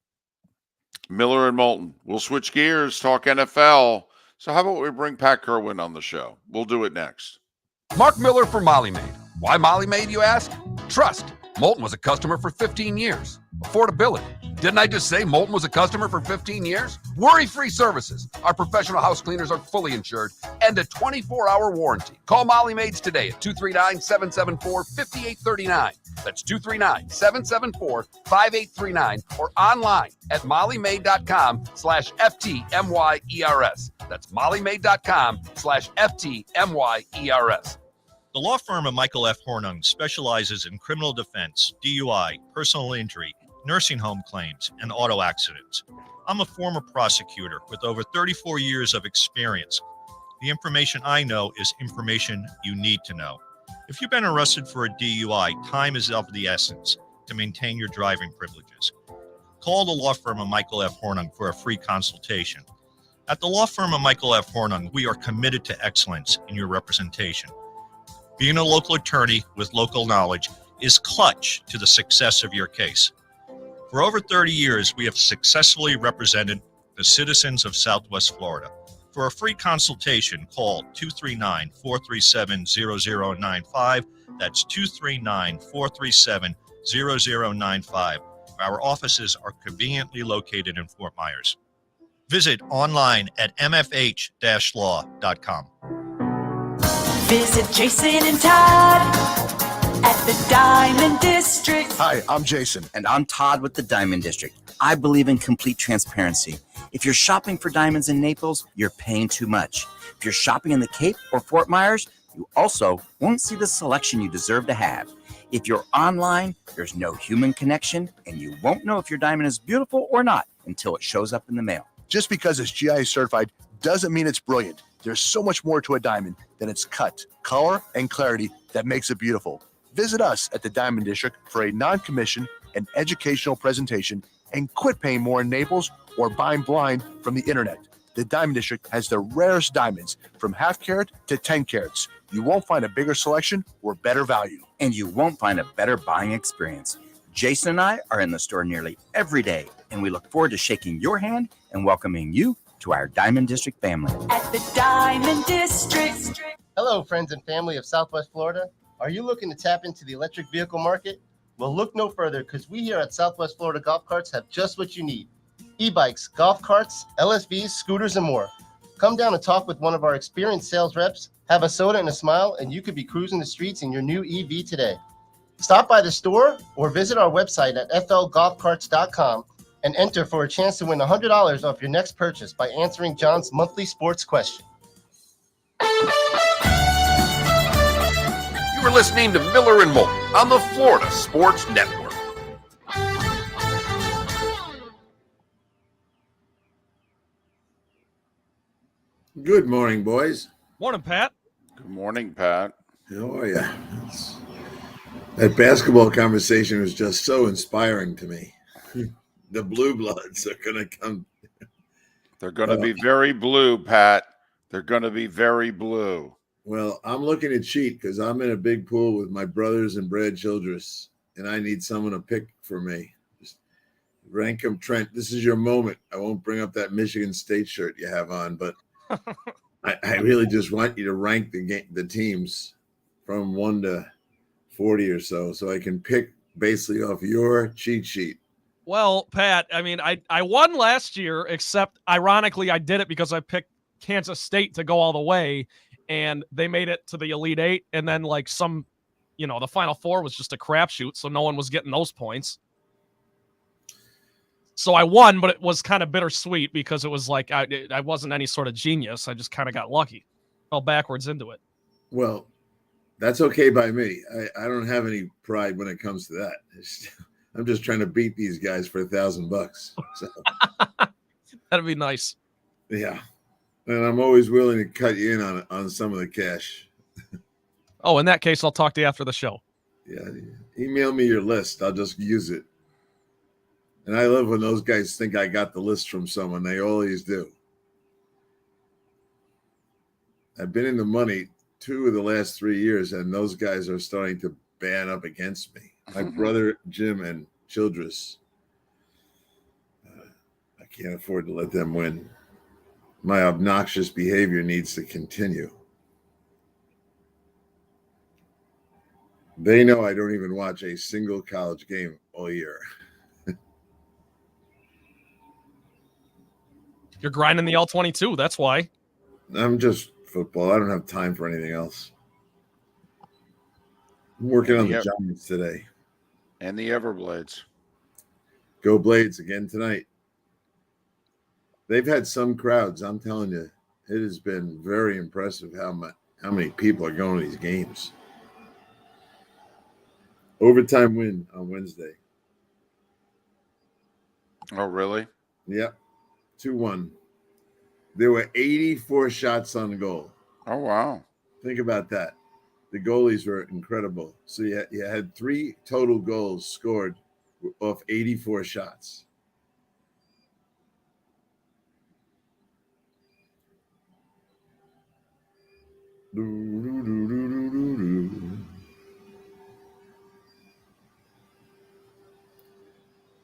Miller and Moulton. We'll switch gears, talk NFL. So how about we bring Pat Kirwan on the show? We'll do it next. Mark Miller for Molly Maid. Why Molly Maid, you ask? Trust. Moulton was a customer for 15 years. Affordability. Didn't I just say Moulton was a customer for 15 years? Worry-free services. Our professional house cleaners are fully insured and a 24-hour warranty. Call Molly Maids today at 239-774-5839. That's 239-774-5839 or online at mollymaid.com/FTMYERS. That's mollymaid.com/FTMYERS. The law firm of Michael F. Hornung specializes in criminal defense, DUI, personal injury, nursing home claims, and auto accidents. I'm a former prosecutor with over 34 years of experience. The information I know is information you need to know. If you've been arrested for a DUI, time is of the essence to maintain your driving privileges. Call the law firm of Michael F. Hornung for a free consultation. At the law firm of Michael F. Hornung, we are committed to excellence in your representation. Being a local attorney with local knowledge is clutch to the success of your case. For over 30 years, we have successfully represented the citizens of Southwest Florida. For a free consultation, call 239-437-0095. That's 239-437-0095. Our offices are conveniently located in Fort Myers. Visit online at mfh-law.com. Visit Jason and Todd at the Diamond District. Hi, I'm Jason. And I'm Todd with the Diamond District. I believe in complete transparency. If you're shopping for diamonds in Naples, you're paying too much. If you're shopping in the Cape or Fort Myers, you also won't see the selection you deserve to have. If you're online, there's no human connection, and you won't know if your diamond is beautiful or not until it shows up in the mail. Just because it's GIA certified doesn't mean it's brilliant. There's so much more to a diamond than its cut, color, and clarity that makes it beautiful. Visit us at the Diamond District for a non-commission and educational presentation, and quit paying more in Naples or buying blind from the internet. The Diamond District has the rarest diamonds from half carat to 10 carats. You won't find a bigger selection or better value. And you won't find a better buying experience. Jason and I are in the store nearly every day, and we look forward to shaking your hand and welcoming you to our Diamond District family. At the Diamond District. Hello, friends and family of Southwest Florida. Are you looking to tap into the electric vehicle market? Well, look no further, because we here at Southwest Florida Golf Carts have just what you need. E-bikes, golf carts, LSVs, scooters, and more. Come down and talk with one of our experienced sales reps, have a soda and a smile, and you could be cruising the streets in your new EV today. Stop by the store or visit our website at flgolfcarts.com and enter for a chance to win $100 off your next purchase by answering John's monthly sports question. You are listening to Miller and Moulton on the Florida Sports Network. Good morning, boys. Morning, Pat. Good morning, Pat. How are you? That basketball conversation was just so inspiring to me. The Blue Bloods are going to come. They're going to be very blue, Pat. They're going to be very blue. Well, I'm looking to cheat because I'm in a big pool with my brothers and Brad Childress, and I need someone to pick for me. Just rank them, Trent. This is your moment. I won't bring up that Michigan State shirt you have on, but I really just want you to rank the teams from 1 to 40 or so I can pick basically off your cheat sheet. Well, Pat, I mean, I won last year, except ironically, I did it because I picked Kansas State to go all the way, and they made it to the Elite Eight, and then like the Final Four was just a crapshoot, so no one was getting those points. So I won, but it was kind of bittersweet because it was like I wasn't any sort of genius. I just kind of got lucky. Fell backwards into it. Well, that's okay by me. I don't have any pride when it comes to that. I'm just trying to beat these guys for $1,000. So that'd be nice. Yeah. And I'm always willing to cut you in on some of the cash. Oh, in that case, I'll talk to you after the show. Yeah. Email me your list. I'll just use it. And I love when those guys think I got the list from someone. They always do. I've been in the money 2 of the last 3 years, and those guys are starting to band up against me. My brother, Jim, and Childress. I can't afford to let them win. My obnoxious behavior needs to continue. They know I don't even watch a single college game all year. You're grinding the All-22. That's why. I'm just football. I don't have time for anything else. I'm working on the Giants today. And the Everblades. Go Blades again tonight. They've had some crowds. I'm telling you, it has been very impressive how many people are going to these games. Overtime win on Wednesday. Oh, really? Yep. 2-1. There were 84 shots on goal. Oh, wow. Think about that. The goalies were incredible. So you had 3 total goals scored off 84 shots.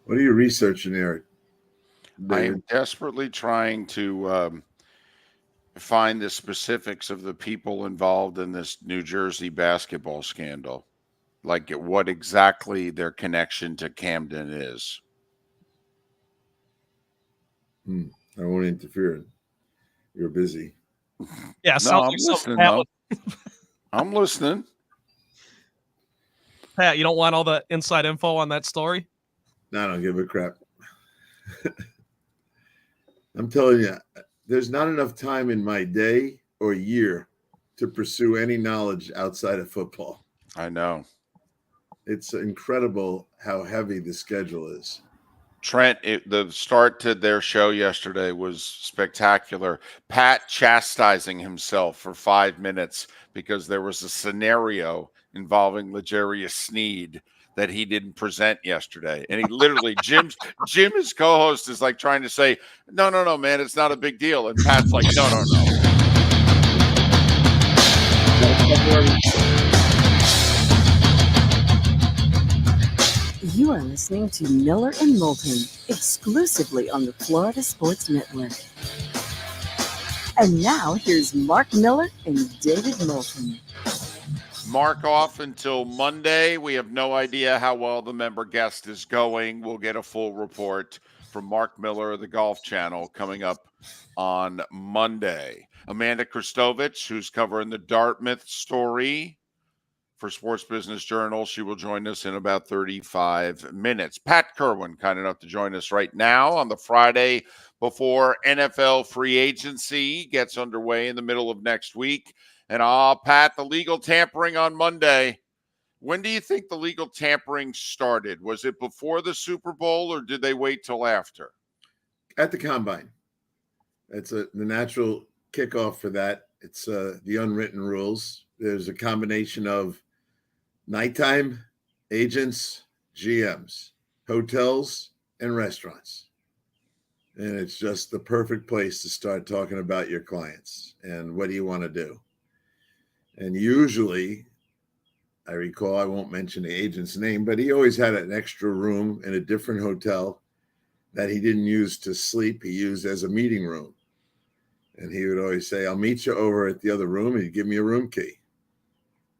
What are you researching there? I am desperately trying to find the specifics of the people involved in this New Jersey basketball scandal, like what exactly their connection to Camden is. I won't interfere. You're busy. Yeah, no, I'm listening. I'm listening. Pat, you don't want all the inside info on that story? No, I don't give a crap. I'm telling you, there's not enough time in my day or year to pursue any knowledge outside of football. I know. It's incredible how heavy the schedule is. Trent, the start to their show yesterday was spectacular. Pat chastising himself for 5 minutes because there was a scenario involving L'Jarius Sneed that he didn't present yesterday. And he literally, Jim, his co-host, is like trying to say, no, man, it's not a big deal. And Pat's like, no. You are listening to Miller and Moulton, exclusively on the Florida Sports Network. And now here's Mark Miller and David Moulton. Mark off until Monday. We have no idea how well the member guest is going. We'll get a full report from Mark Miller of the Golf Channel coming up on Monday. Amanda Christovich, who's covering the Dartmouth story for Sports Business Journal. She will join us in about 35 minutes. Pat Kirwan, kind enough to join us right now on the Friday before NFL free agency gets underway in the middle of next week. And Pat, the legal tampering on Monday. When do you think the legal tampering started? Was it before the Super Bowl or did they wait till after? At the Combine. That's the natural kickoff for that. It's the unwritten rules. There's a combination of nighttime agents, GMs, hotels, and restaurants. And it's just the perfect place to start talking about your clients and what do you want to do. And usually, I recall, I won't mention the agent's name, but he always had an extra room in a different hotel that he didn't use to sleep. He used as a meeting room. And he would always say, I'll meet you over at the other room, and he'd give me a room key.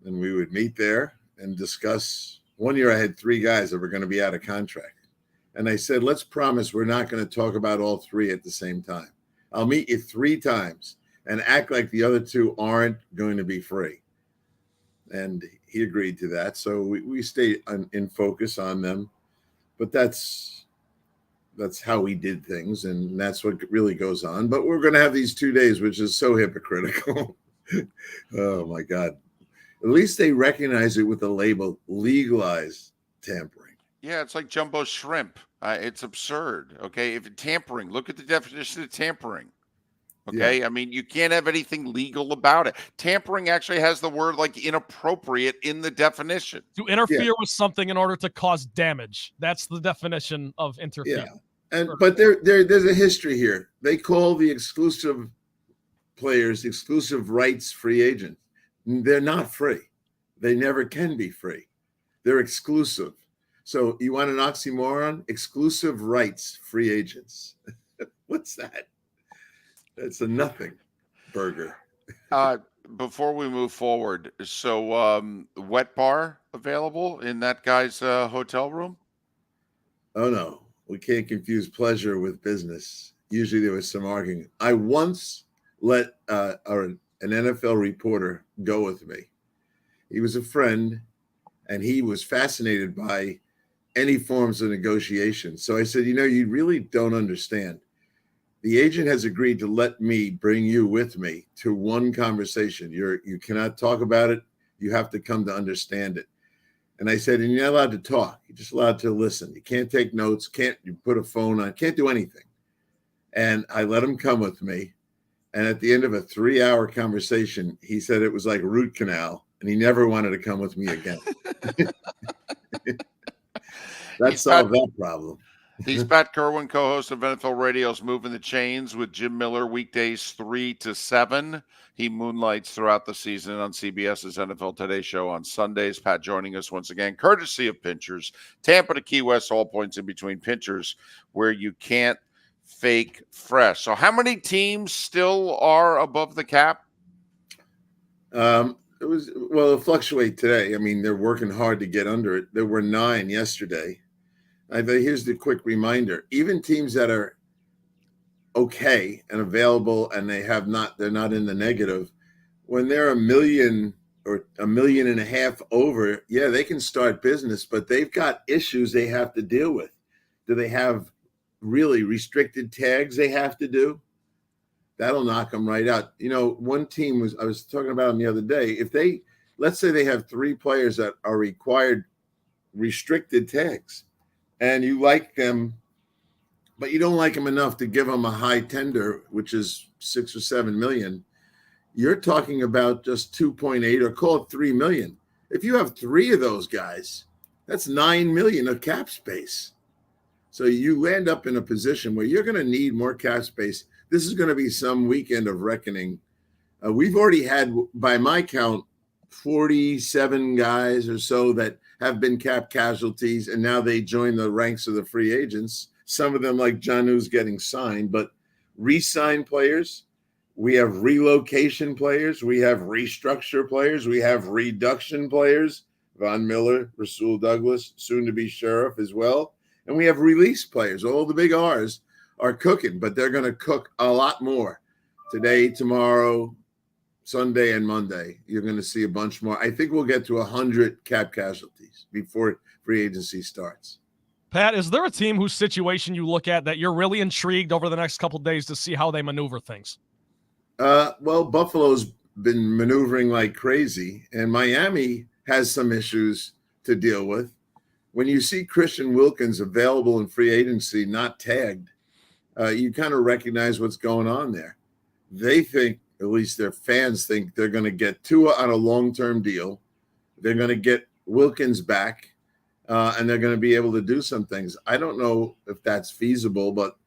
And we would meet there and discuss. One year I had 3 guys that were going to be out of contract. And I said, let's promise we're not going to talk about all 3 at the same time. I'll meet you 3 times and act like the other 2 aren't going to be free. And he agreed to that. So we stayed in focus on them. But that's how we did things, and that's what really goes on. But we're going to have these 2 days, which is so hypocritical. Oh, my God. At least they recognize it with the label legalized tampering. Yeah, it's like jumbo shrimp. It's absurd. Okay, if tampering, look at the definition of tampering. Okay, yeah. I mean, you can't have anything legal about it. Tampering actually has the word like inappropriate in the definition. To interfere with something in order to cause damage. That's the definition of interfere. Yeah, but there's a history here. They call the exclusive players exclusive rights free agents. They're not free. They never can be free. They're exclusive. So you want an oxymoron? Exclusive rights free agents. What's that? That's a nothing burger. Before we move forward, so wet bar available in that guy's hotel room? Oh, no. We can't confuse pleasure with business. Usually there was some arguing. I once let an NFL reporter go with me. He was a friend, and he was fascinated by any forms of negotiation. So I said, you really don't understand. The agent has agreed to let me bring you with me to one conversation. You cannot talk about it. You have to come to understand it. And I said, and you're not allowed to talk. You're just allowed to listen. You can't take notes. You put a phone on. Can't do anything. And I let him come with me. And at the end of a 3-hour conversation, he said it was like root canal, and he never wanted to come with me again. That solved that problem. He's Pat Kirwan, co-host of NFL Radio's Moving the Chains with Jim Miller, weekdays 3 to 7. He moonlights throughout the season on CBS's NFL Today show on Sundays. Pat joining us once again, courtesy of Pinchers. Tampa to Key West, all points in between. Pinchers, where you can't fake fresh. So how many teams still are above the cap? It'll fluctuate today. I mean, they're working hard to get under it. There were 9 yesterday. Here's the quick reminder. Even teams that are okay and available and they're not in the negative, when they're $1 million or $1.5 million over, yeah, they can start business, but they've got issues they have to deal with. Do they have really restricted tags they have to do? That'll knock them right out. One team I was talking about them the other day. If let's say they have 3 players that are required restricted tags, and you like them but you don't like him enough to give him a high tender, which is 6 or 7 million, you're talking about just 2.8 or call it 3 million. If you have 3 of those guys, that's 9 million of cap space. So you land up in a position where you're going to need more cap space. This is going to be some weekend of reckoning. We've already had, by my count, 47 guys or so that have been cap casualties, and now they join the ranks of the free agents. Some of them, like Janu's, getting signed, but re-signed players. We have relocation players. We have restructure players. We have reduction players. Von Miller, Rasul Douglas, soon to be sheriff as well. And we have release players. All the big R's are cooking, but they're going to cook a lot more today, tomorrow, Sunday, and Monday. You're going to see a bunch more. I think we'll get to 100 cap casualties before free agency starts. Pat, is there a team whose situation you look at that you're really intrigued over the next couple of days to see how they maneuver things? Well, Buffalo's been maneuvering like crazy, and Miami has some issues to deal with. When you see Christian Wilkins available in free agency, not tagged, you kind of recognize what's going on there. They think, at least their fans think, they're going to get Tua on a long-term deal. They're going to get Wilkins back, and they're going to be able to do some things. I don't know if that's feasible, but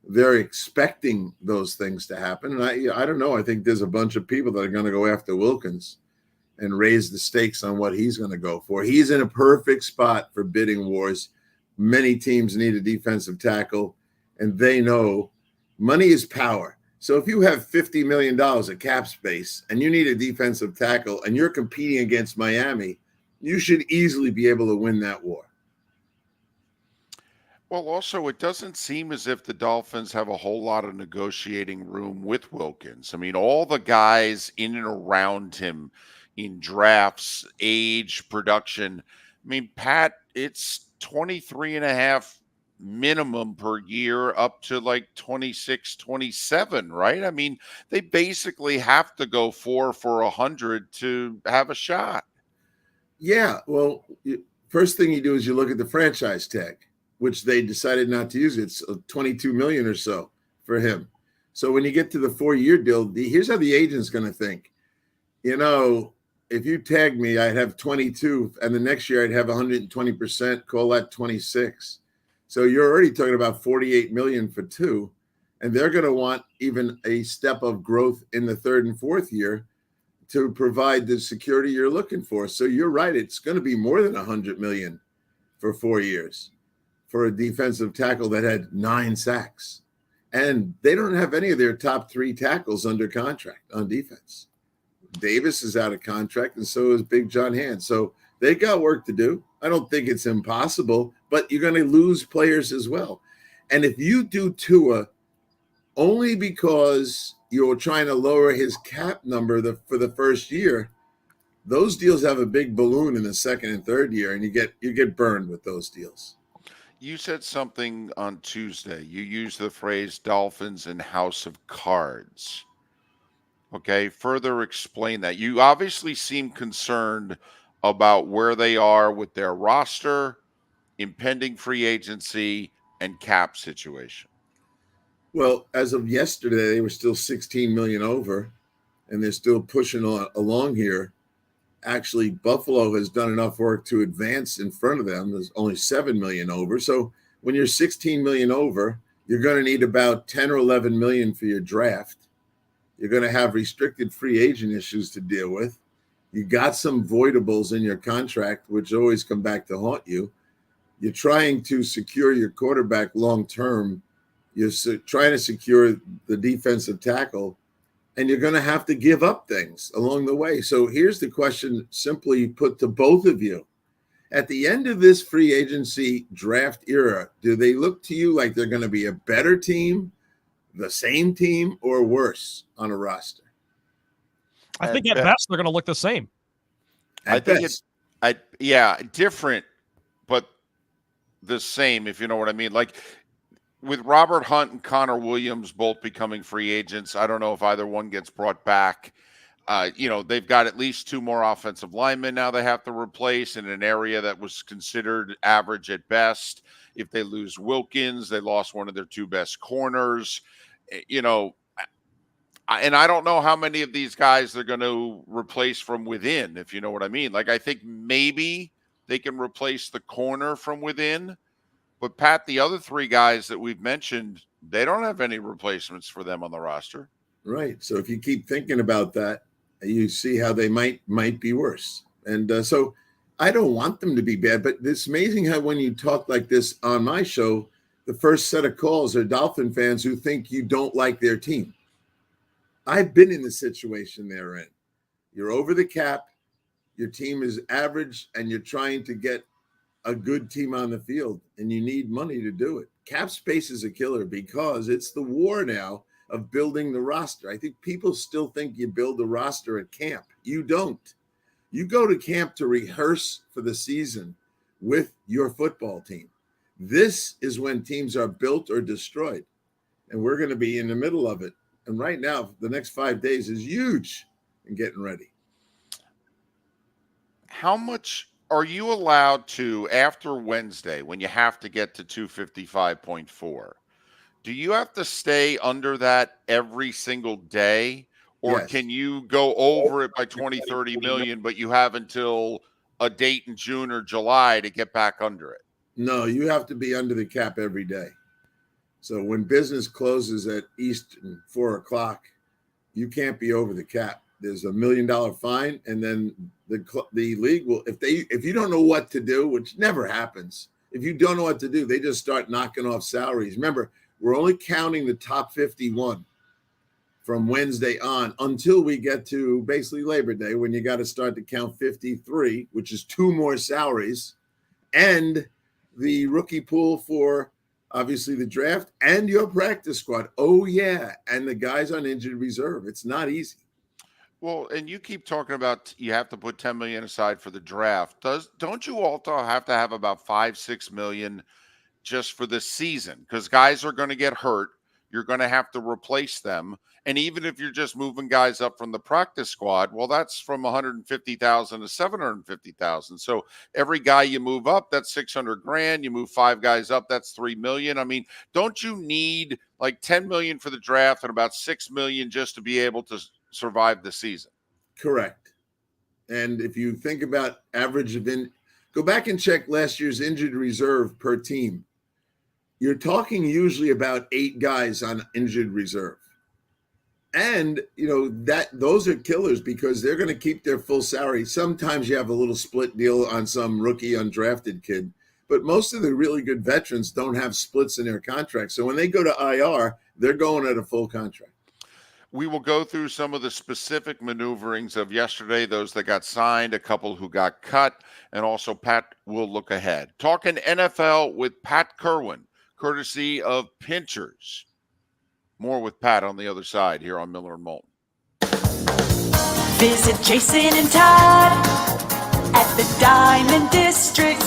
they're expecting those things to happen. And I don't know. I think there's a bunch of people that are going to go after Wilkins and raise the stakes on what he's going to go for. He's in a perfect spot for bidding wars. Many teams need a defensive tackle, and they know money is power. So if you have $50 million of cap space and you need a defensive tackle and you're competing against Miami, you should easily be able to win that war. Well, also, it doesn't seem as if the Dolphins have a whole lot of negotiating room with Wilkins. I mean, all the guys in and around him in drafts, age, production. I mean, Pat, it's 23.5 minimum per year up to like 26, 27, right? I mean, they basically have to go 4 for 100 to have a shot. Yeah, well, first thing you do is you look at the franchise tag, which they decided not to use. It's 22 million or so for him. So when you get to the 4-year deal, here's how the agent's going to think. You know, if you tag me, I'd have 22, and the next year I'd have 120%. Call that 26. So you're already talking about 48 million for 2, and they're going to want even a step of growth in the 3rd and 4th year to provide the security you're looking for. So you're right; it's going to be more than 100 million for 4 years for a defensive tackle that had 9 sacks, and they don't have any of their top 3 tackles under contract on defense. Davis is out of contract, and so is Big John Hand. So they got work to do. I don't think it's impossible, but you're going to lose players as well. And if you do Tua only because you're trying to lower his cap number for the first year, those deals have a big balloon in the 2nd and 3rd year, and you get burned with those deals. You said something on Tuesday. You used the phrase Dolphins and House of Cards. Okay, further explain that. You obviously seem concerned about where they are with their roster, impending free agency, and cap situation. Well, as of yesterday, they were still 16 million over, and they're still pushing along here. Actually, Buffalo has done enough work to advance in front of them. There's only 7 million over. So when you're 16 million over, you're going to need about 10 or 11 million for your draft. You're going to have restricted free agent issues to deal with. You got some voidables in your contract, which always come back to haunt you. You're trying to secure your quarterback long-term. You're trying to secure the defensive tackle, and you're going to have to give up things along the way. So here's the question simply put to both of you. At the end of this free agency draft era, do they look to you like they're going to be a better team, the same team, or worse on a roster? I think at best they're going to look the same. I think it's different, but the same, if you know what I mean. Like with Robert Hunt and Connor Williams both becoming free agents, I don't know if either one gets brought back. They've got at least 2 more offensive linemen now they have to replace in an area that was considered average at best. If they lose Wilkins, they lost one of their 2 best corners. And I don't know how many of these guys they're going to replace from within, if you know what I mean. Like, I think maybe they can replace the corner from within. But, Pat, the other 3 guys that we've mentioned, they don't have any replacements for them on the roster. Right. So if you keep thinking about that, you see how they might be worse. And so I don't want them to be bad. But it's amazing how when you talk like this on my show, the first set of calls are Dolphin fans who think you don't like their team. I've been in the situation they're in. You're over the cap, your team is average, and you're trying to get a good team on the field, and you need money to do it. Cap space is a killer because it's the war now of building the roster. I think people still think you build the roster at camp. You don't. You go to camp to rehearse for the season with your football team. This is when teams are built or destroyed, and we're going to be in the middle of it. And right now, the next 5 days is huge in getting ready. How much are you allowed to, after Wednesday, when you have to get to 255.4, do you have to stay under that every single day? Or Yes. can you go over it by 20, 30 million, but you have until a date in June or July to get back under it? No, you have to be under the cap every day. So when business closes at Eastern 4 o'clock, you can't be over the cap. There's $1 million fine, and then the league will, if you don't know what to do, which never happens, if you don't know what to do, they just start knocking off salaries. Remember, we're only counting the top 51 from Wednesday on until we get to basically Labor Day, when you got to start to count 53, which is 2 more salaries, and the rookie pool for obviously the draft and your practice squad. Oh, yeah. And the guys on injured reserve. It's not easy. Well, and you keep talking about you have to put 10 million aside for the draft. Don't you also have to have about 5-6 million just for the season? Because guys are going to get hurt. You're going to have to replace them. And even if you're just moving guys up from the practice squad, well, that's from 150,000 to 750,000. So every guy you move up, that's 600 grand. You move 5 guys up, that's 3 million. I mean, don't you need like 10 million for the draft and about 6 million just to be able to survive the season? Correct. And if you think about average go back and check last year's injured reserve per team. You're talking usually about 8 guys on injured reserve. And, those are killers because they're going to keep their full salary. Sometimes you have a little split deal on some rookie undrafted kid, but most of the really good veterans don't have splits in their contract. So when they go to IR, they're going at a full contract. We will go through some of the specific maneuverings of yesterday, those that got signed, a couple who got cut, and also Pat will look ahead. Talking NFL with Pat Kirwan, courtesy of Pinchers. More with Pat on the other side here on Miller and Moulton. Visit Jason and Todd at the Diamond District.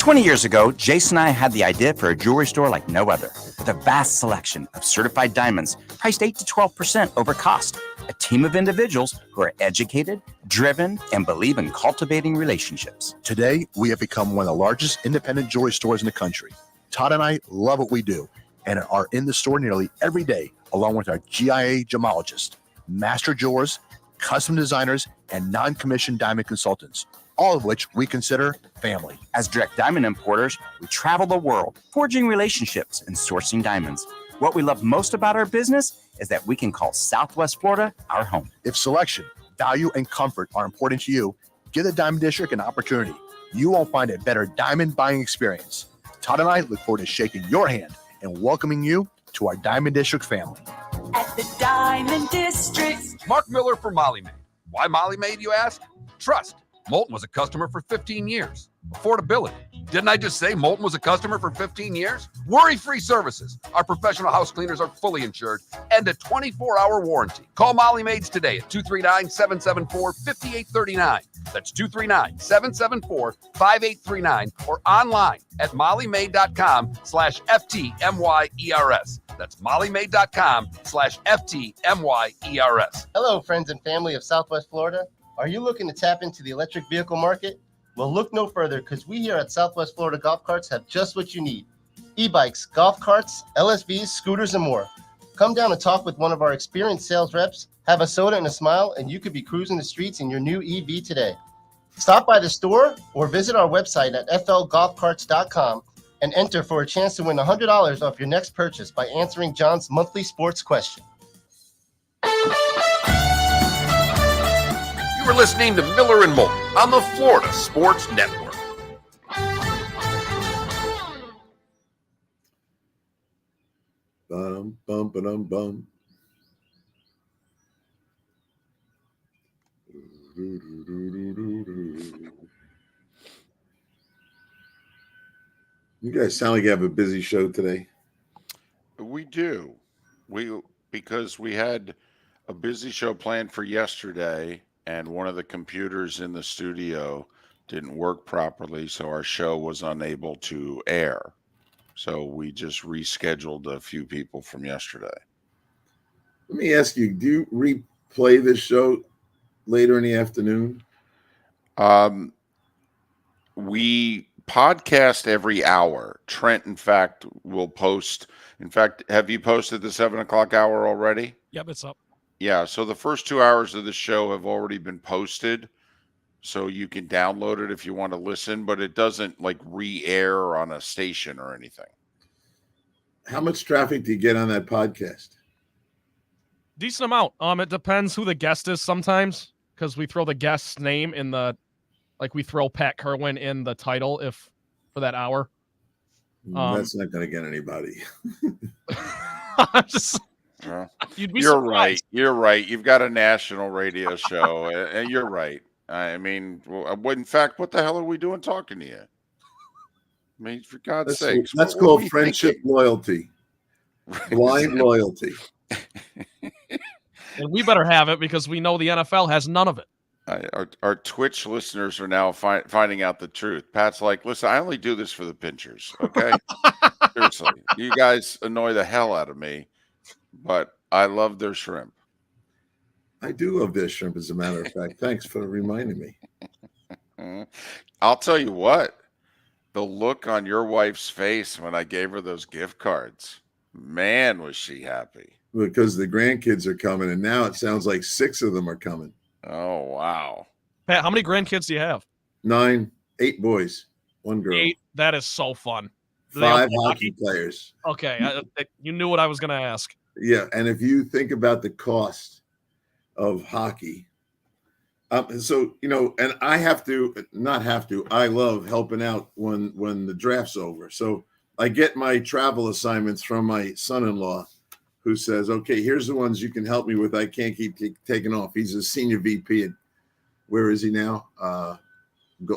20 years ago, Jason and I had the idea for a jewelry store like no other, with a vast selection of certified diamonds priced 8 to 12% over cost. A team of individuals who are educated, driven, and believe in cultivating relationships. Today, we have become one of the largest independent jewelry stores in the country. Todd and I love what we do and are in the store nearly every day, along with our GIA gemologists, master jewelers, custom designers, and non-commissioned diamond consultants, all of which we consider family. As direct diamond importers, we travel the world, forging relationships and sourcing diamonds. What we love most about our business is that we can call Southwest Florida our home. If selection, value, and comfort are important to you, give the Diamond District an opportunity. You won't find a better diamond buying experience. Todd and I look forward to shaking your hand and welcoming you to our Diamond District family. At the Diamond District. Mark Miller for Molly Maid. Why Molly Maid, you ask? Trust. Moulton was a customer for 15 years. Affordability. Didn't I just say Moulton was a customer for 15 years? Worry-free services. Our professional house cleaners are fully insured and a 24-hour warranty. Call Molly Maids today at 239-774-5839. That's 239-774-5839 or online at mollymaid.com/FTMYERS. That's mollymade.com/FTMYERS. Hello, friends and family of Southwest Florida. Are you looking to tap into the electric vehicle market? Well, look no further, because we here at Southwest Florida Golf Carts have just what you need. E-bikes, golf carts, LSVs, scooters, and more. Come down and talk with one of our experienced sales reps, have a soda and a smile, and you could be cruising the streets in your new EV today. Stop by the store or visit our website at flgolfcarts.com and enter for a chance to win $100 off your next purchase by answering John's monthly sports question. You were listening to Miller and Moulton on the Florida Sports Network. Bum, bum, ba-dum, bum. You guys sound like you have a busy show today. We do. Because we had a busy show planned for yesterday, and one of the computers in the studio didn't work properly, so our show was unable to air. So we just rescheduled a few people from yesterday. Let me ask you, do you replay this show later in the afternoon? We podcast every hour. Trent, in fact, will post. In fact, have you posted the 7 o'clock hour already? Yep, it's up. Yeah, so the first 2 hours of the show have already been posted. So you can download it if you want to listen, but it doesn't like re-air on a station or anything. How much traffic do you get on that podcast? Decent amount. It depends who the guest is sometimes, because we throw the guest's name in the, like we throw Pat Kirwan in the title for that hour. That's not going to get anybody. I'm just. You'd be You're surprised. right. You're right. You've got a national radio show, and you're right. I mean, in fact, what the hell are we doing talking to you? I mean, for God's sakes. That's what are called we friendship thinking? loyalty. Blind loyalty. And we better have it because we know the NFL has none of it. Our Twitch listeners are now finding out the truth. Pat's like, listen, I only do this for the pinchers, okay? Seriously. You guys annoy the hell out of me, but I love their shrimp. I do love their shrimp, as a matter of fact. Thanks for reminding me. I'll tell you what. The look on your wife's face when I gave her those gift cards, man, was she happy. Because the grandkids are coming, and now it sounds like 6 of them are coming. Oh, wow. Pat, how many grandkids do you have? 9, 8 boys, 1 girl. 8. That is so fun. Do they have 5 hockey players. Okay, you knew what I was going to ask. Yeah, and if you think about the cost of hockey, so, and I I love helping out when the draft's over. So I get my travel assignments from my son-in-law, who says, okay, here's the ones you can help me with. I can't keep taking off. He's a senior VP at, where is he now?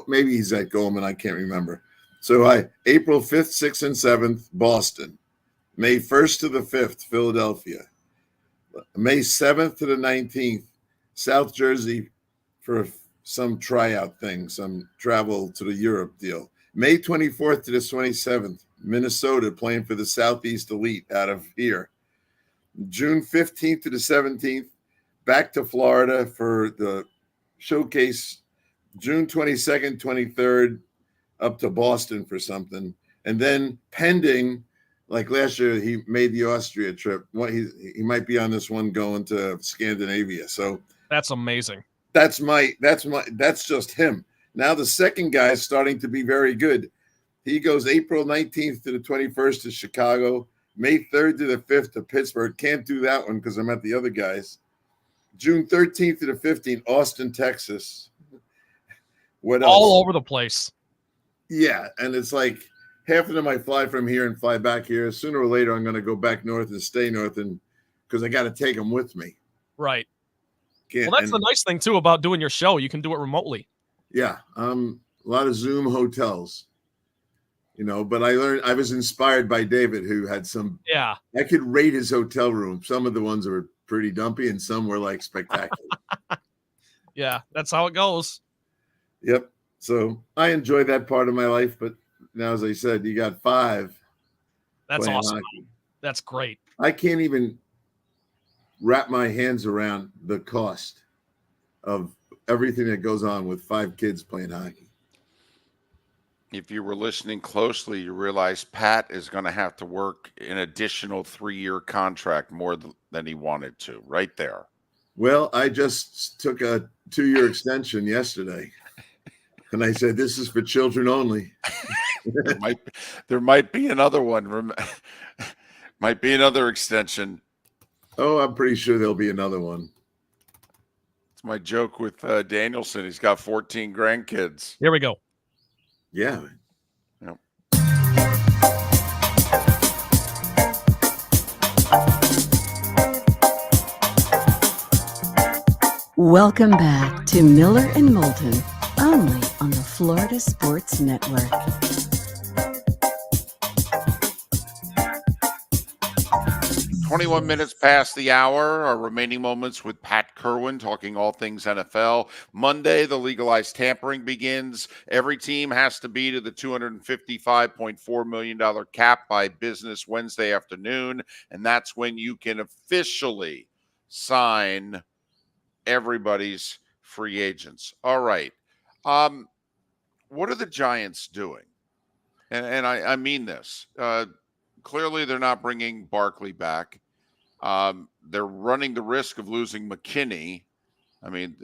Maybe he's at Goldman. I can't remember. So April 5th, 6th, and 7th, Boston. May 1st to the 5th, Philadelphia. May 7th to the 19th, South Jersey for some tryout thing, some travel to the Europe deal. May 24th to the 27th, Minnesota playing for the Southeast Elite out of here. June 15th to the 17th, back to Florida for the showcase. June 22nd, 23rd, up to Boston for something. And then pending, like last year, he made the Austria trip. He might be on this one going to Scandinavia. So that's amazing. That's just him. Now the second guy is starting to be very good. He goes April 19th to the 21st to Chicago, May 3rd to the 5th to Pittsburgh. Can't do that one because I'm at the other guys. June 13th to the 15th, Austin, Texas. What else? All over the place. Yeah, and it's like half of them I fly from here and fly back here. Sooner or later, I'm going to go back north and stay north, and because I got to take them with me. Right. Well, that's the nice thing too about doing your show. You can do it remotely. Yeah, a lot of Zoom hotels. But I was inspired by David, who had some. Yeah. I could rate his hotel room. Some of the ones were pretty dumpy, and some were like spectacular. Yeah, that's how it goes. Yep. So I enjoy that part of my life, but now, as I said, you got 5. That's awesome. Hockey. That's great. I can't even wrap my hands around the cost of everything that goes on with 5 kids playing hockey. If you were listening closely, you realize Pat is going to have to work an additional 3-year contract more than he wanted to, right there. Well, I just took a 2-year extension yesterday, and I said, this is for children only. there might be another one. Might be another extension. Oh, I'm pretty sure there'll be another one. It's my joke with Danielson. He's got 14 grandkids. Here we go. Yeah. Yep. Welcome back to Miller and Moulton, only on the Florida Sports Network. 21 minutes past the hour. Our remaining moments with Pat Kirwan talking all things NFL. Monday, the legalized tampering begins. Every team has to be to the $255.4 million cap by business Wednesday afternoon, and that's when you can officially sign everybody's free agents. All right. What are the Giants doing? And I mean this. Clearly, they're not bringing Barkley back. They're running the risk of losing McKinney. I mean,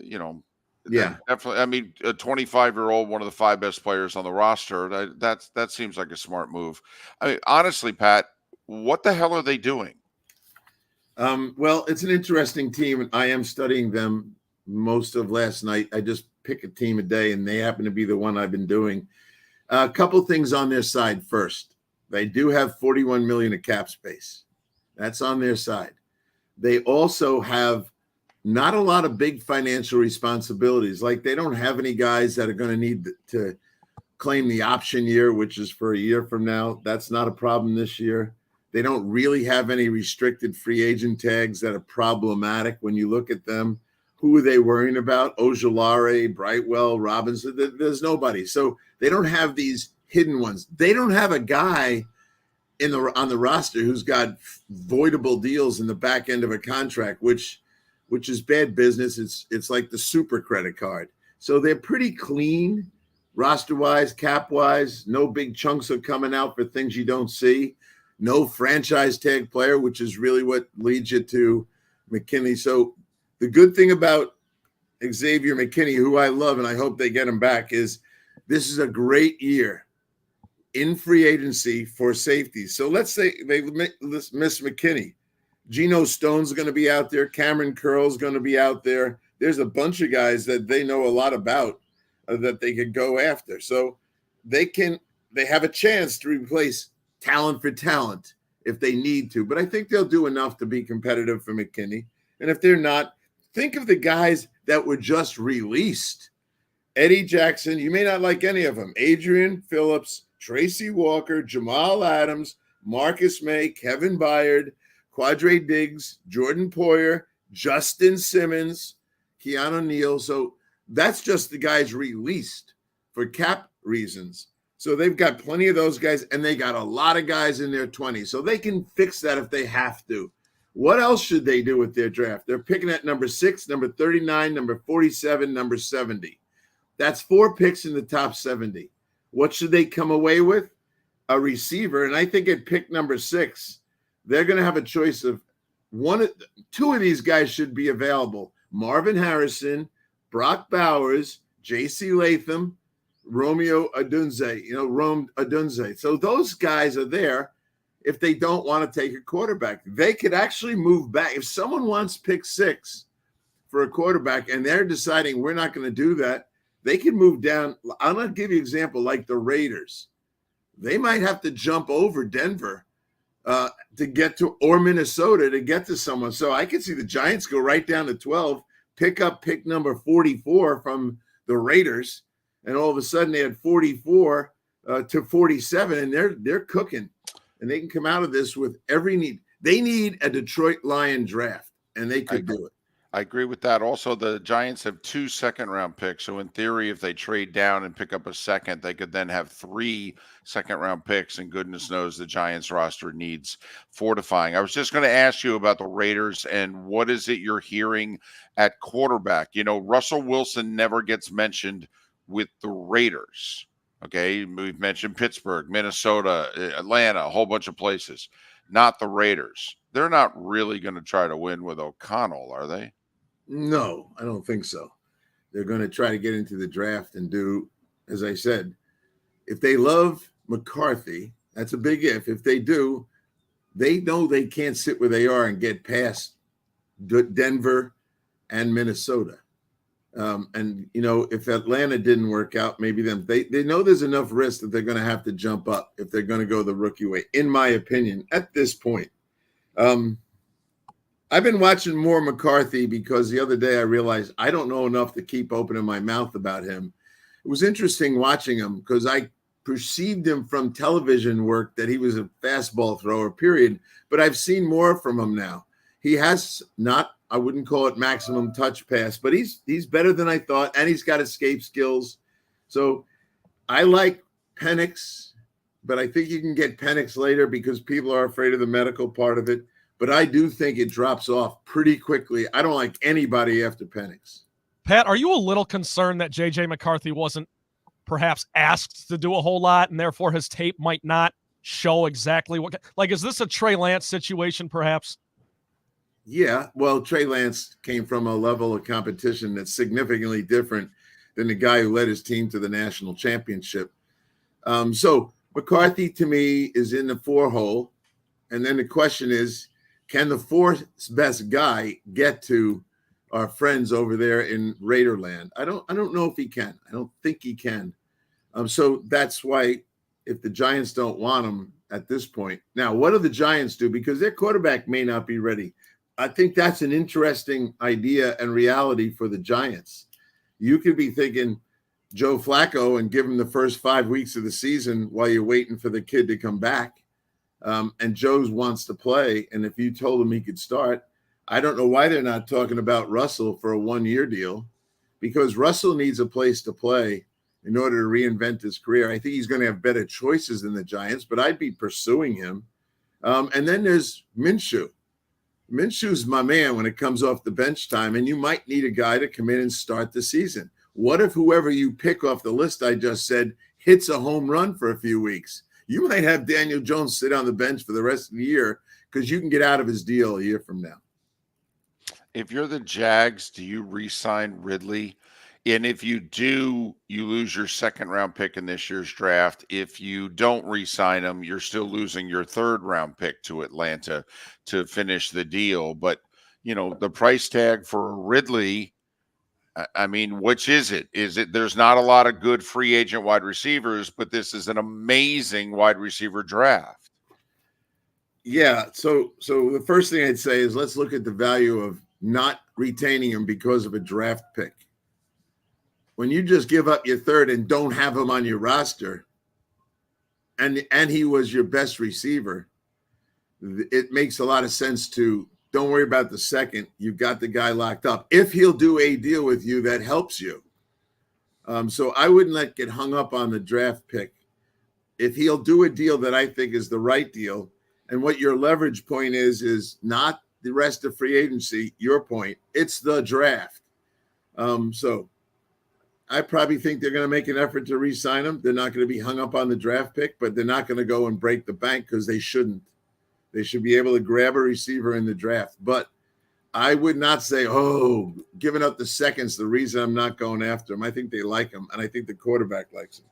definitely. I mean, a 25-year-old, one of the 5 best players on the roster. That seems like a smart move. I mean, honestly, Pat, what the hell are they doing? Well, it's an interesting team, and I am studying them most of last night. I just pick a team a day, and they happen to be the one I've been doing. A couple things on their side first. They do have $41 million of cap space. That's on their side. They also have not a lot of big financial responsibilities. Like, they don't have any guys that are going to need to claim the option year, which is for a year from now. That's not a problem this year. They don't really have any restricted free agent tags that are problematic when you look at them. Who are they worrying about? Ojulari, Brightwell, Robinson. There's nobody. So they don't have these hidden ones. They don't have a guy on the roster who's got voidable deals in the back end of a contract, which is bad business. It's like the super credit card. So they're pretty clean roster-wise, cap-wise. No big chunks are coming out for things you don't see. No franchise tag player, which is really what leads you to McKinney. So the good thing about Xavier McKinney, who I love and I hope they get him back, is this is a great year in free agency for safety. So let's say they miss McKinney. Geno Stone's going to be out there. Cameron Curl's going to be out there. There's a bunch of guys that they know a lot about that they could go after. So they have a chance to replace talent for talent if they need to. But I think they'll do enough to be competitive for McKinney. And if they're not, think of the guys that were just released. Eddie Jackson, you may not like any of them. Adrian Phillips, Tracy Walker, Jamal Adams, Marcus May, Kevin Byard, Quadre Diggs, Jordan Poyer, Justin Simmons, Keanu Neal. So that's just the guys released for cap reasons. So they've got plenty of those guys, and they got a lot of guys in their 20s. So they can fix that if they have to. What else should they do with their draft? They're picking at number 6, number 39, number 47, number 70. That's 4 picks in the top 70. What should they come away with? A receiver. And I think at pick number 6, they're going to have a choice of 2 of these guys should be available. Marvin Harrison, Brock Bowers, J.C. Latham, Romeo Odunze. So those guys are there if they don't want to take a quarterback. They could actually move back. If someone wants pick 6 for a quarterback and they're deciding we're not going to do that, they can move down. I'm going to give you an example like the Raiders. They might have to jump over Denver to get to, or Minnesota to get to someone. So I could see the Giants go right down to 12, pick up pick number 44 from the Raiders, and all of a sudden they had 44 to 47, and they're cooking. And they can come out of this with every need. They need a Detroit Lion draft, and they could do it. I agree with that. Also, the Giants have 2 second-round picks. So in theory, if they trade down and pick up a second, they could then have 3 second-round picks. And goodness knows the Giants roster needs fortifying. I was just going to ask you about the Raiders and what is it you're hearing at quarterback? You know, Russell Wilson never gets mentioned with the Raiders. Okay, we've mentioned Pittsburgh, Minnesota, Atlanta, a whole bunch of places. Not the Raiders. They're not really going to try to win with O'Connell, are they? No, I don't think so. They're going to try to get into the draft and do, as I said, if they love McCarthy, that's a big if. If they do, they know they can't sit where they are and get past Denver and Minnesota. And, you know, if Atlanta didn't work out, maybe them. They know there's enough risk that they're going to have to jump up if they're going to go the rookie way, in my opinion, at this point. I've been watching more McCarthy because the other day I realized I don't know enough to keep opening my mouth about him. It was interesting watching him because I perceived him from television work that he was a fastball thrower, period. But I've seen more from him now. He has not, I wouldn't call it maximum touch pass, but he's better than I thought, and he's got escape skills. So I like Penix, but I think you can get Penix later because people are afraid of the medical part of it. But I do think it drops off pretty quickly. I don't like anybody after Penix. Pat, are you a little concerned that J.J. McCarthy wasn't perhaps asked to do a whole lot, and therefore his tape might not show exactly what? Like, is this a Trey Lance situation, perhaps? Yeah, well, Trey Lance came from a level of competition that's significantly different than the guy who led his team to the national championship. So McCarthy, to me, is in the 4 hole. And then the question is, can the 4th best guy get to our friends over there in Raiderland? I don't know if he can. I don't think he can. So that's why if the Giants don't want him at this point. Now, what do the Giants do? Because their quarterback may not be ready. I think that's an interesting idea and reality for the Giants. You could be thinking Joe Flacco and give him the first 5 weeks of the season while you're waiting for the kid to come back. And Joe's wants to play. And if you told him he could start, I don't know why they're not talking about Russell for a 1-year deal, because Russell needs a place to play in order to reinvent his career. I think he's going to have better choices than the Giants, but I'd be pursuing him. And then there's Minshew. Minshew's my man when it comes off the bench time, and you might need a guy to come in and start the season. What if whoever you pick off the list I just said hits a home run for a few weeks? You might have Daniel Jones sit on the bench for the rest of the year because you can get out of his deal a year from now. If you're the Jags, do you re-sign Ridley? And if you do, you lose your 2nd-round pick in this year's draft. If you don't re-sign him, you're still losing your 3rd-round pick to Atlanta to finish the deal. But, you know, the price tag for Ridley, I mean, which is it? Is it there's not a lot of good free agent wide receivers, but this is an amazing wide receiver draft. Yeah. So the first thing I'd say is let's look at the value of not retaining him because of a draft pick. When you just give up your 3rd and don't have him on your roster, and he was your best receiver, it makes a lot of sense to don't worry about the 2nd. You've got the guy locked up. If he'll do a deal with you that helps you. So I wouldn't get hung up on the draft pick. If he'll do a deal that I think is the right deal, and what your leverage point is not the rest of free agency, your point, it's the draft. So I probably think they're going to make an effort to re-sign him. They're not going to be hung up on the draft pick, but they're not going to go and break the bank because they shouldn't. They should be able to grab a receiver in the draft. But I would not say, oh, giving up the 2nd's the reason I'm not going after him. I think they like him, and I think the quarterback likes him.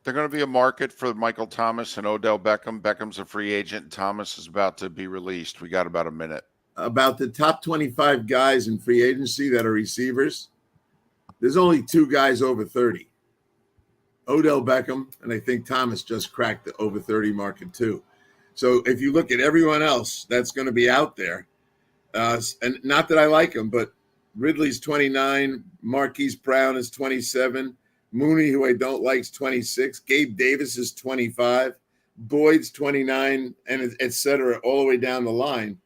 They're going to be a market for Michael Thomas and Odell Beckham. Beckham's a free agent. Thomas is about to be released. We got about a minute. About the top 25 guys in free agency that are receivers, there's only 2 guys over 30. Odell Beckham, and I think Thomas just cracked the over 30 market too. So if you look at everyone else that's going to be out there, and not that I like him, but Ridley's 29, Marquise Brown is 27, Mooney, who I don't like, is 26, Gabe Davis is 25, Boyd's 29, and et cetera, all the way down the line.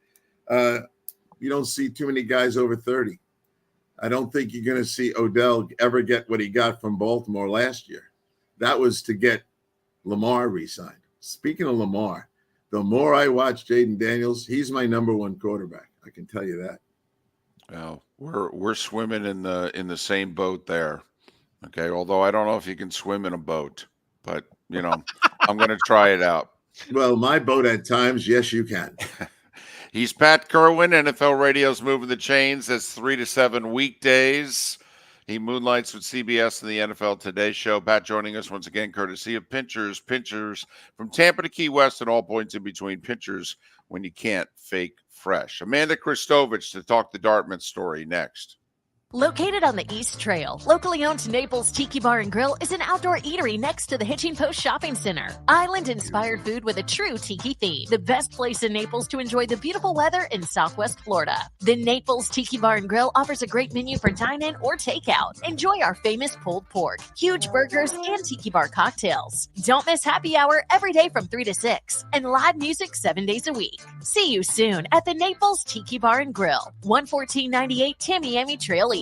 You don't see too many guys over 30. I don't think you're going to see Odell ever get what he got from Baltimore last year. That was to get Lamar re-signed. Speaking of Lamar, the more I watch Jaden Daniels, he's my number one quarterback. I can tell you that. Well, we're swimming in the same boat there. Okay, although I don't know if you can swim in a boat, but I'm going to try it out. Well, my boat at times, yes, you can. He's Pat Kirwan, NFL Radio's Moving the Chains. That's 3 to 7 weekdays. He moonlights with CBS and the NFL Today Show. Pat joining us once again, courtesy of Pinchers. Pinchers from Tampa to Key West and all points in between. Pinchers when you can't fake fresh. Amanda Christovich to talk the Dartmouth story next. Located on the East Trail, locally owned Naples Tiki Bar and Grill is an outdoor eatery next to the Hitching Post Shopping Center. Island-inspired food with a true tiki theme. The best place in Naples to enjoy the beautiful weather in Southwest Florida. The Naples Tiki Bar and Grill offers a great menu for dine-in or takeout. Enjoy our famous pulled pork, huge burgers, and tiki bar cocktails. Don't miss happy hour every day from 3 to 6 and live music 7 days a week. See you soon at the Naples Tiki Bar and Grill, 11498 Tamiami Trail East.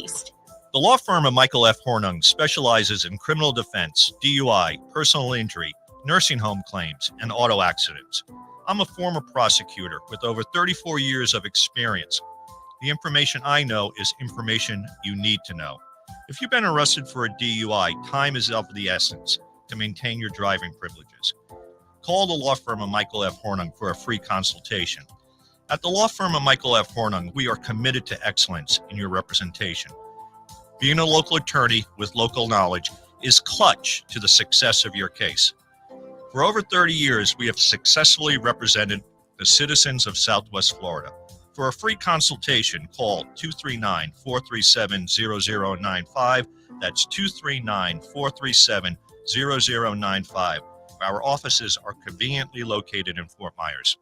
The law firm of Michael F. Hornung specializes in criminal defense, DUI, personal injury, nursing home claims, and auto accidents. I'm a former prosecutor with over 34 years of experience. The information I know is information you need to know. If you've been arrested for a DUI, time is of the essence to maintain your driving privileges. Call the law firm of Michael F. Hornung for a free consultation. At the law firm of Michael F. Hornung, we are committed to excellence in your representation. Being a local attorney with local knowledge is clutch to the success of your case. For over 30 years, we have successfully represented the citizens of Southwest Florida. For a free consultation, call 239-437-0095. That's 239-437-0095. Our offices are conveniently located in Fort Myers.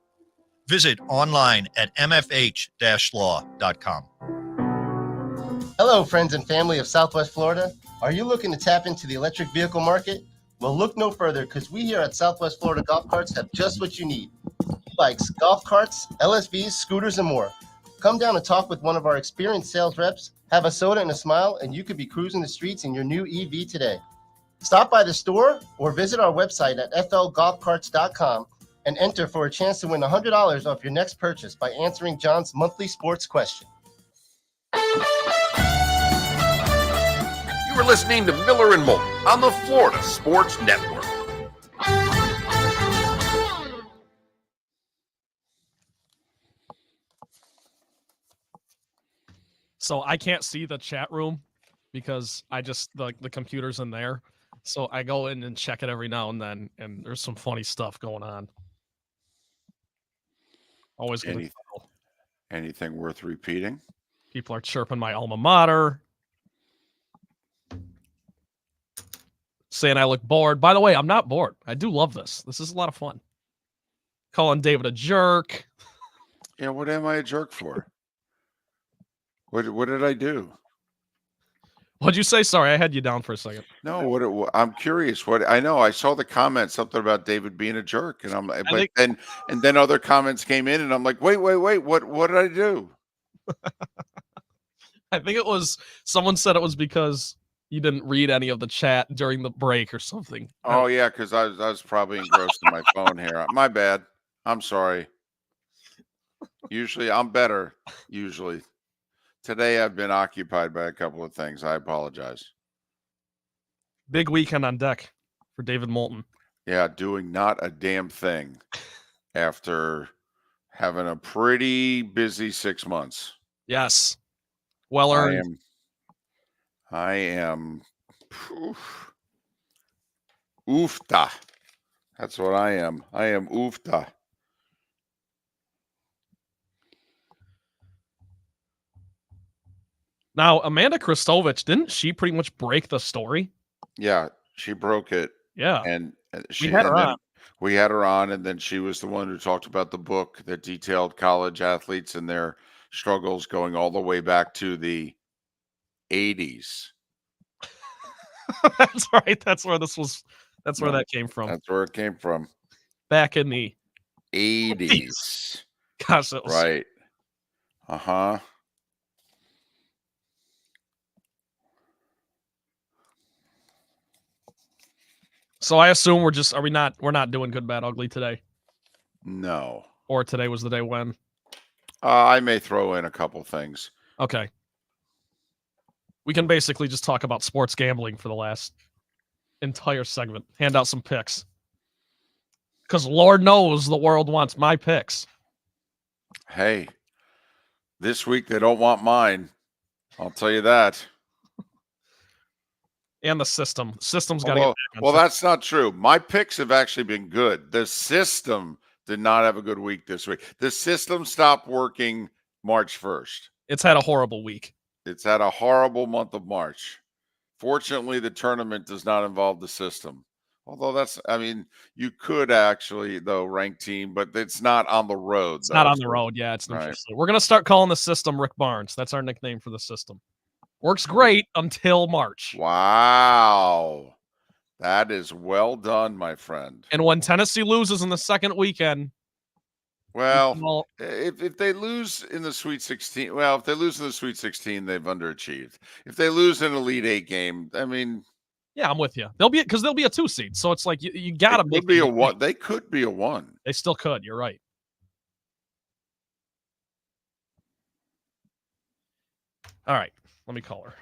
Visit online at mfh-law.com. Hello, friends and family of Southwest Florida. Are you looking to tap into the electric vehicle market? Well, look no further because we here at Southwest Florida Golf Carts have just what you need. E-bikes, golf carts, LSVs, scooters, and more. Come down and talk with one of our experienced sales reps, have a soda and a smile, and you could be cruising the streets in your new EV today. Stop by the store or visit our website at flgolfcarts.com and enter for a chance to win $100 off your next purchase by answering John's monthly sports question. You were listening to Miller and Moulton on the Florida Sports Network. So I can't see the chat room because the computer's in there. So I go in and check it every now and then, and there's some funny stuff going on. Always anything worth repeating? People are chirping my alma mater, saying I look bored. By the way, I'm not bored. I do love this. This is a lot of fun. Calling David a jerk. Yeah, what am I a jerk for? What did I do? What'd you say? Sorry, I had you down for a second. No, I'm curious. What I know, I saw the comment, something about David being a jerk, and then other comments came in, and I'm like, wait, what did I do? I think it was someone said it was because you didn't read any of the chat during the break or something. Oh yeah, because I was probably engrossed in my phone here. My bad. I'm sorry. Usually I'm better. Usually. Today I've been occupied by a couple of things. I apologize. Big weekend on deck for David Moulton. Yeah, doing not a damn thing after having a pretty busy 6 months. Yes. Well earned. I am oofta. That's what I am. I am oofta. Now, Amanda Christovich, didn't she pretty much break the story? Yeah, she broke it. Yeah. And we had her on. We had her on, and then she was the one who talked about the book that detailed college athletes and their struggles going all the way back to the 80s. That's right. That's where that came from. That's where it came from. Back in the 80s. Gosh, that was right. Uh-huh. So I assume we're not doing good, bad, ugly today. No. Or today was the day when. I may throw in a couple things. Okay. We can basically just talk about sports gambling for the last entire segment. Hand out some picks. Because Lord knows the world wants my picks. Hey, this week they don't want mine. I'll tell you that. And the system. System's got to get back on Well, track. that's not true. My picks have actually been good. The system did not have a good week this week. The system stopped working March 1st. It's had a horrible week. It's had a horrible month of March. Fortunately, the tournament does not involve the system. Although you could actually, though, rank team, but it's not on the road. It's not on the road. Yeah, it's neutral. Right. We're going to start calling the system Rick Barnes. That's our nickname for the system. Works great until March. Wow. That is well done, my friend. And when Tennessee loses in the second weekend, well, if they lose in the Sweet 16, if they lose in the Sweet 16, they've underachieved. If they lose an Elite Eight game, yeah, I'm with you. They'll be a 2 seed, so it's like you got to make be a 1. They could be a 1. They still could. You're right. All right, let me call her.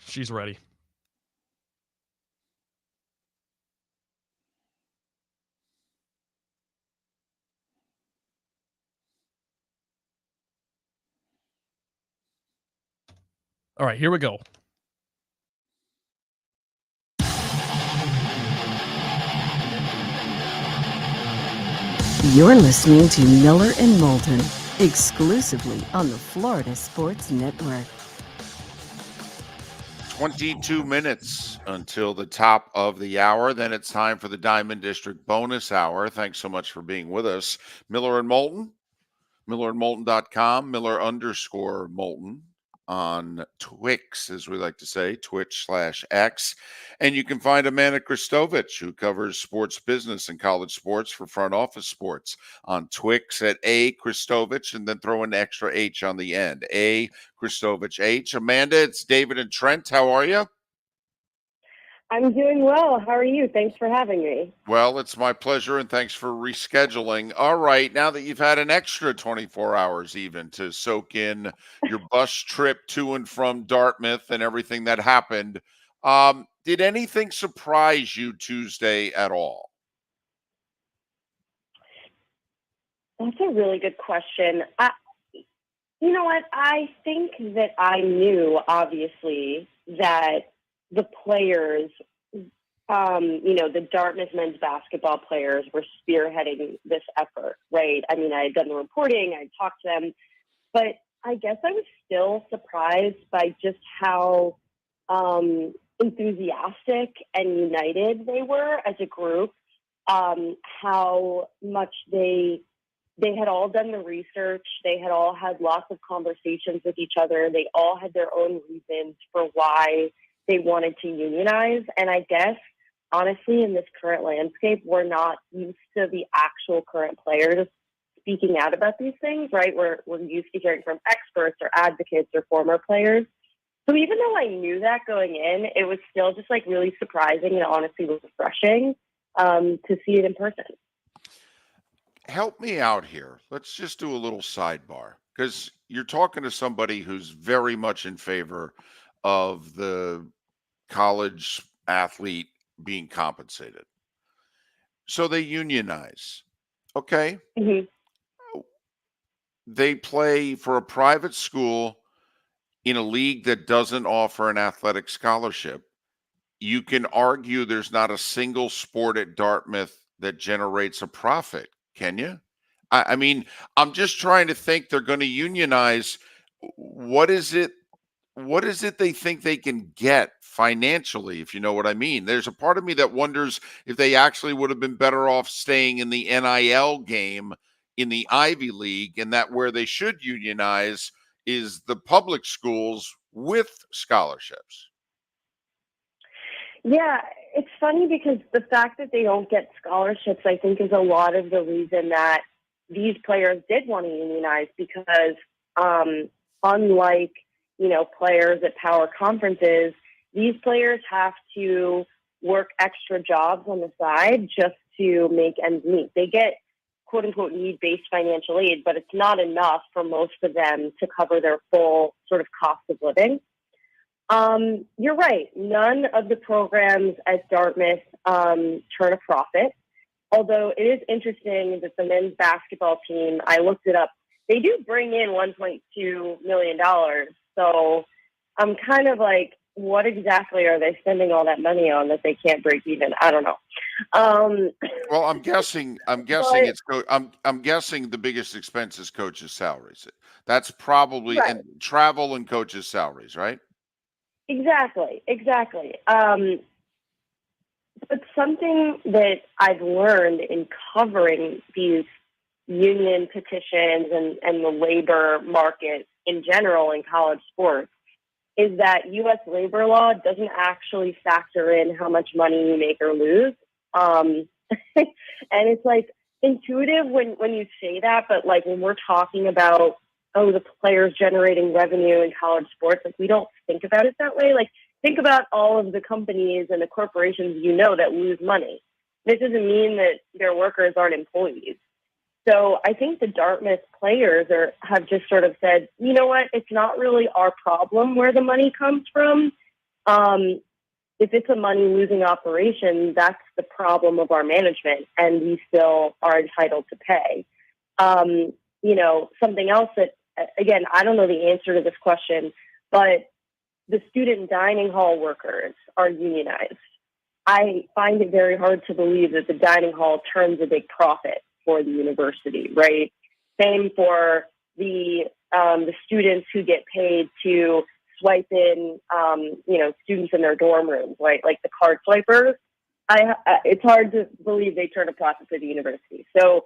She's ready. All right, here we go. You're listening to Miller and Moulton, exclusively on the Florida Sports Network. 22 minutes until the top of the hour. Then it's time for the Diamond District bonus hour. Thanks so much for being with us. Miller and Moulton, millerandmoulton.com, Miller_Moulton on Twix, as we like to say, Twitch/X. And you can find Amanda Christovich, who covers sports business and college sports for Front Office Sports, on Twix at A Christovich, and then throw an extra H on the end. A Christovich H. Amanda, it's David and Trent. How are you? I'm doing well. How are you? Thanks for having me. Well, it's my pleasure, and thanks for rescheduling. All right, now that you've had an extra 24 hours even to soak in your bus trip to and from Dartmouth and everything that happened, did anything surprise you Tuesday at all? That's a really good question. You know what? I think that I knew, obviously, that the players, the Dartmouth men's basketball players were spearheading this effort, right? I mean, I had done the reporting, I talked to them, but I guess I was still surprised by just how enthusiastic and united they were as a group, how much they had all done the research, they had all had lots of conversations with each other, they all had their own reasons for why they wanted to unionize. And I guess, honestly, in this current landscape, we're not used to the actual current players speaking out about these things, right? We're used to hearing from experts or advocates or former players. So even though I knew that going in, it was still just like really surprising and honestly refreshing to see it in person. help me out here. Let's just do a little sidebar because you're talking to somebody who's very much in favor of the college athlete being compensated. So they unionize. Okay. They play for a private school in a league that doesn't offer an athletic scholarship. You can argue there's not a single sport at Dartmouth that generates a profit, can you? I mean, I'm just trying to think they're going to unionize. What is it? What is it they think they can get financially, if you know what I mean? There's a part of me that wonders if they actually would have been better off staying in the NIL game in the Ivy League, and that where they should unionize is the public schools with scholarships. Yeah, it's funny because the fact that they don't get scholarships, I think, is a lot of the reason that these players did want to unionize because unlike, players at power conferences, these players have to work extra jobs on the side just to make ends meet. They get quote unquote need-based financial aid, but it's not enough for most of them to cover their full sort of cost of living. You're right. None of the programs at Dartmouth turn a profit. Although it is interesting that the men's basketball team, I looked it up, they do bring in $1.2 million. So I'm kind of like, what exactly are they spending all that money on that they can't break even? I don't know. Well, I'm guessing I'm guessing the biggest expense is coaches' salaries. That's probably Right. and travel and coaches' salaries, right? Exactly. But something that I've learned in covering these union petitions and the labor market in general in college sports is that U.S. labor law doesn't actually factor in how much money you make or lose. And it's like intuitive when you say that, but like when we're talking about, the players generating revenue in college sports, like we don't think about it that way. Like think about all of the companies and the corporations that lose money. This doesn't mean that their workers aren't employees. So I think the Dartmouth players have just sort of said, you know what, it's not really our problem where the money comes from. If it's a money-losing operation, that's the problem of our management, and we still are entitled to pay. Something else that, again, I don't know the answer to this question, but the student dining hall workers are unionized. I find it very hard to believe that the dining hall turns a big profit for the university, right? Same for the students who get paid to swipe in, students in their dorm rooms, right? Like the card swipers. It's hard to believe they turn a profit for the university. So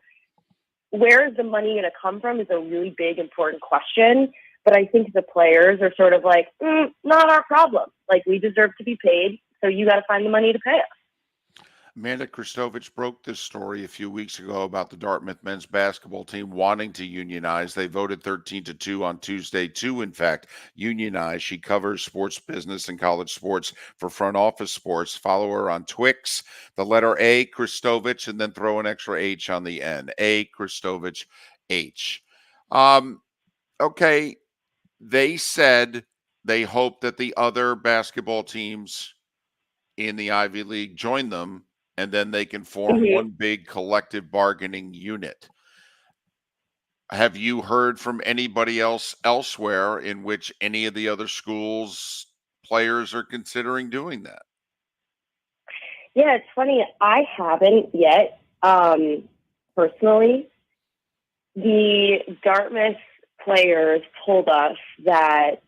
where is the money going to come from is a really big, important question. But I think the players are sort of like, not our problem. Like, we deserve to be paid, so you got to find the money to pay us. Amanda Christovich broke this story a few weeks ago about the Dartmouth men's basketball team wanting to unionize. They voted 13-2 on Tuesday to, in fact, unionize. She covers sports business and college sports for Front Office Sports. Follow her on Twix, the letter A, Christovich, and then throw an extra H on the end. A, Christovich, H. Okay, they said they hope that the other basketball teams in the Ivy League join them, and then they can form one big collective bargaining unit. Have you heard from anybody else elsewhere in which any of the other schools' players are considering doing that? Yeah, it's funny. I haven't yet, personally. The Dartmouth players told us that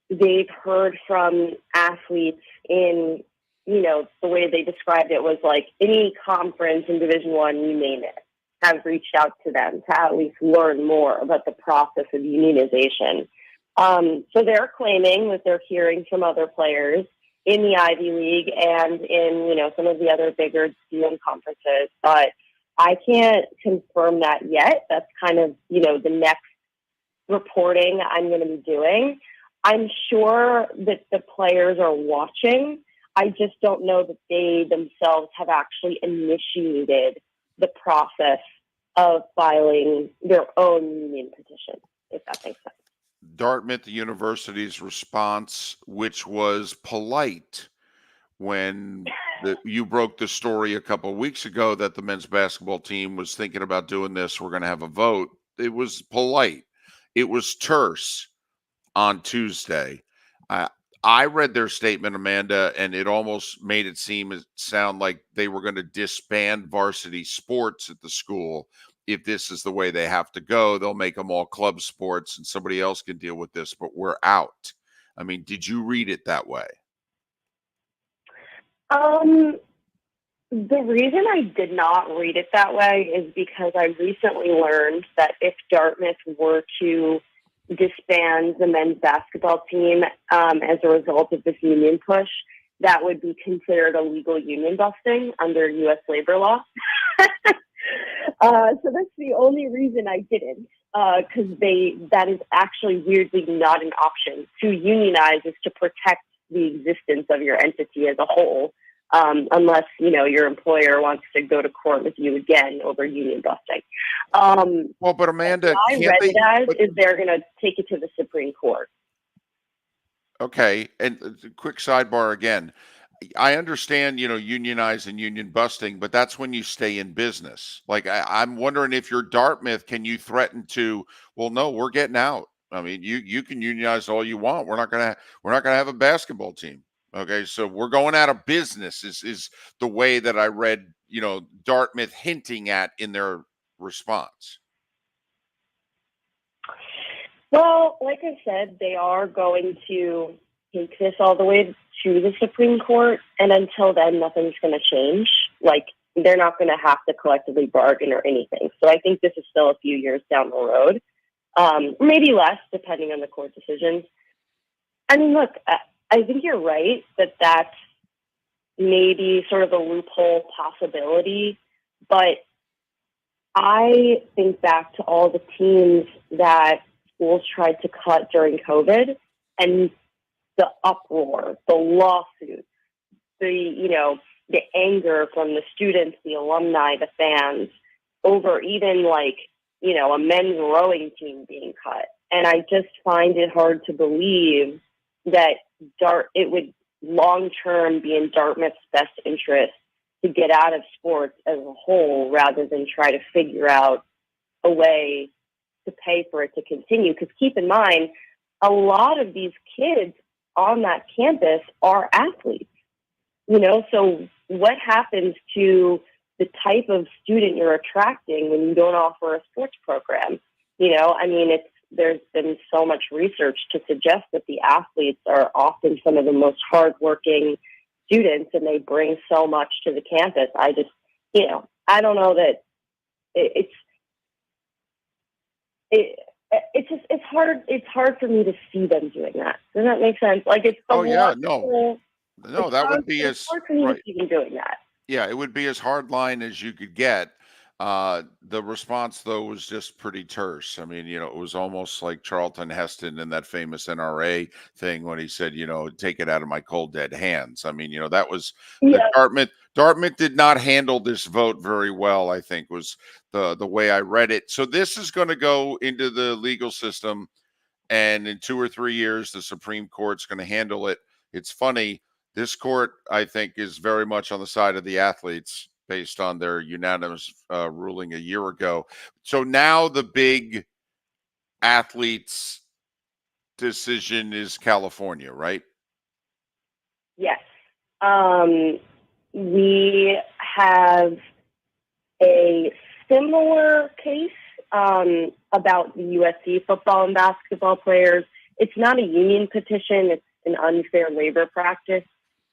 they've heard from athletes in, the way they described it was like any conference in Division I, you name it, have reached out to them to at least learn more about the process of unionization. So they're claiming that they're hearing from other players in the Ivy League and in, some of the other bigger D1 conferences, but I can't confirm that yet. That's kind of, the next reporting I'm going to be doing. I'm sure that the players are watching. I just don't know that they themselves have actually initiated the process of filing their own union petition, if that makes sense. Dartmouth University's response, which was polite when you broke the story a couple of weeks ago that the men's basketball team was thinking about doing this, we're going to have a vote. It was polite. It was terse on Tuesday. I read their statement, Amanda, and it almost made it sound like they were going to disband varsity sports at the school. If this is the way they have to go, they'll make them all club sports and somebody else can deal with this, but we're out. I mean, did you read it that way? The reason I did not read it that way is because I recently learned that if Dartmouth were to disband the men's basketball team as a result of this union push, that would be considered illegal union busting under U.S. labor law. So that's the only reason I didn't, because that is actually weirdly not an option. To unionize is to protect the existence of your entity as a whole, unless, your employer wants to go to court with you again over union busting. Well, but Amanda, I read it as is they're going to take it to the Supreme Court. Okay, and quick sidebar again. I understand, unionize and union busting, but that's when you stay in business. Like, I'm wondering if you're Dartmouth, can you threaten to, well, no, we're getting out. I mean, you can unionize all you want. We're not gonna have a basketball team. Okay, so we're going out of business is the way that I read, Dartmouth hinting at in their response. Well, like I said, they are going to take this all the way to the Supreme Court, and until then, nothing's going to change. Like, they're not going to have to collectively bargain or anything. So I think this is still a few years down the road, maybe less, depending on the court decisions. I mean, look, I think you're right that that's maybe sort of a loophole possibility, but I think back to all the teams that schools tried to cut during COVID and the uproar, the lawsuits, the anger from the students, the alumni, the fans over even a men's rowing team being cut. And I just find it hard to believe that it would long-term be in Dartmouth's best interest to get out of sports as a whole rather than try to figure out a way to pay for it to continue. Because keep in mind, a lot of these kids on that campus are athletes, so what happens to the type of student you're attracting when you don't offer a sports program? There's been so much research to suggest that the athletes are often some of the most hardworking students and they bring so much to the campus. I just, I don't know that it's hard for me to see them doing that. Does that make sense? Like, it's the no, that would be as hard for me to see them doing that. Yeah, it would be as hard line as you could get. The response, though, was just pretty terse. I mean, it was almost like Charlton Heston in that famous NRA thing when he said, take it out of my cold dead hands. I mean, that was Dartmouth did not handle this vote very well, I think, was the way I read it. So this is going to go into the legal system, and in 2 or 3 years, the Supreme Court's going to handle it. It's funny. This court, I think, is very much on the side of the athletes based on their unanimous ruling a year ago. So now the big athletes decision is California, right? Yes. We have a similar case about the USC football and basketball players. It's not a union petition. It's an unfair labor practice.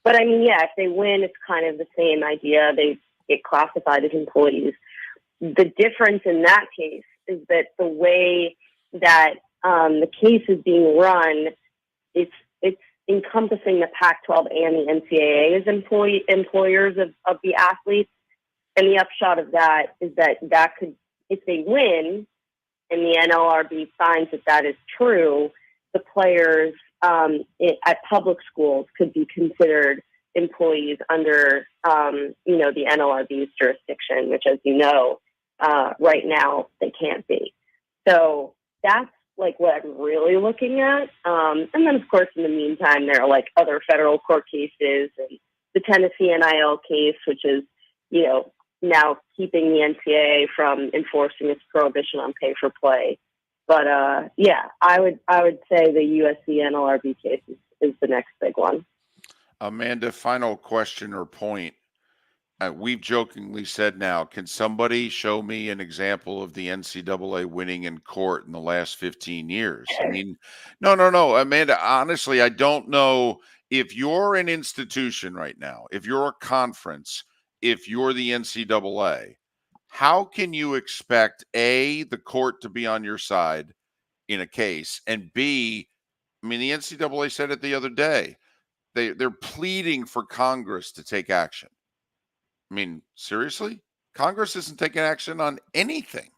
But if they win, it's kind of the same idea. They get classified as employees. The difference in that case is that the way that the case is being run, it's encompassing the Pac-12 and the NCAA as employers of the athletes. And the upshot of that is that could, if they win and the NLRB finds that is true, the players at public schools could be considered employees under, the NLRB's jurisdiction, which, as you know, Right now, they can't be. So that's like what I'm really looking at. And then, of course, in the meantime, there are like other federal court cases and the Tennessee NIL case, which is, now keeping the NCAA from enforcing its prohibition on pay for play. But yeah, I would say the USC NLRB case is the next big one. Amanda, final question or point. We've jokingly said now, can somebody show me an example of the NCAA winning in court in the last 15 years? I mean, no, Amanda, honestly, I don't know if you're an institution right now, if you're a conference, if you're the NCAA, how can you expect A, the court to be on your side in a case, and B, I mean, the NCAA said it the other day, they're pleading for Congress to take action. I mean, seriously? Congress isn't taking action on anything.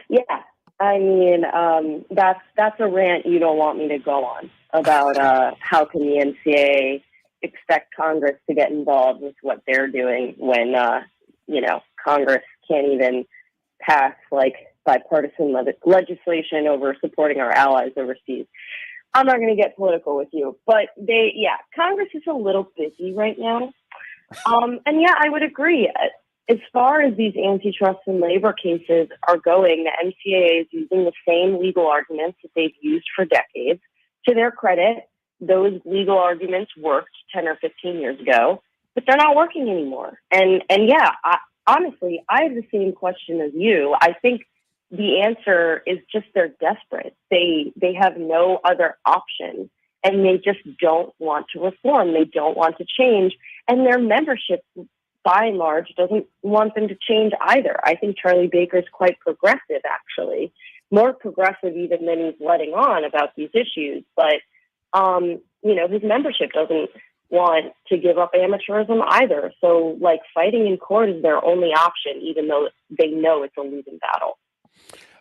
Yeah. I mean, that's a rant you don't want me to go on about how can the NCAA expect Congress to get involved with what they're doing when, Congress can't even pass like bipartisan legislation over supporting our allies overseas. I'm not going to get political with you, but Congress is a little busy right now. And yeah, I would agree. As far as these antitrust and labor cases are going, the NCAA is using the same legal arguments that they've used for decades. To their credit, those legal arguments worked 10 or 15 years ago, but they're not working anymore. And yeah, honestly, I have the same question as you. I think the answer is just they're desperate. They have no other option, and they just don't want to reform. They don't want to change, and their membership, by and large, doesn't want them to change either. I think Charlie Baker's quite progressive, actually, more progressive even than he's letting on about these issues. But his membership doesn't want to give up amateurism either. So, like, fighting in court is their only option, even though they know it's a losing battle.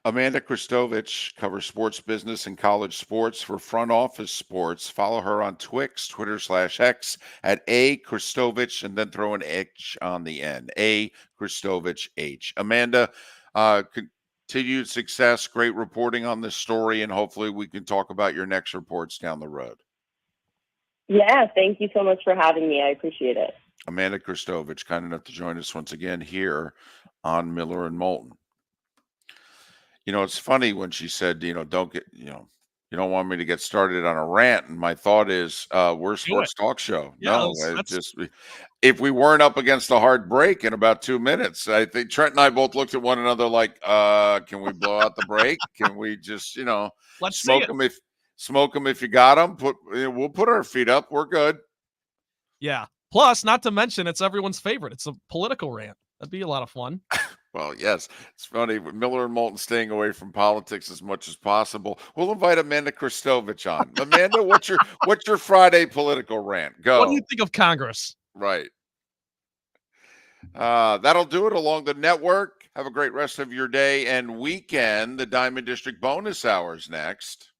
Amanda Christovich covers sports business and college sports for Front Office Sports. Follow her on Twix, Twitter/X at A Christovich, and then throw an H on the end. A Christovich H. Amanda, continued success, great reporting on this story, and hopefully we can talk about your next reports down the road. Yeah, thank you so much for having me. I appreciate it. Amanda Christovich, kind enough to join us once again here on Miller and Moulton. It's funny when she said, don't get, you don't want me to get started on a rant. And my thought is, we're a sports talk show. Yeah, If we weren't up against a hard break in about 2 minutes, I think Trent and I both looked at one another like, can we blow out the break? Can we just, let's smoke them if you got them? We'll put our feet up. We're good. Yeah. Plus, not to mention, it's everyone's favorite. It's a political rant. That'd be a lot of fun. Well, yes, it's funny. Miller and Moulton staying away from politics as much as possible. We'll invite Amanda Christovich on. Amanda, what's your Friday political rant? Go. What do you think of Congress? Right. That'll do it along the network. Have a great rest of your day and weekend. The Diamond District bonus hours next.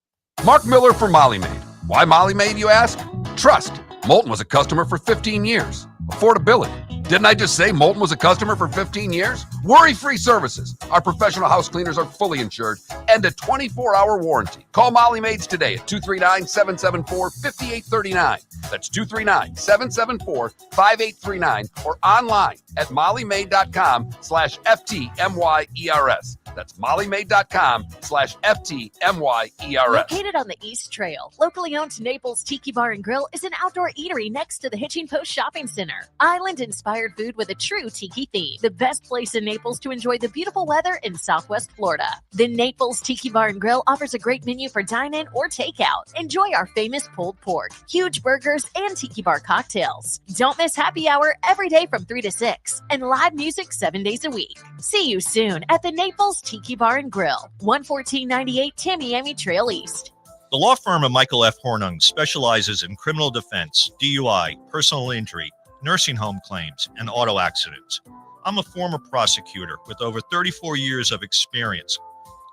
Mark Miller for Molly Maid. Why Molly Maid, you ask? Trust. Moulton was a customer for 15 years. Affordability. Didn't I just say Moulton was a customer for 15 years? Worry-free services. Our professional house cleaners are fully insured and a 24-hour warranty. Call Molly Maids today at 239-774-5839. That's 239-774-5839 or online at mollymaid.com/FTMYERS. That's mollymaid.com/FTMYERS. Located on the East Trail, locally owned Naples Tiki Bar and Grill is an outdoor eatery next to the Hitching Post Shopping Center. Island-inspired food with a true tiki theme. The best place in Naples to enjoy the beautiful weather in Southwest Florida. The Naples Tiki Bar and Grill offers a great menu for dine-in or takeout. Enjoy our famous pulled pork, huge burgers, and tiki bar cocktails. Don't miss happy hour every day from 3 to 6 and live music 7 days a week. See you soon at the Naples Tiki Bar and Grill, 11498 Tamiami Trail East. The law firm of Michael F. Hornung specializes in criminal defense, DUI, personal injury, nursing home claims, and auto accidents. I'm a former prosecutor with over 34 years of experience.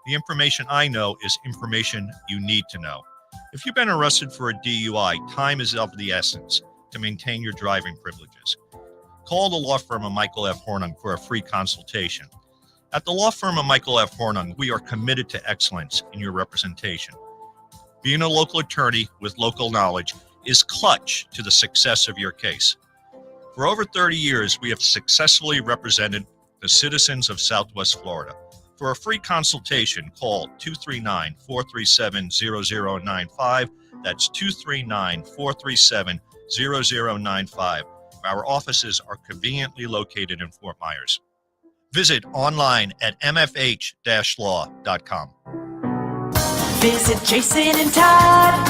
The information I know is information you need to know. If you've been arrested for a DUI, time is of the essence to maintain your driving privileges. Call the law firm of Michael F. Hornung for a free consultation. At the law firm of Michael F. Hornung, we are committed to excellence in your representation. Being a local attorney with local knowledge is clutch to the success of your case. For over 30 years, we have successfully represented the citizens of Southwest Florida. For a free consultation, call 239-437-0095. That's 239-437-0095. Our offices are conveniently located in Fort Myers. Visit online at mfh-law.com. Visit Jason and Todd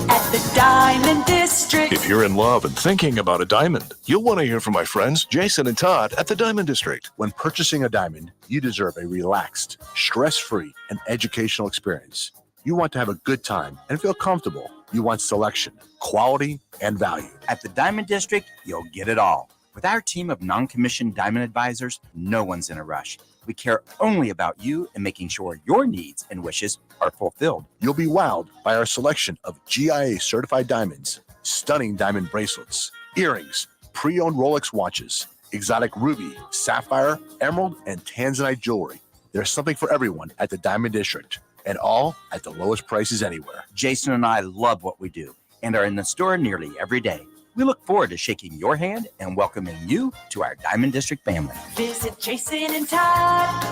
at the Diamond District. If you're in love and thinking about a diamond, you'll want to hear from my friends Jason and Todd at the Diamond District. When purchasing a diamond, you deserve a relaxed, stress-free, and educational experience. You want to have a good time and feel comfortable. You want selection, quality, and value. At the Diamond District, you'll get it all. With our team of non-commissioned diamond advisors, no one's in a rush. We care only about you and making sure your needs and wishes are fulfilled. You'll be wowed by our selection of GIA certified diamonds, stunning diamond bracelets, earrings, pre-owned Rolex watches, exotic ruby, sapphire, emerald, and tanzanite jewelry. There's something for everyone at the Diamond District, and all at the lowest prices anywhere. Jason and I love what we do and are in the store nearly every day. We look forward to shaking your hand and welcoming you to our Diamond District family. Visit Jason and Todd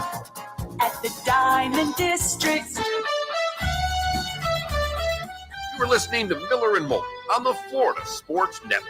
at the Diamond District. You are listening to Miller and Moulton on the Florida Sports Network.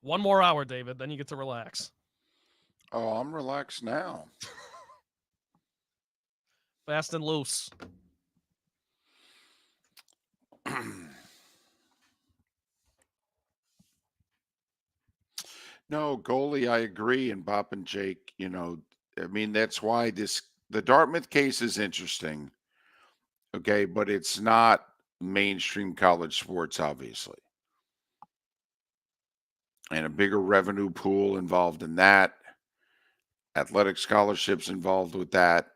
One more hour, David, then you get to relax. Oh, I'm relaxed now. Fast and loose. No, goalie, I agree. And Bob and Jake, I mean, that's why the Dartmouth case is interesting. Okay, but it's not mainstream college sports, obviously. And a bigger revenue pool involved in that. Athletic scholarships involved with that.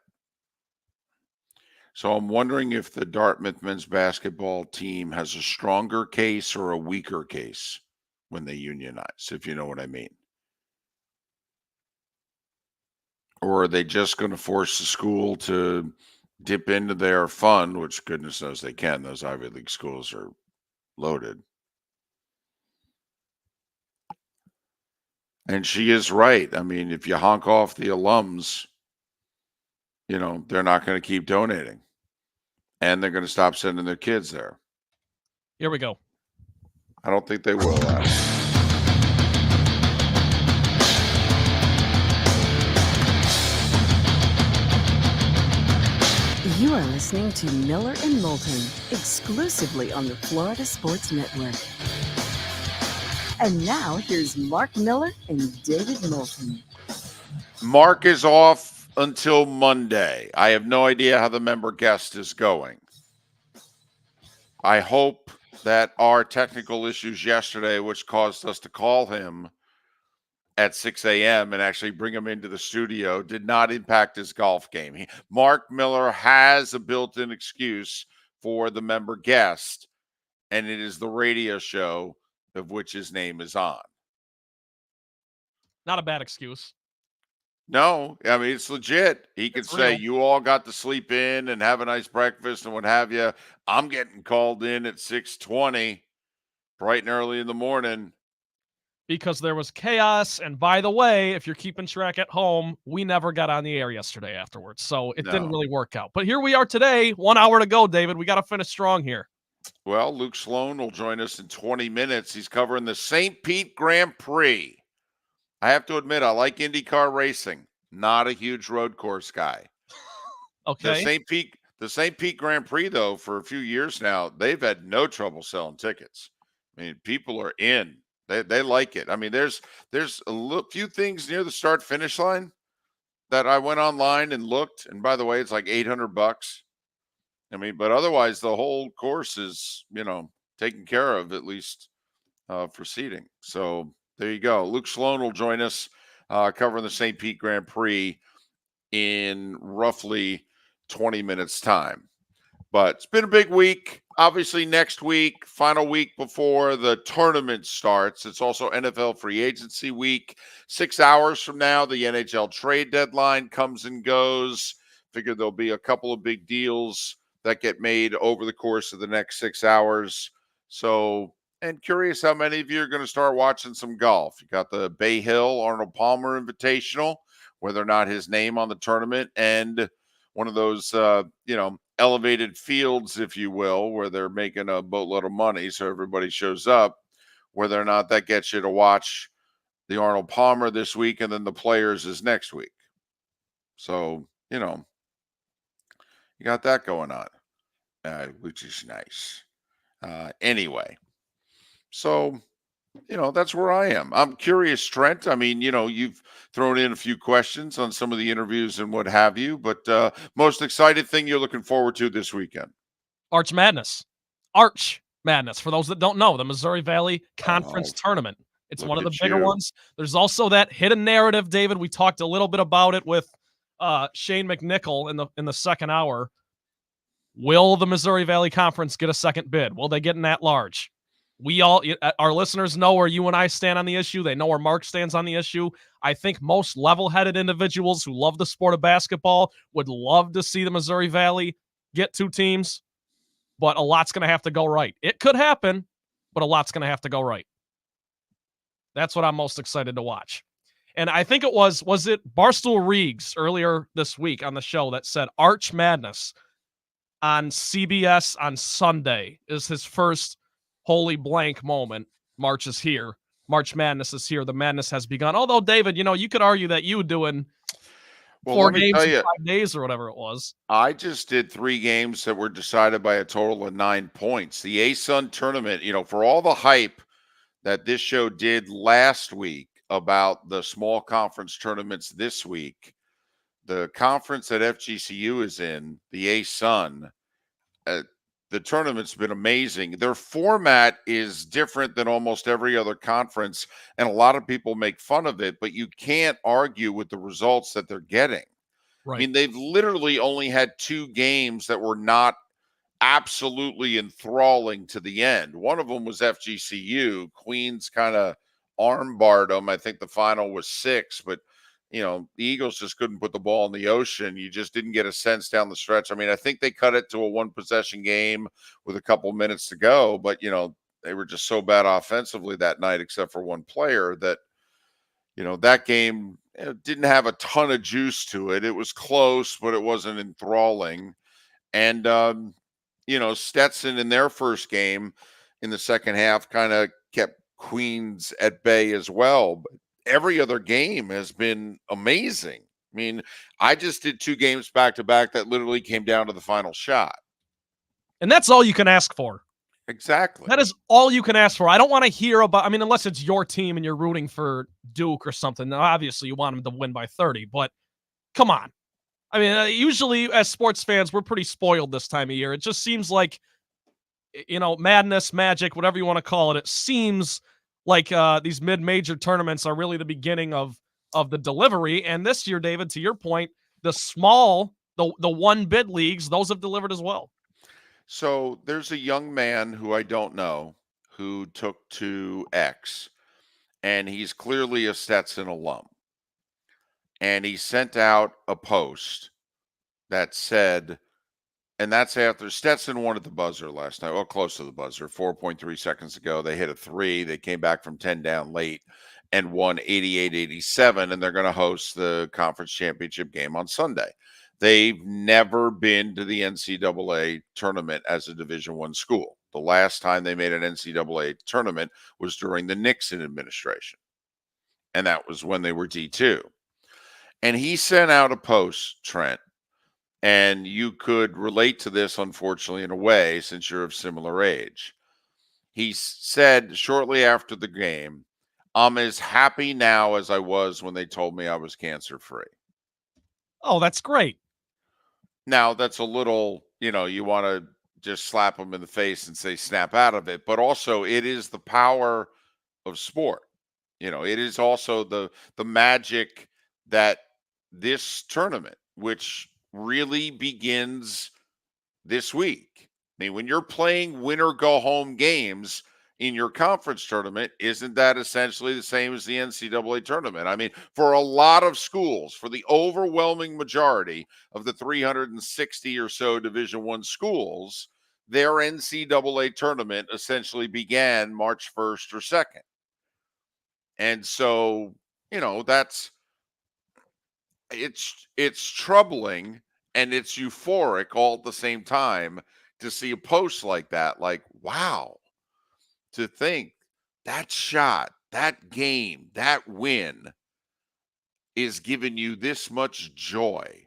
So I'm wondering if the Dartmouth men's basketball team has a stronger case or a weaker case when they unionize, if you know what I mean. Or are they just going to force the school to dip into their fund, which goodness knows they can. Those Ivy League schools are loaded. And she is right. I mean, if you honk off the alums, they're not going to keep donating. And they're going to stop sending their kids there. Here we go. I don't think they will. You are listening to Miller and Moulton, exclusively on the Florida Sports Network. And now here's Mark Miller and David Moulton. Mark is off until Monday. I have no idea how the member guest is going. I hope that our technical issues yesterday, which caused us to call him at 6 a.m. and actually bring him into the studio, did not impact his golf game. Mark Miller has a built-in excuse for the member guest, and it is the radio show of which his name is on. Not a bad excuse. No, I mean, it's legit. He could say, you all got to sleep in and have a nice breakfast and what have you. I'm getting called in at 6:20, bright and early in the morning. Because there was chaos. And by the way, if you're keeping track at home, we never got on the air yesterday afterwards. So it didn't really work out. But here we are today, 1 hour to go, David. We got to finish strong here. Well, Luke Sloan will join us in 20 minutes. He's covering the St. Pete Grand Prix. I have to admit, I like IndyCar racing. Not a huge road course guy. Okay. The St. Pete Grand Prix, though, for a few years now, they've had no trouble selling tickets. I mean, people are in. They like it. I mean, there's a few things near the start-finish line that I went online and looked. And by the way, it's like $800. I mean, but otherwise, the whole course is, taken care of, at least for seating. So there you go. Luke Sloan will join us covering the St. Pete Grand Prix in roughly 20 minutes time. But it's been a big week. Obviously, next week, final week before the tournament starts. It's also NFL free agency week. 6 hours from now, the NHL trade deadline comes and goes. Figure there'll be a couple of big deals that get made over the course of the next 6 hours. So, and curious how many of you are going to start watching some golf. You got the Bay Hill Arnold Palmer Invitational, whether or not his name on the tournament, and one of those, elevated fields, if you will, where they're making a boatload of money. So everybody shows up, whether or not that gets you to watch the Arnold Palmer this week, and then the Players is next week. So, you got that going on, which is nice. Anyway, so, that's where I am. I'm curious, Trent. I mean, you've thrown in a few questions on some of the interviews and what have you, but most excited thing you're looking forward to this weekend? Arch Madness. Arch Madness. For those that don't know, the Missouri Valley Conference Tournament. It's one of the bigger ones. There's also that hidden narrative, David. We talked a little bit about it with Shane McNichol in the second hour. Will the Missouri Valley Conference get a second bid? Will they get an at-large? Our listeners know where you and I stand on the issue. They know where Mark stands on the issue. I think most level-headed individuals who love the sport of basketball would love to see the Missouri Valley get 2 teams, but a lot's going to have to go right. It could happen, but a lot's going to have to go right. That's what I'm most excited to watch. And I think it was it Barstool Reegs earlier this week on the show that said Arch Madness on CBS on Sunday is his first holy blank moment. March is here. March Madness is here. The madness has begun. Although, David, you could argue that you doing 4 games in 5 days or whatever it was. I just did 3 games that were decided by a total of 9 points. The A-Sun tournament, for all the hype that this show did last week about the small conference tournaments this week, the conference that FGCU is in, the A-Sun, the tournament's been amazing. Their format is different than almost every other conference, and a lot of people make fun of it, but you can't argue with the results that they're getting. I Right. mean, they've literally only had 2 games that were not absolutely enthralling to the end. One of them was FGCU. Queens kind of armbarred them. I think the final was 6, but the Eagles just couldn't put the ball in the ocean. You just didn't get a sense down the stretch. I mean, I think they cut it to a 1-possession game with a couple minutes to go, but they were just so bad offensively that night, except for one player, that that game didn't have a ton of juice to it. It was close, but it wasn't enthralling. And Stetson in their first game in the second half kind of kept Queens at bay as well. But every other game has been amazing. I mean, I just did 2 games back to back that literally came down to the final shot. And that's all you can ask for. Exactly. That is all you can ask for. I don't want to hear about, I mean, unless it's your team and you're rooting for Duke or something. Now, obviously, you want them to win by 30, but come on. I mean, usually as sports fans, we're pretty spoiled this time of year. It just seems like, madness, magic, whatever you want to call it. It seems like these mid-major tournaments are really the beginning of the delivery. And this year, David, to your point, the small, the 1-bid leagues, those have delivered as well. So there's a young man who I don't know who took to X, and he's clearly a Stetson alum. And he sent out a post that said, and that's after Stetson won at the buzzer last night, well, close to the buzzer, 4.3 seconds ago. They hit a 3. They came back from 10 down late and won 88-87, and they're going to host the conference championship game on Sunday. They've never been to the NCAA tournament as a Division I school. The last time they made an NCAA tournament was during the Nixon administration, and that was when they were D2. And he sent out a post, Trent, and you could relate to this, unfortunately, in a way, since you're of similar age. He said shortly after the game, "I'm as happy now as I was when they told me I was cancer-free." Oh, that's great. Now, that's a little, you want to just slap them in the face and say, snap out of it. But also, it is the power of sport. It is also the magic that this tournament, which really begins this week. I mean, when you're playing winner-go-home games in your conference tournament, isn't that essentially the same as the NCAA tournament? I mean, for a lot of schools, for the overwhelming majority of the 360 or so Division I schools, their NCAA tournament essentially began March 1st or 2nd. And so, it's troubling and it's euphoric all at the same time to see a post like that. Like, wow. To think that shot, that game, that win is giving you this much joy.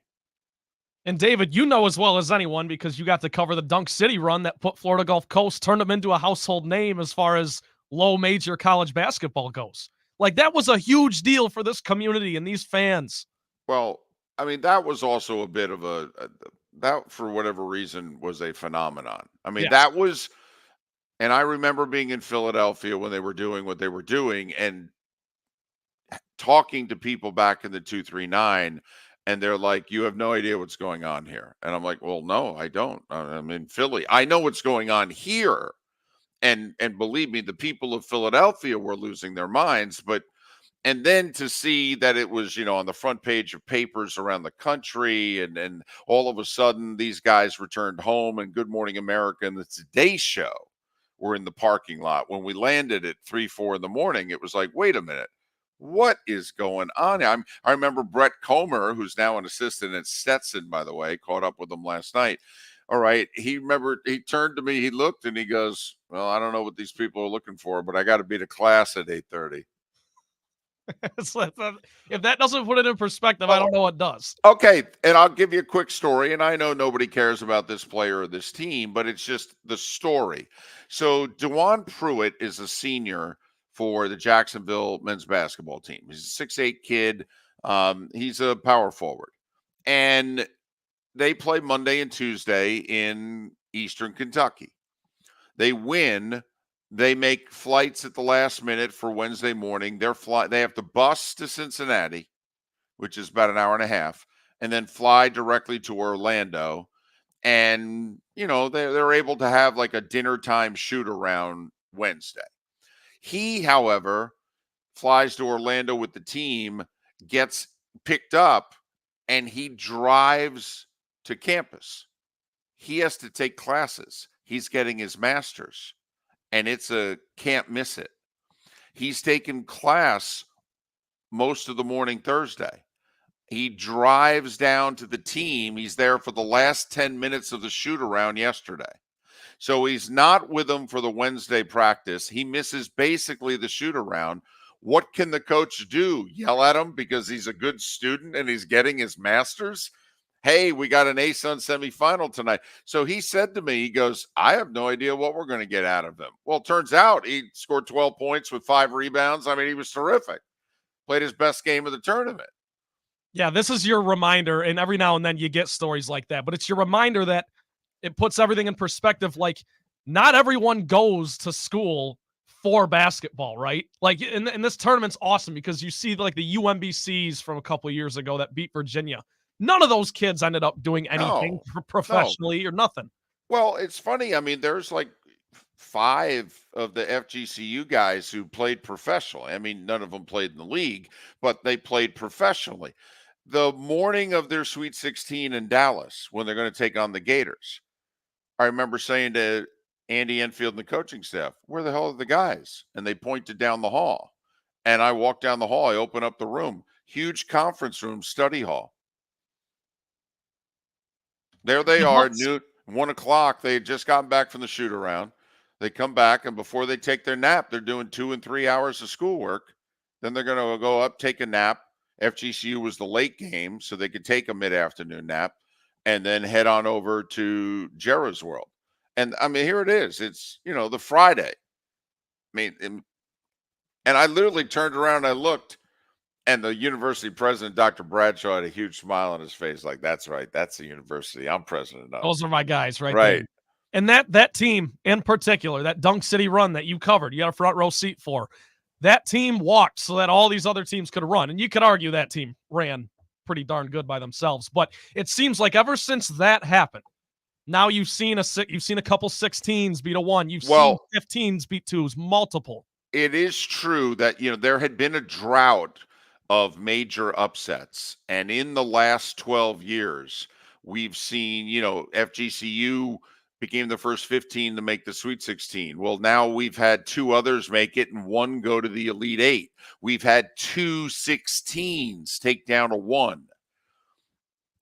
And David, you know as well as anyone, because you got to cover the Dunk City run that put Florida Gulf Coast, turned them into a household name as far as low major college basketball goes. Like, that was a huge deal for this community and these fans. Well, I mean, that was also a bit of that, for whatever reason, was a phenomenon. I mean, Yes. that was, and I remember being in Philadelphia when they were doing what they were doing and talking to people back in the 239, and they're like, "You have no idea what's going on here." And I'm like, "Well, no, I don't. I'm in Philly. I know what's going on here." And believe me, the people of Philadelphia were losing their minds. And then to see that it was, on the front page of papers around the country, and all of a sudden these guys returned home, and Good Morning America and the Today Show were in the parking lot. When we landed at 3, 4 in the morning, it was like, wait a minute, what is going on? I remember Brett Comer, who's now an assistant at Stetson, by the way, caught up with him last night. All right. He turned to me, he looked, and he goes, "Well, I don't know what these people are looking for, but I got to be to class at 8:30. If that doesn't put it in perspective, I don't know what does. Okay, and I'll give you a quick story, and I know nobody cares about this player or this team, but it's just the story. So DeJuan Pruitt is a senior for the Jacksonville men's basketball team. He's a 6'8" kid. He's a power forward. And they play Monday and Tuesday in Eastern Kentucky. They win. They make flights at the last minute for Wednesday morning. They have to bus to Cincinnati, which is about an hour and a half, and then fly directly to Orlando. And, they're able to have like a dinner time shoot around Wednesday. He, however, flies to Orlando with the team, gets picked up, and he drives to campus. He has to take classes. He's getting his master's, and it's a can't miss it. He's taken class most of the morning Thursday. He drives down to the team. He's there for the last 10 minutes of the shoot around yesterday. So he's not with them for the Wednesday practice. He misses basically the shoot around. What can the coach do? Yell at him because he's a good student and he's getting his master's? Hey, we got an ASUN semifinal tonight. So he said to me, he goes, I have no idea what we're going to get out of him. Well, it turns out he scored 12 points with 5 rebounds. I mean, he was terrific. Played his best game of the tournament. Yeah, this is your reminder, and every now and then you get stories like that, but it's your reminder that it puts everything in perspective. Like, not everyone goes to school for basketball, right? Like, and this tournament's awesome because you see like the UMBCs from a couple of years ago that beat Virginia. None of those kids ended up doing anything professionally or nothing. Well, it's funny. I mean, there's like 5 of the FGCU guys who played professionally. I mean, none of them played in the league, but they played professionally. The morning of their Sweet 16 in Dallas, when they're going to take on the Gators, I remember saying to Andy Enfield and the coaching staff, where the hell are the guys? And they pointed down the hall. And I walked down the hall. I opened up the room. Huge conference room, study hall. There they are, noon, 1 o'clock. They had just gotten back from the shoot around. They come back, and before they take their nap, they're doing 2 and 3 hours of schoolwork. Then they're going to go up, take a nap. FGCU was the late game, so they could take a mid-afternoon nap and then head on over to Jerra's World. And, I mean, here it is. It's, the Friday. I mean, and I literally turned around and I looked, and the university president, Dr. Bradshaw, had a huge smile on his face, like, that's right. That's the university I'm president of. Those are my guys right Right. there. And that team in particular, that Dunk City run that you covered, you got a front row seat for, that team walked so that all these other teams could run. And you could argue that team ran pretty darn good by themselves. But it seems like ever since that happened, now you've seen a couple 16s beat a 1. You've seen 15s beat 2s, multiple. It is true that, there had been a drought of major upsets. And in the last 12 years, we've seen, FGCU became the first 15 to make the Sweet 16. Well, now we've had 2 others make it and 1 go to the Elite 8. We've had 2 16s take down a 1.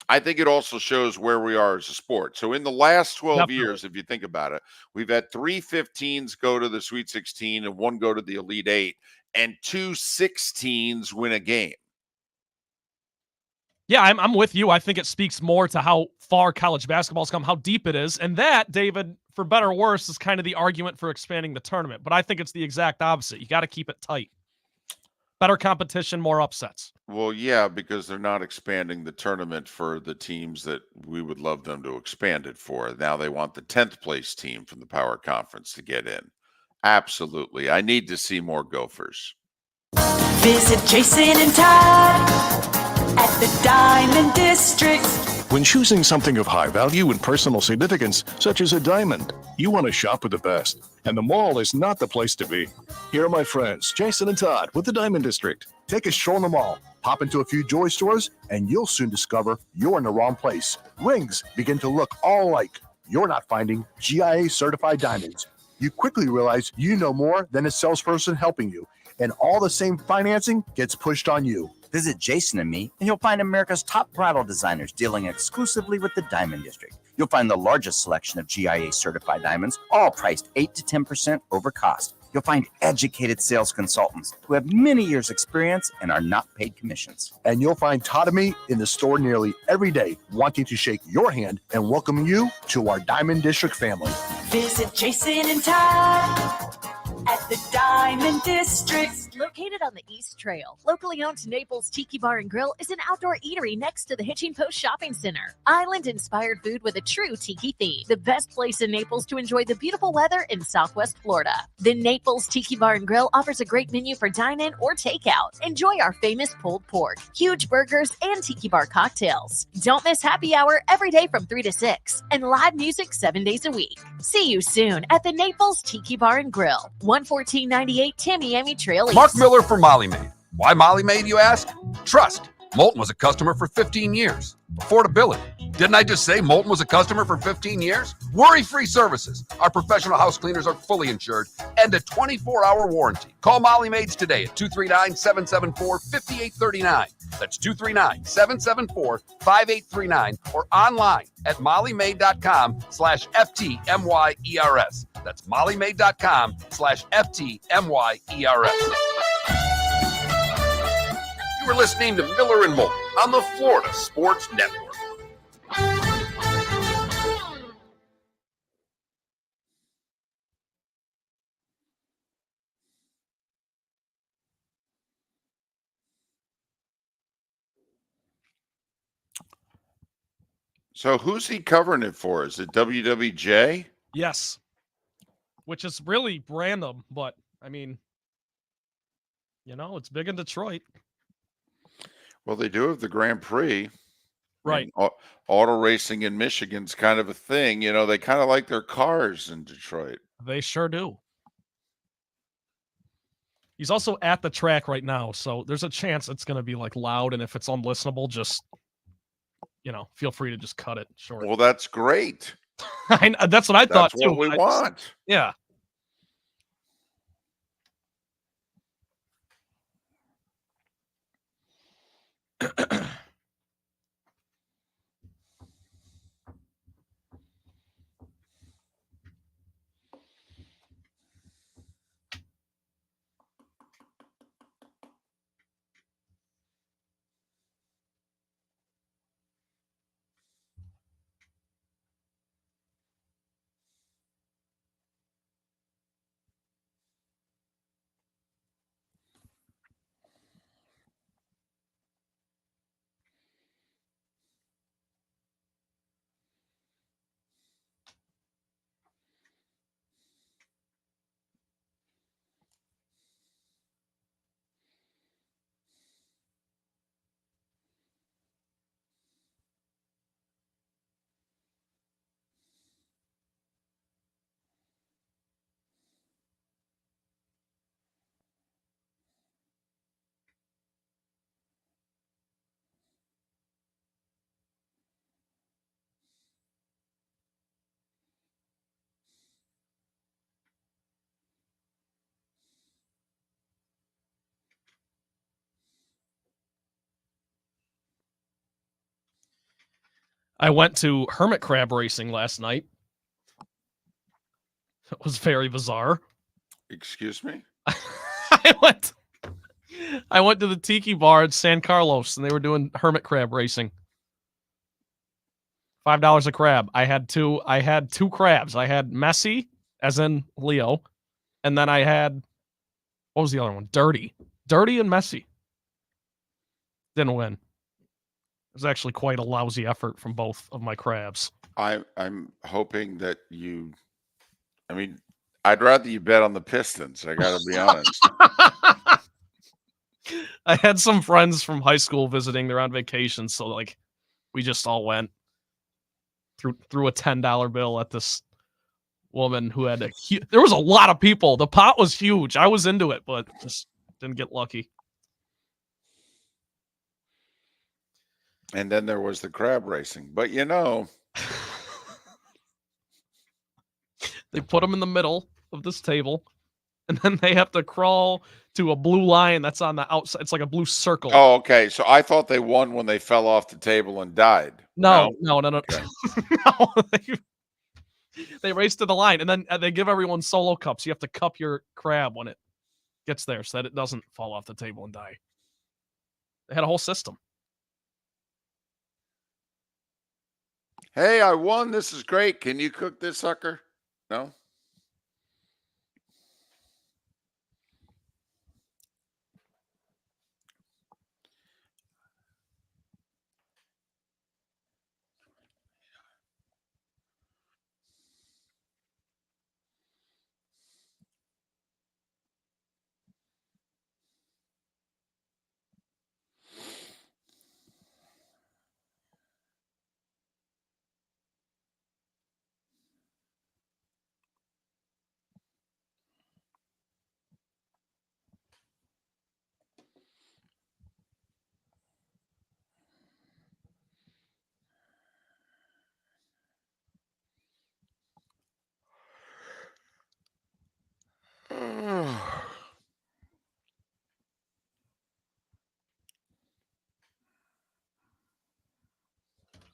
I think it also shows where we are as a sport. So in the last 12 years, if you think about it, we've had 3 15s go to the Sweet 16 and 1 go to the Elite 8, and 2 16s win a game. Yeah, I'm with you. I think it speaks more to how far college basketball's come, how deep it is. And that, David, for better or worse, is kind of the argument for expanding the tournament. But I think it's the exact opposite. You got to keep it tight. Better competition, more upsets. Well, yeah, because they're not expanding the tournament for the teams that we would love them to expand it for. Now they want the 10th place team from the Power Conference to get in. Absolutely. I need to see more Gophers. Visit Jason and Todd at the Diamond District. When choosing something of high value and personal significance, such as a diamond, you want to shop with the best, and the mall is not the place to be. Here are my friends, Jason and Todd with the Diamond District. Take a stroll in the mall, pop into a few joy stores, and you'll soon discover you're in the wrong place. Rings begin to look all alike. You're not finding GIA certified diamonds. You quickly realize you know more than a salesperson helping you, and all the same financing gets pushed on you. Visit Jason and me, and you'll find America's top bridal designers dealing exclusively with the Diamond District. You'll find the largest selection of GIA certified diamonds, all priced 8 to 10% over cost. You'll find educated sales consultants who have many years' experience and are not paid commissions. And you'll find Todd and me in the store nearly every day, wanting to shake your hand and welcome you to our Diamond District family. Visit Jason and Todd at the Diamond District. Located on the East Trail, locally owned Naples Tiki Bar and Grill is an outdoor eatery next to the Hitching Post Shopping Center. Island-inspired food with a true tiki theme. The best place in Naples to enjoy the beautiful weather in Southwest Florida. The Naples Tiki Bar and Grill offers a great menu for dine-in or takeout. Enjoy our famous pulled pork, huge burgers, and tiki bar cocktails. Don't miss happy hour every day from 3 to 6 and live music 7 days a week. See you soon at the Naples Tiki Bar and Grill, 11498 Tamiami Trail East. Mark Miller for Molly Maid. Why Molly Maid, you ask? Trust. Moulton was a customer for 15 years. Affordability. Didn't I just say Moulton was a customer for 15 years? Worry-free services. Our professional house cleaners are fully insured and a 24-hour warranty. Call Molly Maids today at 239-774-5839. That's 239-774-5839 or online at mollymaid.com/FTMYERS. That's mollymaid.com/FTMYERS. You are listening to Miller and Moulton on the Florida Sports Network. So who's he covering it for? Is it WWJ? Yes. Which is really random, but I mean, it's big in Detroit. Well, they do have the Grand Prix. Right. Auto racing in Michigan's kind of a thing. They kind of like their cars in Detroit. They sure do. He's also at the track right now, so there's a chance it's going to be like loud, and if it's unlistenable, just feel free to just cut it short. Well, that's great. That's what I thought That's too. what we want. Yeah. I went to hermit crab racing last night. It was very bizarre. Excuse me? I went to the Tiki Bar at San Carlos, and they were doing hermit crab racing. $5 a crab. I had two crabs. I had Messi, as in Leo, and then I had, what was the other one? Dirty and Messi. Didn't win. It was actually quite a lousy effort from both of my crabs. I'm hoping that I'd rather you bet on the Pistons. I got to be honest. I had some friends from high school visiting. They're on vacation, so we just all went. Threw a $10 bill at this woman who had there was a lot of people. The pot was huge. I was into it, but just didn't get lucky. And then there was the crab racing. But they put them in the middle of this table, and then they have to crawl to a blue line that's on the outside. It's like a blue circle. Oh, okay. So I thought they won when they fell off the table and died. No. Okay. No. They race to the line, and then they give everyone solo cups. You have to cup your crab when it gets there so that it doesn't fall off the table and die. They had a whole system. Hey, I won. This is great. Can you cook this sucker? No?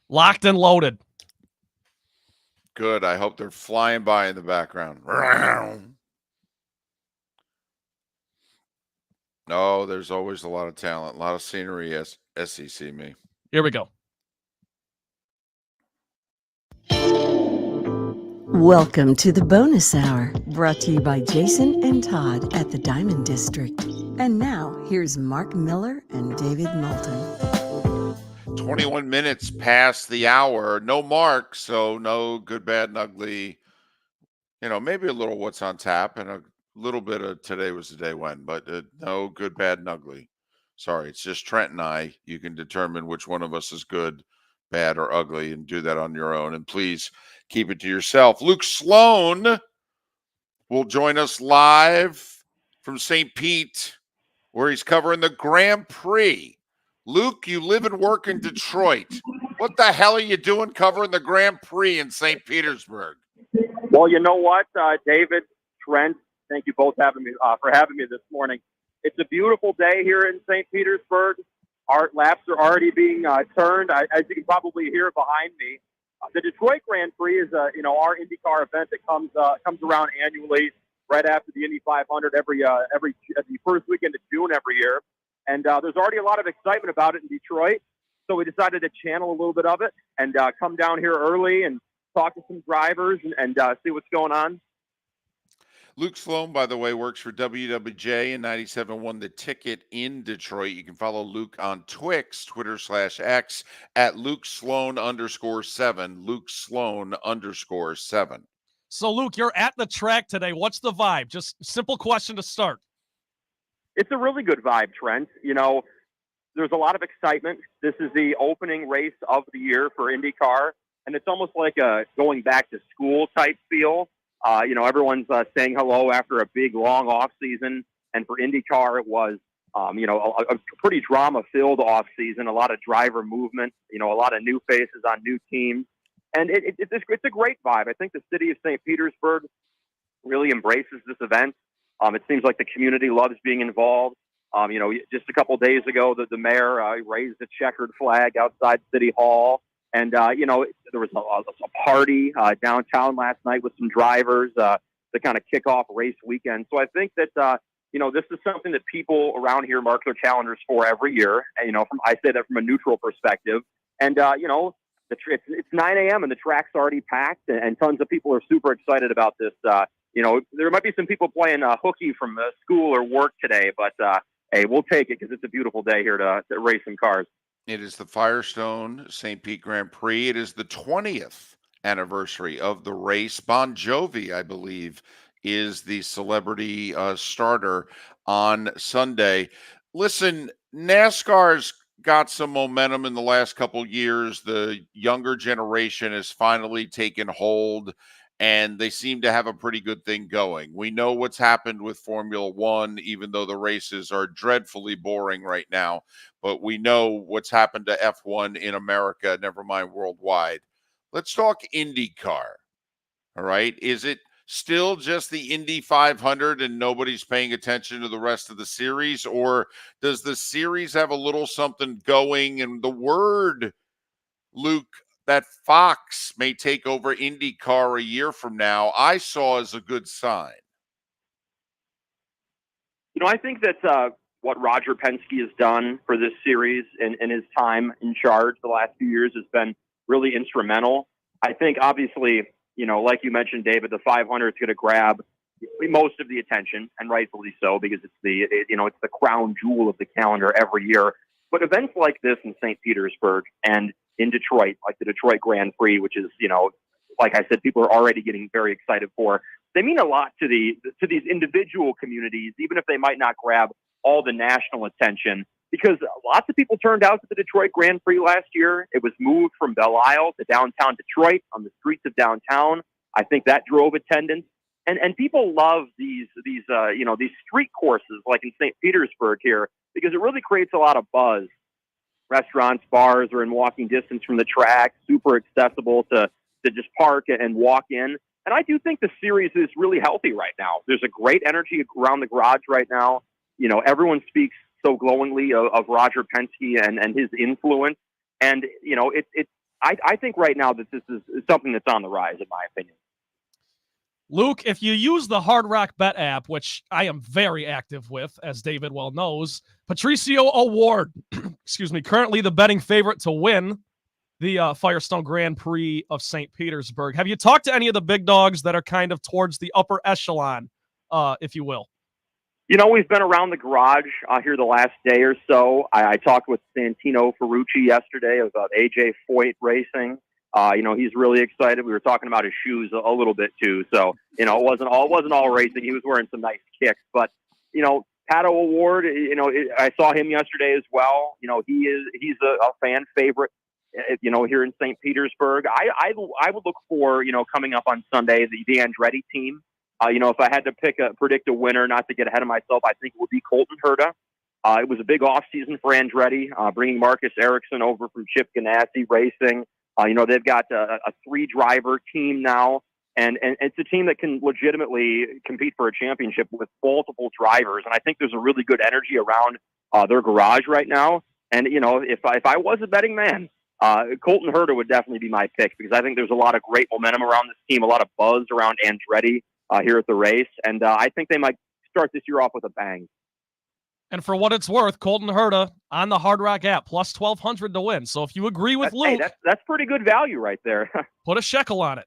Locked and loaded. Good. I hope they're flying by in the background. No, there's always a lot of talent, a lot of scenery as SEC me. Here we go. Welcome to the bonus hour, brought to you by Jason and Todd at the Diamond District. And now, here's Mark Miller and David Moulton. 21 minutes past the hour. No Mark, so no good, bad, and ugly. Maybe a little what's on tap and a little bit of today was the day when, but no good, bad, and ugly. Sorry, it's just Trent and I. You can determine which one of us is good, bad, or ugly and do that on your own. And please keep it to yourself. Luke Sloan will join us live from St. Pete, where he's covering the Grand Prix. Luke, you live and work in Detroit. What the hell are you doing covering the Grand Prix in St. Petersburg? Well, you know what, David, Trent, thank you both for having me this morning. It's a beautiful day here in St. Petersburg. Our laps are already being turned, as you can probably hear behind me. The Detroit Grand Prix is, our IndyCar event that comes around annually right after the Indy 500 every the first weekend of June every year. And there's already a lot of excitement about it in Detroit. So we decided to channel a little bit of it and come down here early and talk to some drivers and see what's going on. Luke Sloan, by the way, works for WWJ and 97.1 The Ticket in Detroit. You can follow Luke on Twix, Twitter/X, at Luke Sloan _7, Luke Sloan _7. So, Luke, you're at the track today. What's the vibe? Just simple question to start. It's a really good vibe, Trent. There's a lot of excitement. This is the opening race of the year for IndyCar, and it's almost like a going back to school type feel. Everyone's saying hello after a big, long off season. And for IndyCar, it was, a pretty drama-filled off season, a lot of driver movement, a lot of new faces on new teams. And it's a great vibe. I think the city of St. Petersburg really embraces this event. It seems like the community loves being involved. Just a couple days ago, the mayor raised a checkered flag outside City Hall. And, there was a party downtown last night with some drivers to kind of kick off race weekend. So I think that, this is something that people around here mark their calendars for every year. And, I say that from a neutral perspective. And, it's 9 a.m. and the track's already packed and tons of people are super excited about this. There might be some people playing hooky from school or work today, but hey, we'll take it because it's a beautiful day here to race some cars. It is the Firestone St. Pete Grand Prix. It is the 20th anniversary of the race. Bon Jovi, I believe, is the celebrity starter on Sunday. Listen, NASCAR's got some momentum in the last couple years. The younger generation has finally taken hold, and they seem to have a pretty good thing going. We know what's happened with Formula One, even though the races are dreadfully boring right now. But we know what's happened to F1 in America, never mind worldwide. Let's talk IndyCar. All right. Is it still just the Indy 500 and nobody's paying attention to the rest of the series? Or does the series have a little something going? And the word, Luke, that Fox may take over IndyCar a year from now, I saw as a good sign. I think that what Roger Penske has done for this series in his time in charge the last few years has been really instrumental. I think, obviously, like you mentioned, David, the 500 is going to grab most of the attention, and rightfully so, because it's the crown jewel of the calendar every year. But events like this in St. Petersburg and in Detroit, like the Detroit Grand Prix, which is, like I said, people are already getting very excited for, they mean a lot to these individual communities, even if they might not grab all the national attention, because lots of people turned out to the Detroit Grand Prix last year. It was moved from Belle Isle to downtown Detroit on the streets of downtown. I think that drove attendance. And people love these street courses like in St. Petersburg here, because it really creates a lot of buzz. Restaurants, bars are in walking distance from the track, super accessible to just park and walk in. And I do think the series is really healthy right now. There's a great energy around the garage right now. Everyone speaks so glowingly of Roger Penske and his influence. And, I think right now that this is something that's on the rise, in my opinion. Luke, if you use the Hard Rock Bet app, which I am very active with, as David well knows, Patricio Award, excuse me, currently the betting favorite to win the Firestone Grand Prix of St. Petersburg. Have you talked to any of the big dogs that are kind of towards the upper echelon, if you will? You know, we've been around the garage here the last day or so. I talked with Santino Ferrucci yesterday about AJ Foyt Racing. You know, he's really excited. We were talking about his shoes a little bit too. So, you know, it wasn't all racing. He was wearing some nice kicks, but you know, Pato Award, you know, I saw him yesterday as well. You know, he's a fan favorite, you know, here in St. Petersburg. I would look for, you know, coming up on Sunday, the Andretti team. You know, if I had to predict a winner, not to get ahead of myself, I think it would be Colton Herta. It was a big offseason for Andretti, bringing Marcus Ericsson over from Chip Ganassi Racing. You know, they've got a 3-driver team now, and it's a team that can legitimately compete for a championship with multiple drivers. And I think there's a really good energy around their garage right now. And, you know, if I was a betting man, Colton Herta would definitely be my pick, because I think there's a lot of great momentum around this team, a lot of buzz around Andretti here at the race. And I think they might start this year off with a bang. And for what it's worth, Colton Herta on the Hard Rock app, plus 1,200 to win. So if you agree with Luke, hey, that's pretty good value right there. put a shekel on it.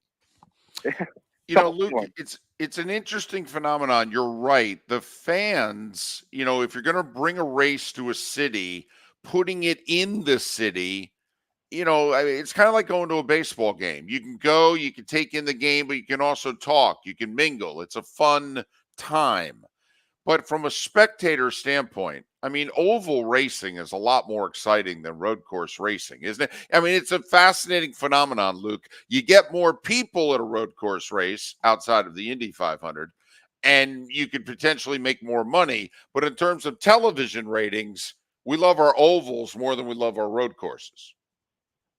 You know, Luke, it's an interesting phenomenon. You're right. The fans, you know, if you're going to bring a race to a city, putting it in the city, you know, I mean, it's kind of like going to a baseball game. You can go, you can take in the game, but you can also talk, you can mingle. It's a fun time. But from a spectator standpoint, I mean, oval racing is a lot more exciting than road course racing, isn't it? I mean, it's a fascinating phenomenon, Luke. You get more people at a road course race outside of the Indy 500, and you could potentially make more money. But in terms of television ratings, we love our ovals more than we love our road courses.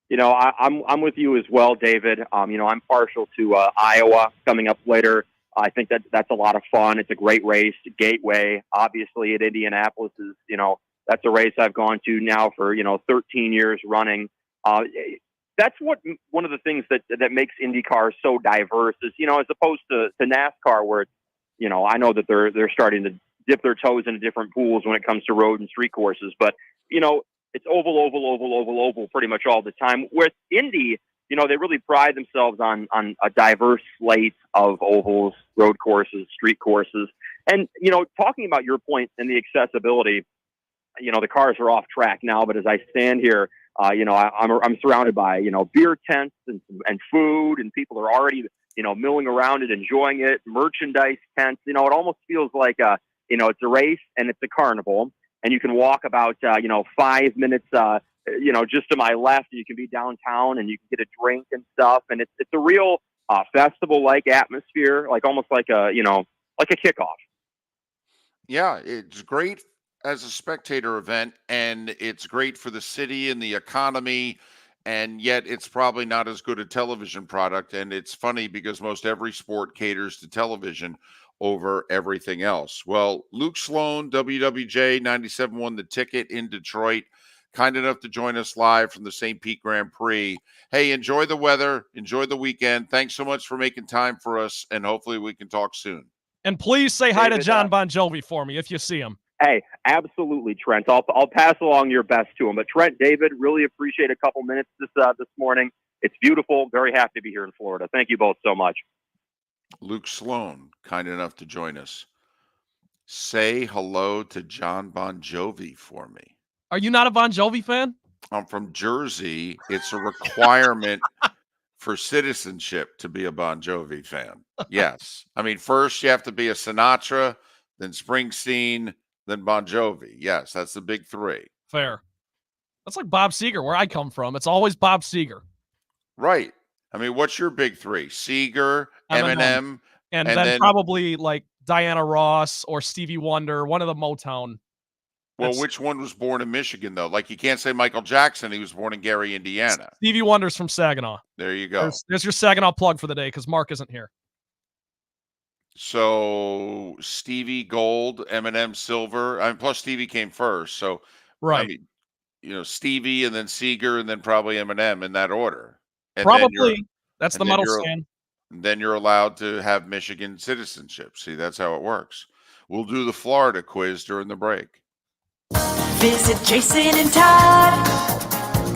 You know, I'm with you as well, David. You know, I'm partial to Iowa coming up later. I think that's a lot of fun. It's a great race. Gateway, obviously, at Indianapolis is, you know, that's a race I've gone to now for, you know, 13 years running. That's one of the things that makes IndyCar so diverse is, you know, as opposed to NASCAR, where, you know, I know that they're starting to dip their toes into different pools when it comes to road and street courses, but, you know, it's oval pretty much all the time. With Indy, you know, they really pride themselves on a diverse slate of ovals, road courses, street courses. And, you know, talking about your point and the accessibility, you know, the cars are off track now, but as I stand here, you know, I'm surrounded by, you know, beer tents and food, and people are already, you know, milling around it, enjoying it, merchandise tents. You know, it almost feels like, you know, it's a race and it's a carnival, and you can walk about, you know, 5 minutes, you know, just to my left, you can be downtown and you can get a drink and stuff. And it's a real festival-like atmosphere, like almost like a, you know, like a kickoff. Yeah, it's great as a spectator event, and it's great for the city and the economy, and yet it's probably not as good a television product. And it's funny because most every sport caters to television over everything else. Well, Luke Sloan, WWJ 97.1 The Ticket in Detroit, kind enough to join us live from the St. Pete Grand Prix. Hey, enjoy the weather. Enjoy the weekend. Thanks so much for making time for us, and hopefully we can talk soon. And please say hi to David, John Bon Jovi for me if you see him. Hey, absolutely, Trent. I'll pass along your best to him. But Trent, David, really appreciate a couple minutes this morning. It's beautiful. Very happy to be here in Florida. Thank you both so much. Luke Sloan, kind enough to join us. Say hello to John Bon Jovi for me. Are you not a Bon Jovi fan? I'm from Jersey. It's a requirement for citizenship to be a Bon Jovi fan. Yes. I mean, first you have to be a Sinatra, then Springsteen, then Bon Jovi. Yes, that's the big three. Fair. That's like Bob Seger, where I come from. It's always Bob Seger. Right. I mean, what's your big three? Seger, Eminem, and then probably like Diana Ross or Stevie Wonder, one of the Motown. Well, which one was born in Michigan, though? Like, you can't say Michael Jackson. He was born in Gary, Indiana. Stevie Wonder's from Saginaw. There you go. There's your Saginaw plug for the day, because Mark isn't here. So Stevie Gold, Eminem Silver. I mean, plus Stevie came first. So right. I mean, Stevie and then Seeger and then probably Eminem in that order. And Probably. That's the then medal you're stand. then you're allowed to have Michigan citizenship. See, that's how it works. We'll do the Florida quiz during the break. Visit Jason and Todd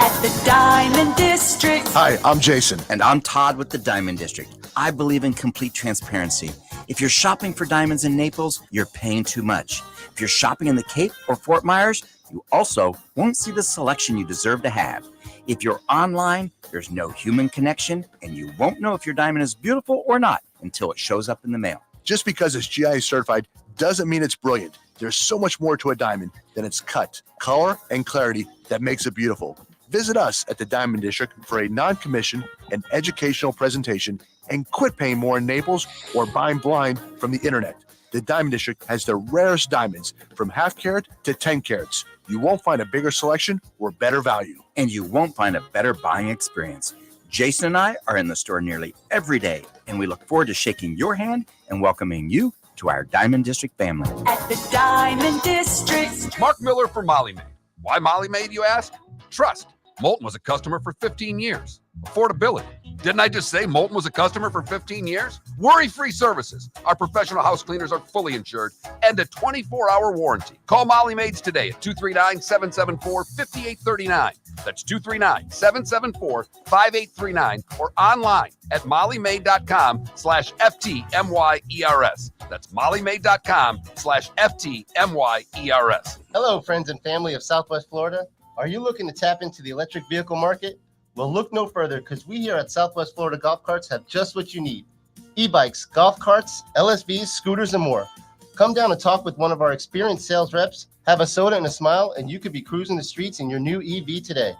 at the Diamond District. Hi, I'm Jason. And I'm Todd with the Diamond District. I believe in complete transparency. If you're shopping for diamonds in Naples, you're paying too much. If you're shopping in the Cape or Fort Myers, you also won't see the selection you deserve to have. If you're online, there's no human connection, and you won't know if your diamond is beautiful or not until it shows up in the mail. Just because it's GIA certified doesn't mean it's brilliant. There's so much more to a diamond than its cut, color, and clarity that makes it beautiful. Visit us at the Diamond District for a non-commissioned and educational presentation and quit paying more in Naples or buying blind from the internet. The Diamond District has the rarest diamonds from half carat to 10 carats. You won't find a bigger selection or better value. And you won't find a better buying experience. Jason and I are in the store nearly every day, and we look forward to shaking your hand and welcoming you to our Diamond District family. At the Diamond District. Mark Miller for Molly Maid. Why Molly Maid, you ask? Trust. Moulton was a customer for 15 years. Affordability. Didn't I just say Moulton was a customer for 15 years? Worry-free services. Our professional house cleaners are fully insured and a 24-hour warranty. Call Molly Maids today at 239-774-5839. That's 239-774-5839 or online at mollymaid.com/FTMYERS. That's mollymaid.com/FTMYERS. Hello, friends and family of Southwest Florida. Are you looking to tap into the electric vehicle market? Well, look no further because we here at Southwest Florida Golf Carts have just what you need. E-bikes, golf carts, LSVs, scooters, and more. Come down and talk with one of our experienced sales reps, have a soda and a smile, and you could be cruising the streets in your new EV today.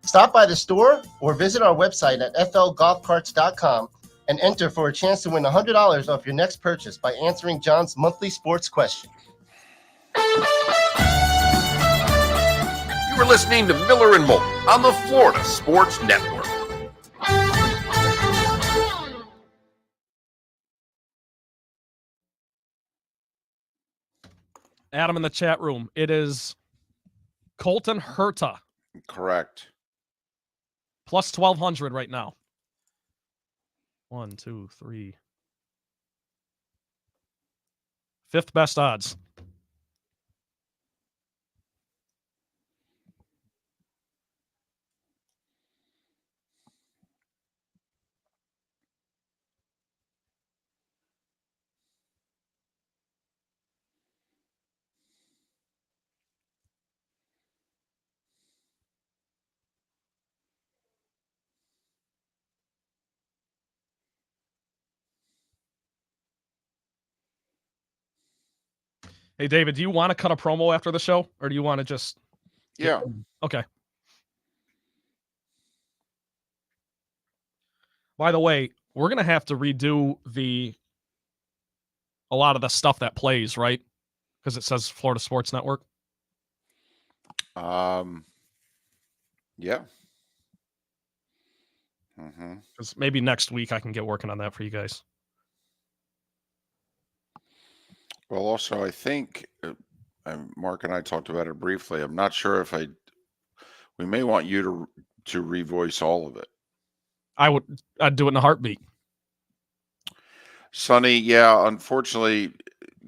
Stop by the store or visit our website at flgolfcarts.com and enter for a chance to win $100 off your next purchase by answering John's monthly sports question. You are listening to Miller and Moulton on the Florida Sports Network. Adam in the chat room. It is Colton Herta. Correct. Plus 1,200 right now. 1, 2, 3. Fifth best odds. Hey, David, do you want to cut a promo after the show, or do you want to just... Yeah. Okay. By the way, we're going to have to redo a lot of the stuff that plays, right? Because it says Florida Sports Network. Yeah. Because maybe next week I can get working on that for you guys. Well, also, I think Mark and I talked about it briefly. I'm not sure if we may want you to revoice all of it. I'd do it in a heartbeat. Sonny, yeah, unfortunately,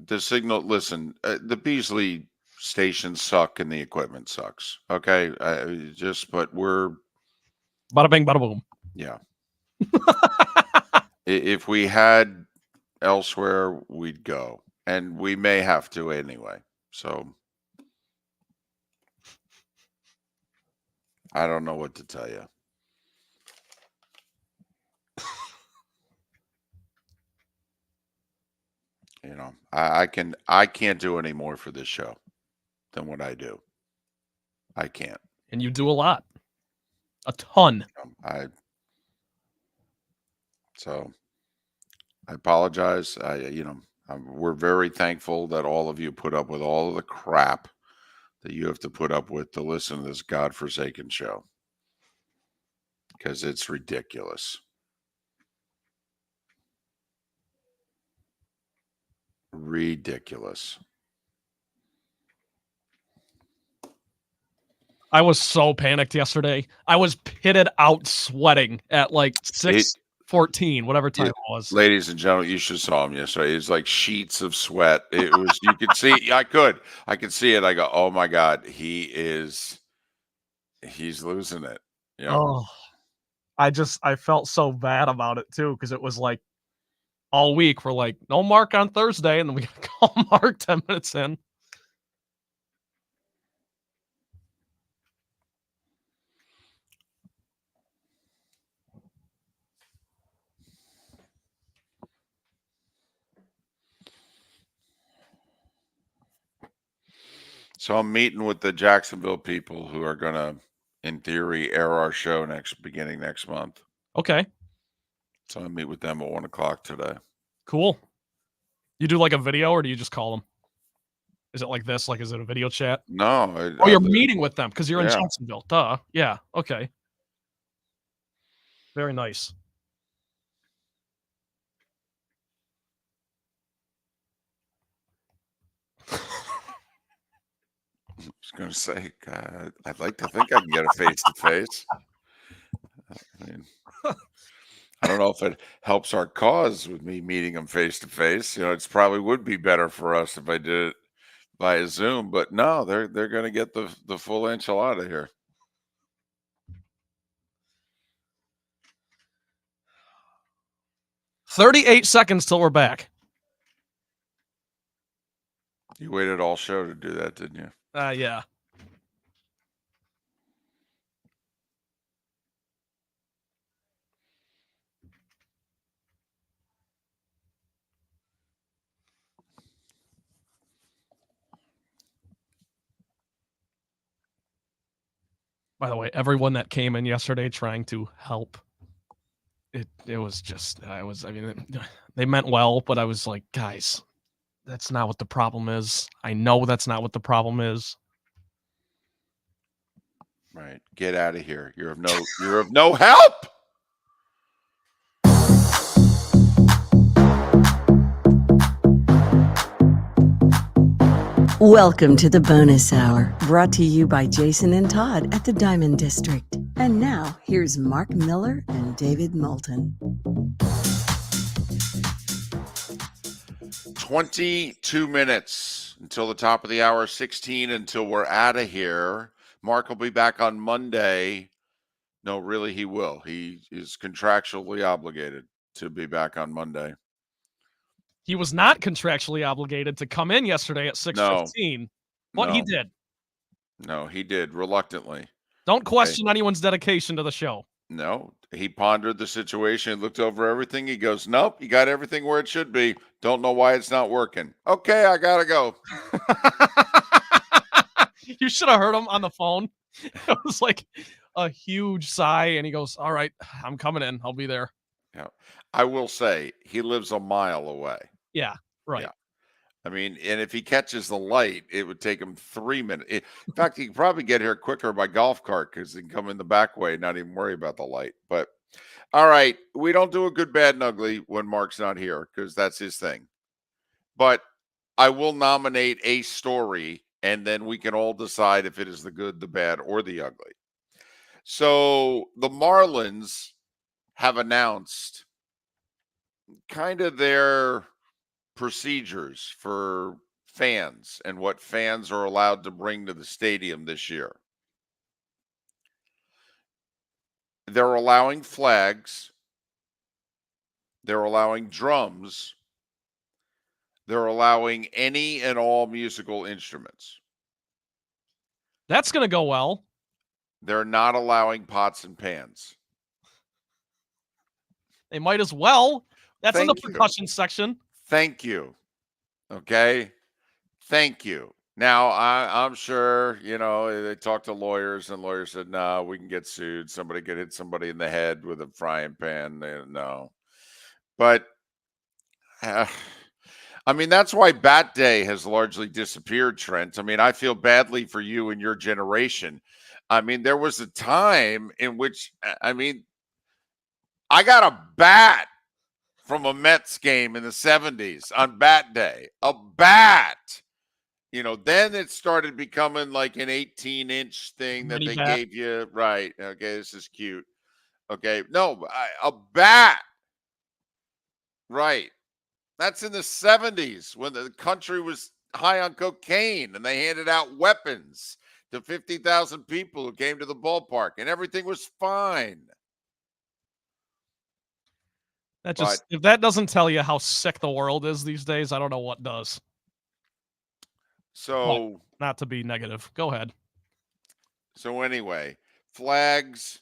the signal, listen, the Beasley stations suck and the equipment sucks. Okay. But we're. Bada bing, bada boom. Yeah. If we had elsewhere, we'd go. And we may have to anyway. So I don't know what to tell you. I can't do any more for this show than what I do. I can't. And you do a lot. A ton. So I apologize. We're very thankful that all of you put up with all of the crap that you have to put up with to listen to this godforsaken show. Because it's ridiculous. Ridiculous. I was so panicked yesterday. I was pitted out sweating at like 6:14, whatever time it was. Ladies and gentlemen, you should saw him yesterday. It's like sheets of sweat. It was, you could see, I could see it. I go, oh my God, he's losing it. Yeah. Oh, I felt so bad about it too, because it was like all week we're like, no Mark on Thursday, and then we gotta call Mark 10 minutes in. So I'm meeting with the Jacksonville people who are gonna, in theory, air our show beginning next month. Okay, So I meet with them at 1:00 today. cool. You do like a video, or do you just call them? Is it like this? Like, is it a video chat? No. Oh, you're meeting with them because you're in Yeah. Jacksonville. Duh. Yeah. Okay. Very nice. I was going to say, God, I'd like to think I can get a face-to-face. I mean, I don't know if it helps our cause with me meeting them face-to-face. It's probably would be better for us if I did it via Zoom. But no, they're going to get the full enchilada here. $38 seconds till we're back. You waited all show to do that, didn't you? Yeah. By the way, everyone that came in yesterday trying to help, it was just, they meant well, but I was like, guys, that's not what the problem is. I know that's not what the problem is. Right. Get out of here. You're of no help. Welcome to the bonus hour, brought to you by Jason and Todd at the Diamond District. And now, here's Mark Miller and David Moulton. 22 minutes until the top of the hour, 16 until we're out of here. Mark will be back on Monday. No, really, he will. He is contractually obligated to be back on Monday. He was not contractually obligated to come in yesterday at 6:15. But he did. No, he did reluctantly. Don't question anyone's dedication to the show. No, he pondered the situation, looked over everything. He goes, nope, you got everything where it should be. Don't know why it's not working. Okay, I got to go. You should have heard him on the phone. It was like a huge sigh, and he goes, all right, I'm coming in. I'll be there. Yeah. I will say he lives a mile away. Yeah, right. Yeah. I mean, and if he catches the light, it would take him 3 minutes. In fact, he could probably get here quicker by golf cart because he can come in the back way and not even worry about the light. But all right, we don't do a good, bad, and ugly when Mark's not here because that's his thing. But I will nominate a story, and then we can all decide if it is the good, the bad, or the ugly. So the Marlins have announced kind of their procedures for fans and what fans are allowed to bring to the stadium this year. They're allowing flags. They're allowing drums. They're allowing any and all musical instruments. That's going to go well. They're not allowing pots and pans. They might as well. That's in the Thank you. percussion section. Thank you. Okay. Thank you. Now, I'm sure, they talked to lawyers and lawyers said, no, we can get sued. Somebody could hit somebody in the head with a frying pan. No. But, that's why Bat Day has largely disappeared, Trent. I feel badly for you and your generation. There was a time in which, I got a bat from a Mets game in the 70s on Bat Day. A bat. then it started becoming like an 18-inch thing that Mini they bat. gave you. Right. Okay, this is cute. Okay. No, a bat. Right. That's in the 70s when the country was high on cocaine and they handed out weapons to 50,000 people who came to the ballpark and everything was fine. If that doesn't tell you how sick the world is these days, I don't know what does. So, but not to be negative. Go ahead. So anyway, flags,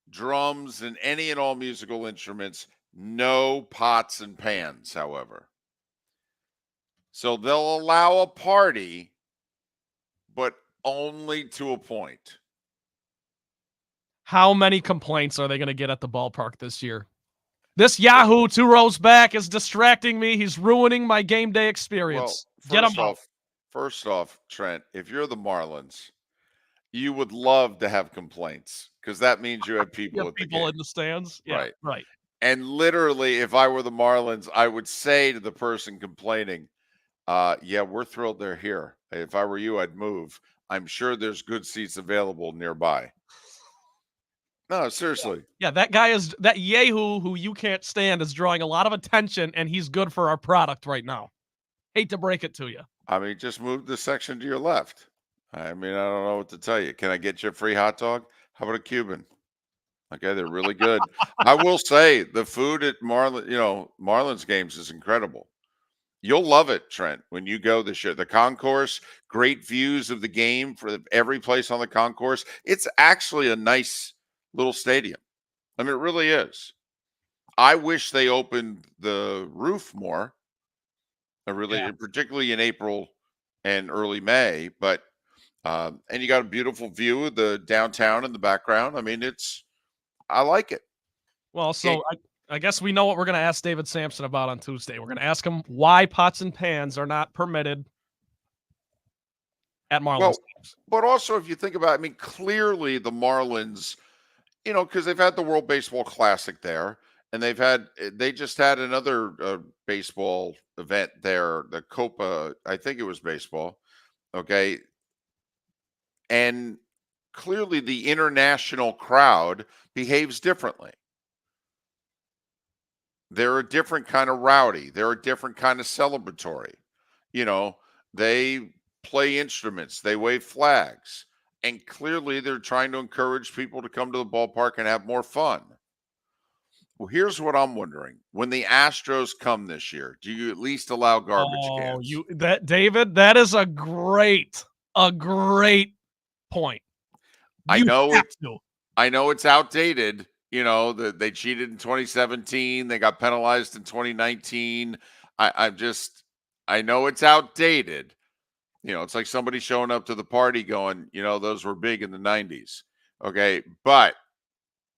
drums, and any and all musical instruments, no pots and pans, however. So they'll allow a party, but only to a point. How many complaints are they going to get at the ballpark this year? This Yahoo 2 rows back is distracting me. He's ruining my game day experience. Get him out. First off, Trent, if you're the Marlins, you would love to have complaints because that means you have people at the game. In the stands. Yeah, right. And literally, if I were the Marlins, I would say to the person complaining, yeah, we're thrilled they're here. If I were you, I'd move. I'm sure there's good seats available nearby. No, seriously. Yeah, that Yahoo who you can't stand is drawing a lot of attention, and he's good for our product right now. Hate to break it to you. I mean, just move the section to your left. I mean, I don't know what to tell you. Can I get you a free hot dog? How about a Cuban? Okay, they're really good. I will say the food at Marlins games is incredible. You'll love it, Trent, when you go this year. The concourse, great views of the game for every place on the concourse. It's actually a nice little stadium. I mean, it really is. I wish they opened the roof more. Particularly in April and early May, but and you got a beautiful view of the downtown in the background. I mean, I like it. Well, so I guess we know what we're going to ask David Sampson about on Tuesday. We're going to ask him why pots and pans are not permitted at Marlins games. But also, if you think about it, I mean, clearly the Marlins, because they've had the World Baseball Classic there, and they just had another baseball event there, the Copa, I think it was baseball. Okay. And clearly the international crowd behaves differently. They're a different kind of rowdy. They're a different kind of celebratory. They play instruments, they wave flags, and clearly they're trying to encourage people to come to the ballpark and have more fun. Well, here's what I'm wondering. When the Astros come this year, do you at least allow garbage cans? David, that is a great point. I know it's outdated. They cheated in 2017. They got penalized in 2019. I know it's outdated. It's like somebody showing up to the party going, those were big in the 90s. Okay. But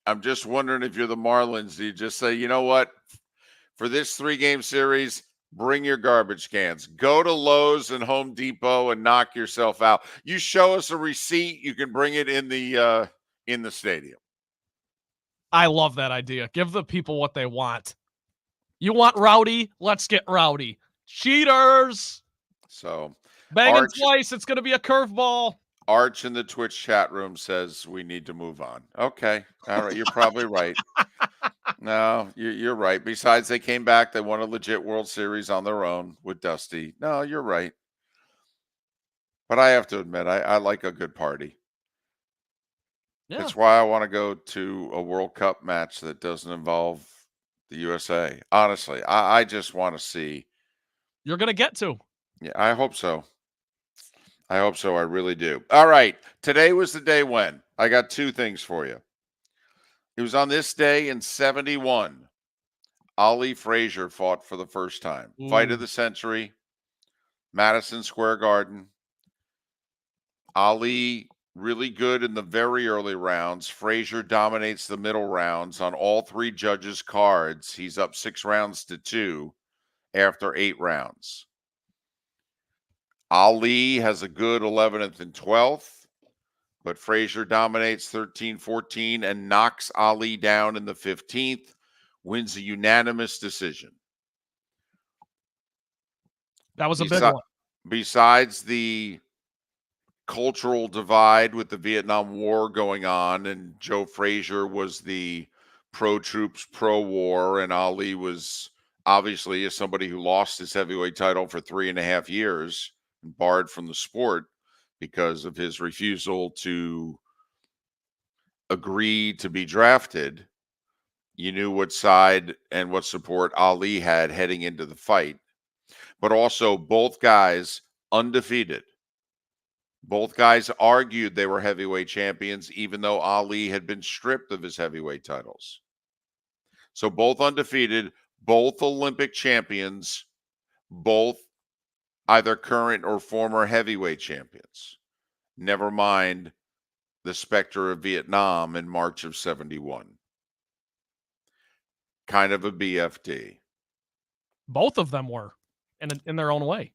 I'm just wondering if you're the Marlins, do you just say, you know what? For this 3-game series, bring your garbage cans. Go to Lowe's and Home Depot and knock yourself out. You show us a receipt, you can bring it in the stadium. I love that idea. Give the people what they want. You want rowdy? Let's get rowdy. Cheaters. So banging twice. It's going to be a curveball. Arch in the Twitch chat room says we need to move on. Okay. All right. You're probably right. No, you're right. Besides, they came back. They won a legit World Series on their own with Dusty. No, you're right. But I have to admit, I like a good party. Yeah. That's why I want to go to a World Cup match that doesn't involve the USA. Honestly, I just want to see. You're going to get to. Yeah, I hope so. I hope so. I really do. All right. Today was the day when. I got 2 things for you. It was on this day in 1971. Ali Frazier fought for the first time. Ooh. Fight of the century. Madison Square Garden. Ali really good in the very early rounds. Frazier dominates the middle rounds on all 3 judges' cards. He's up 6 rounds to 2 after 8 rounds. Ali has a good 11th and 12th, but Frazier dominates 13-14 and knocks Ali down in the 15th, wins a unanimous decision. That was a big one. besides the cultural divide with the Vietnam War going on, and Joe Frazier was the pro-troops, pro-war, and Ali was obviously as somebody who lost his heavyweight title for 3.5 years and barred from the sport because of his refusal to agree to be drafted. You knew what side and what support Ali had heading into the fight, but also both guys undefeated. Both guys argued they were heavyweight champions, even though Ali had been stripped of his heavyweight titles. So both undefeated, both Olympic champions, both either current or former heavyweight champions. Never mind the specter of Vietnam in March of 71. Kind of a BFD. Both of them were in their own way.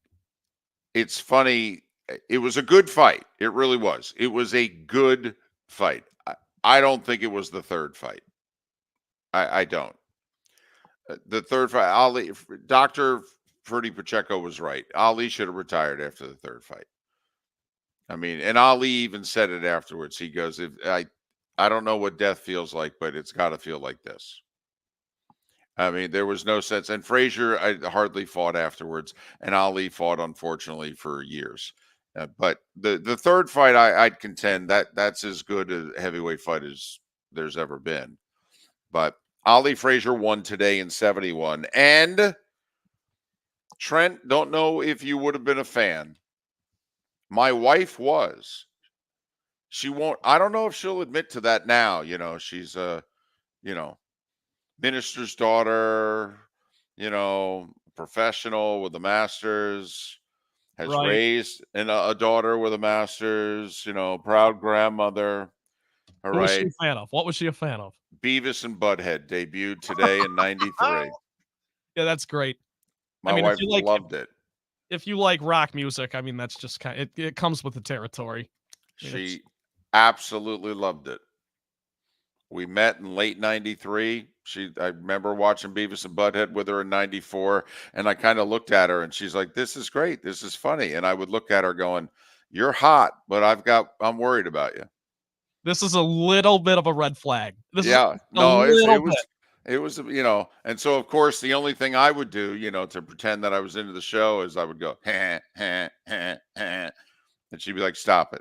It's funny. It was a good fight. It really was. It was a good fight. I don't think it was the third fight. I don't. The third fight, Ali, Dr. Ferdy Pacheco was right. Ali should have retired after the third fight. I mean, and Ali even said it afterwards. He goes, "If I don't know what death feels like, but it's got to feel like this." I mean, there was no sense. And Frazier hardly fought afterwards, and Ali fought, unfortunately, for years. But the third fight, I'd contend that's as good a heavyweight fight as there's ever been. But Ali Frazier won today in 71. And Trent, don't know if you would have been a fan. My wife was. She won't. I don't know if she'll admit to that now. You know, she's a, minister's daughter, professional with a master's, has Right. raised a daughter with a master's, proud grandmother. All Who was she right. a fan of? What was she a fan of? Beavis and Butthead debuted today in 93. Yeah, that's great. My wife loved it. If you like rock music, I mean, that's just it comes with the territory. She absolutely loved it. We met in late 93. I remember watching Beavis and Butthead with her in 94. And I kind of looked at her and she's like, "This is great. This is funny." And I would look at her going, "You're hot, but I'm worried about you." This is a little bit of a red flag. It was, and so of course the only thing I would do, to pretend that I was into the show is I would go, and she'd be like, "Stop it."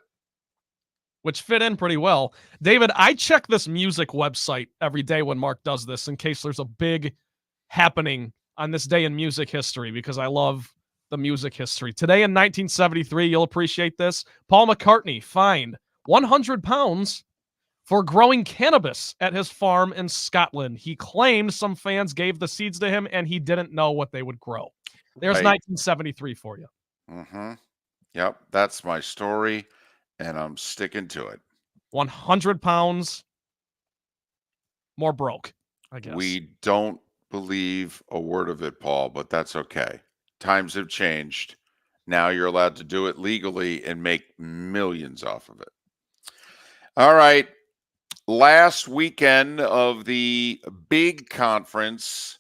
Which fit in pretty well. David, I check this music website every day when Mark does this in case there's a big happening on this day in music history because I love the music history. Today in 1973, you'll appreciate this. Paul McCartney fined 100 pounds for growing cannabis at his farm in Scotland. He claimed some fans gave the seeds to him and he didn't know what they would grow. There's Right. 1973 for you. Mm-hmm. Yep, that's my story. And I'm sticking to it. 100 pounds more broke, I guess. We don't believe a word of it, Paul, but that's okay. Times have changed. Now you're allowed to do it legally and make millions off of it. All right. Last weekend of the big conference,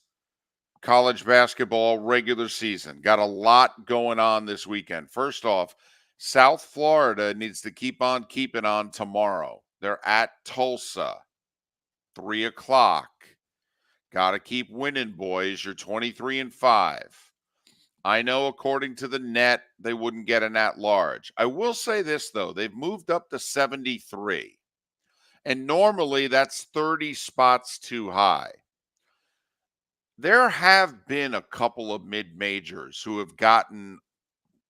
college basketball regular season. Got a lot going on this weekend. First off, South Florida needs to keep on keeping on tomorrow. They're at Tulsa, 3:00. Got to keep winning, boys. You're 23-5. I know according to the net, they wouldn't get an at-large. I will say this, though. They've moved up to 73. And normally that's 30 spots too high. There have been a couple of mid-majors who have gotten,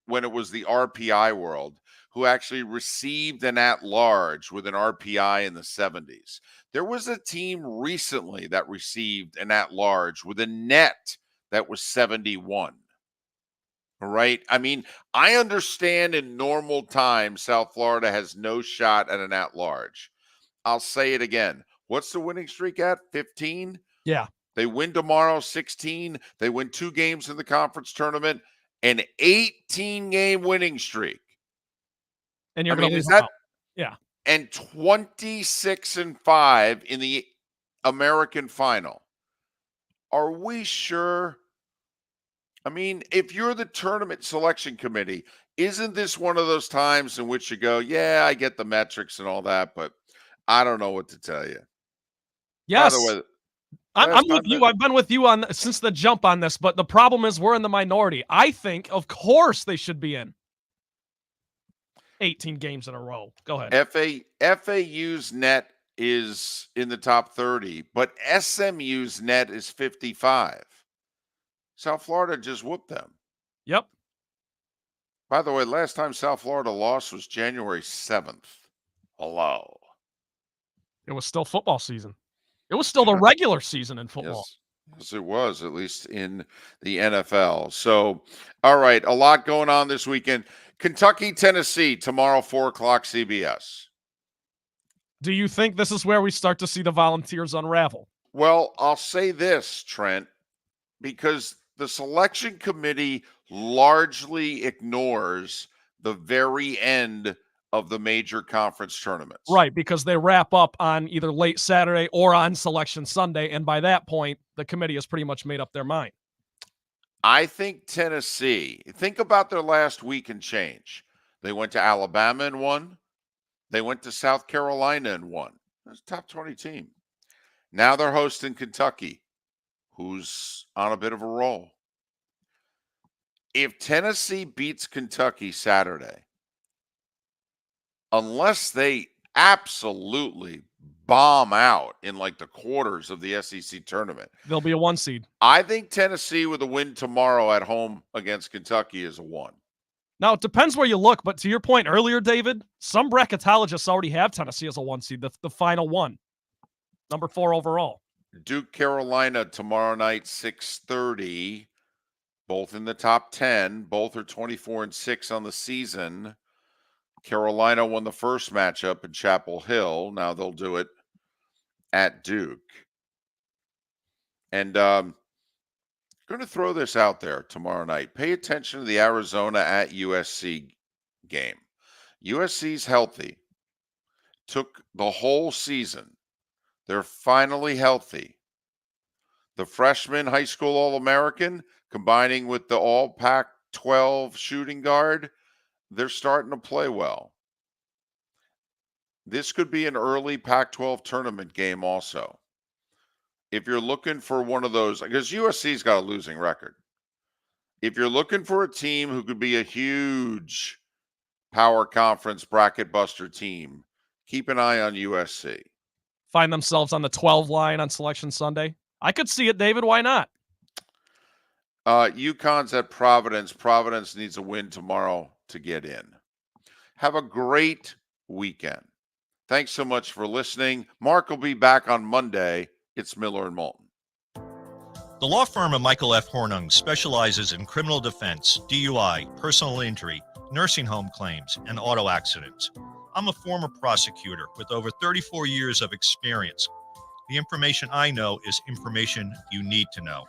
when it was the RPI world, who actually received an at-large with an RPI in the 70s. There was a team recently that received an at-large with a net that was 71. All right? I mean, I understand in normal times, South Florida has no shot at an at-large. I'll say it again. What's the winning streak at? 15? Yeah. They win tomorrow, 16. They win 2 games in the conference tournament. An 18-game winning streak. And you're going to lose that? Yeah. And 26-5 in the American final. Are we sure? I mean, if you're the tournament selection committee, isn't this one of those times in which you go, yeah, I get the metrics and all that, but I don't know what to tell you. Yes. By the way, I'm with you. I've been with you on since the jump on this, but the problem is we're in the minority. I think, of course, they should be in 18 games in a row. Go ahead. FAU's net is in the top 30, but SMU's net is 55. South Florida just whooped them. Yep. By the way, last time South Florida lost was January 7th. Hello. It was still football season. It was still the regular season in football. Yes, it was, at least in the NFL. So, all right, a lot going on this weekend. Kentucky, Tennessee, tomorrow, 4 o'clock CBS. Do you think this is where we start to see the Volunteers unravel? Well, I'll say this, Trent, because the selection committee largely ignores the very end of the major conference tournaments. Right, because they wrap up on either late Saturday or on Selection Sunday, and by that point, the committee has pretty much made up their mind. I think Tennessee, think about their last week and change. They went to Alabama and won. They went to South Carolina and won. That's a top 20 team. Now they're hosting Kentucky, who's on a bit of a roll. If Tennessee beats Kentucky Saturday, unless they absolutely bomb out in like the quarters of the SEC tournament, they'll be a 1 seed. I think Tennessee with a win tomorrow at home against Kentucky is a 1. Now, it depends where you look, but to your point earlier, David, some bracketologists already have Tennessee as a 1 seed, the final one, number 4 overall. Duke, Carolina tomorrow night, 6:30, both in the top 10. Both are 24-6 on the season. Carolina won the first matchup in Chapel Hill. Now they'll do it at Duke. And going to throw this out there tomorrow night. Pay attention to the Arizona at USC game. USC's healthy. Took the whole season. They're finally healthy. The freshman high school All-American combining with the all Pac-12 shooting guard, they're starting to play well. This could be an early Pac-12 tournament game also. If you're looking for one of those, because USC's got a losing record. If you're looking for a team who could be a huge power conference bracket buster team, keep an eye on USC. Find themselves on the 12 line on Selection Sunday. I could see it, David. Why not? UConn's at Providence. Providence needs a win tomorrow to get in. Have a great weekend. Thanks so much for listening. Mark will be back on Monday. It's Miller and Moulton. The law firm of Michael F. Hornung specializes in criminal defense, DUI, personal injury, nursing home claims, and auto accidents. I'm a former prosecutor with over 34 years of experience. The information I know is information you need to know.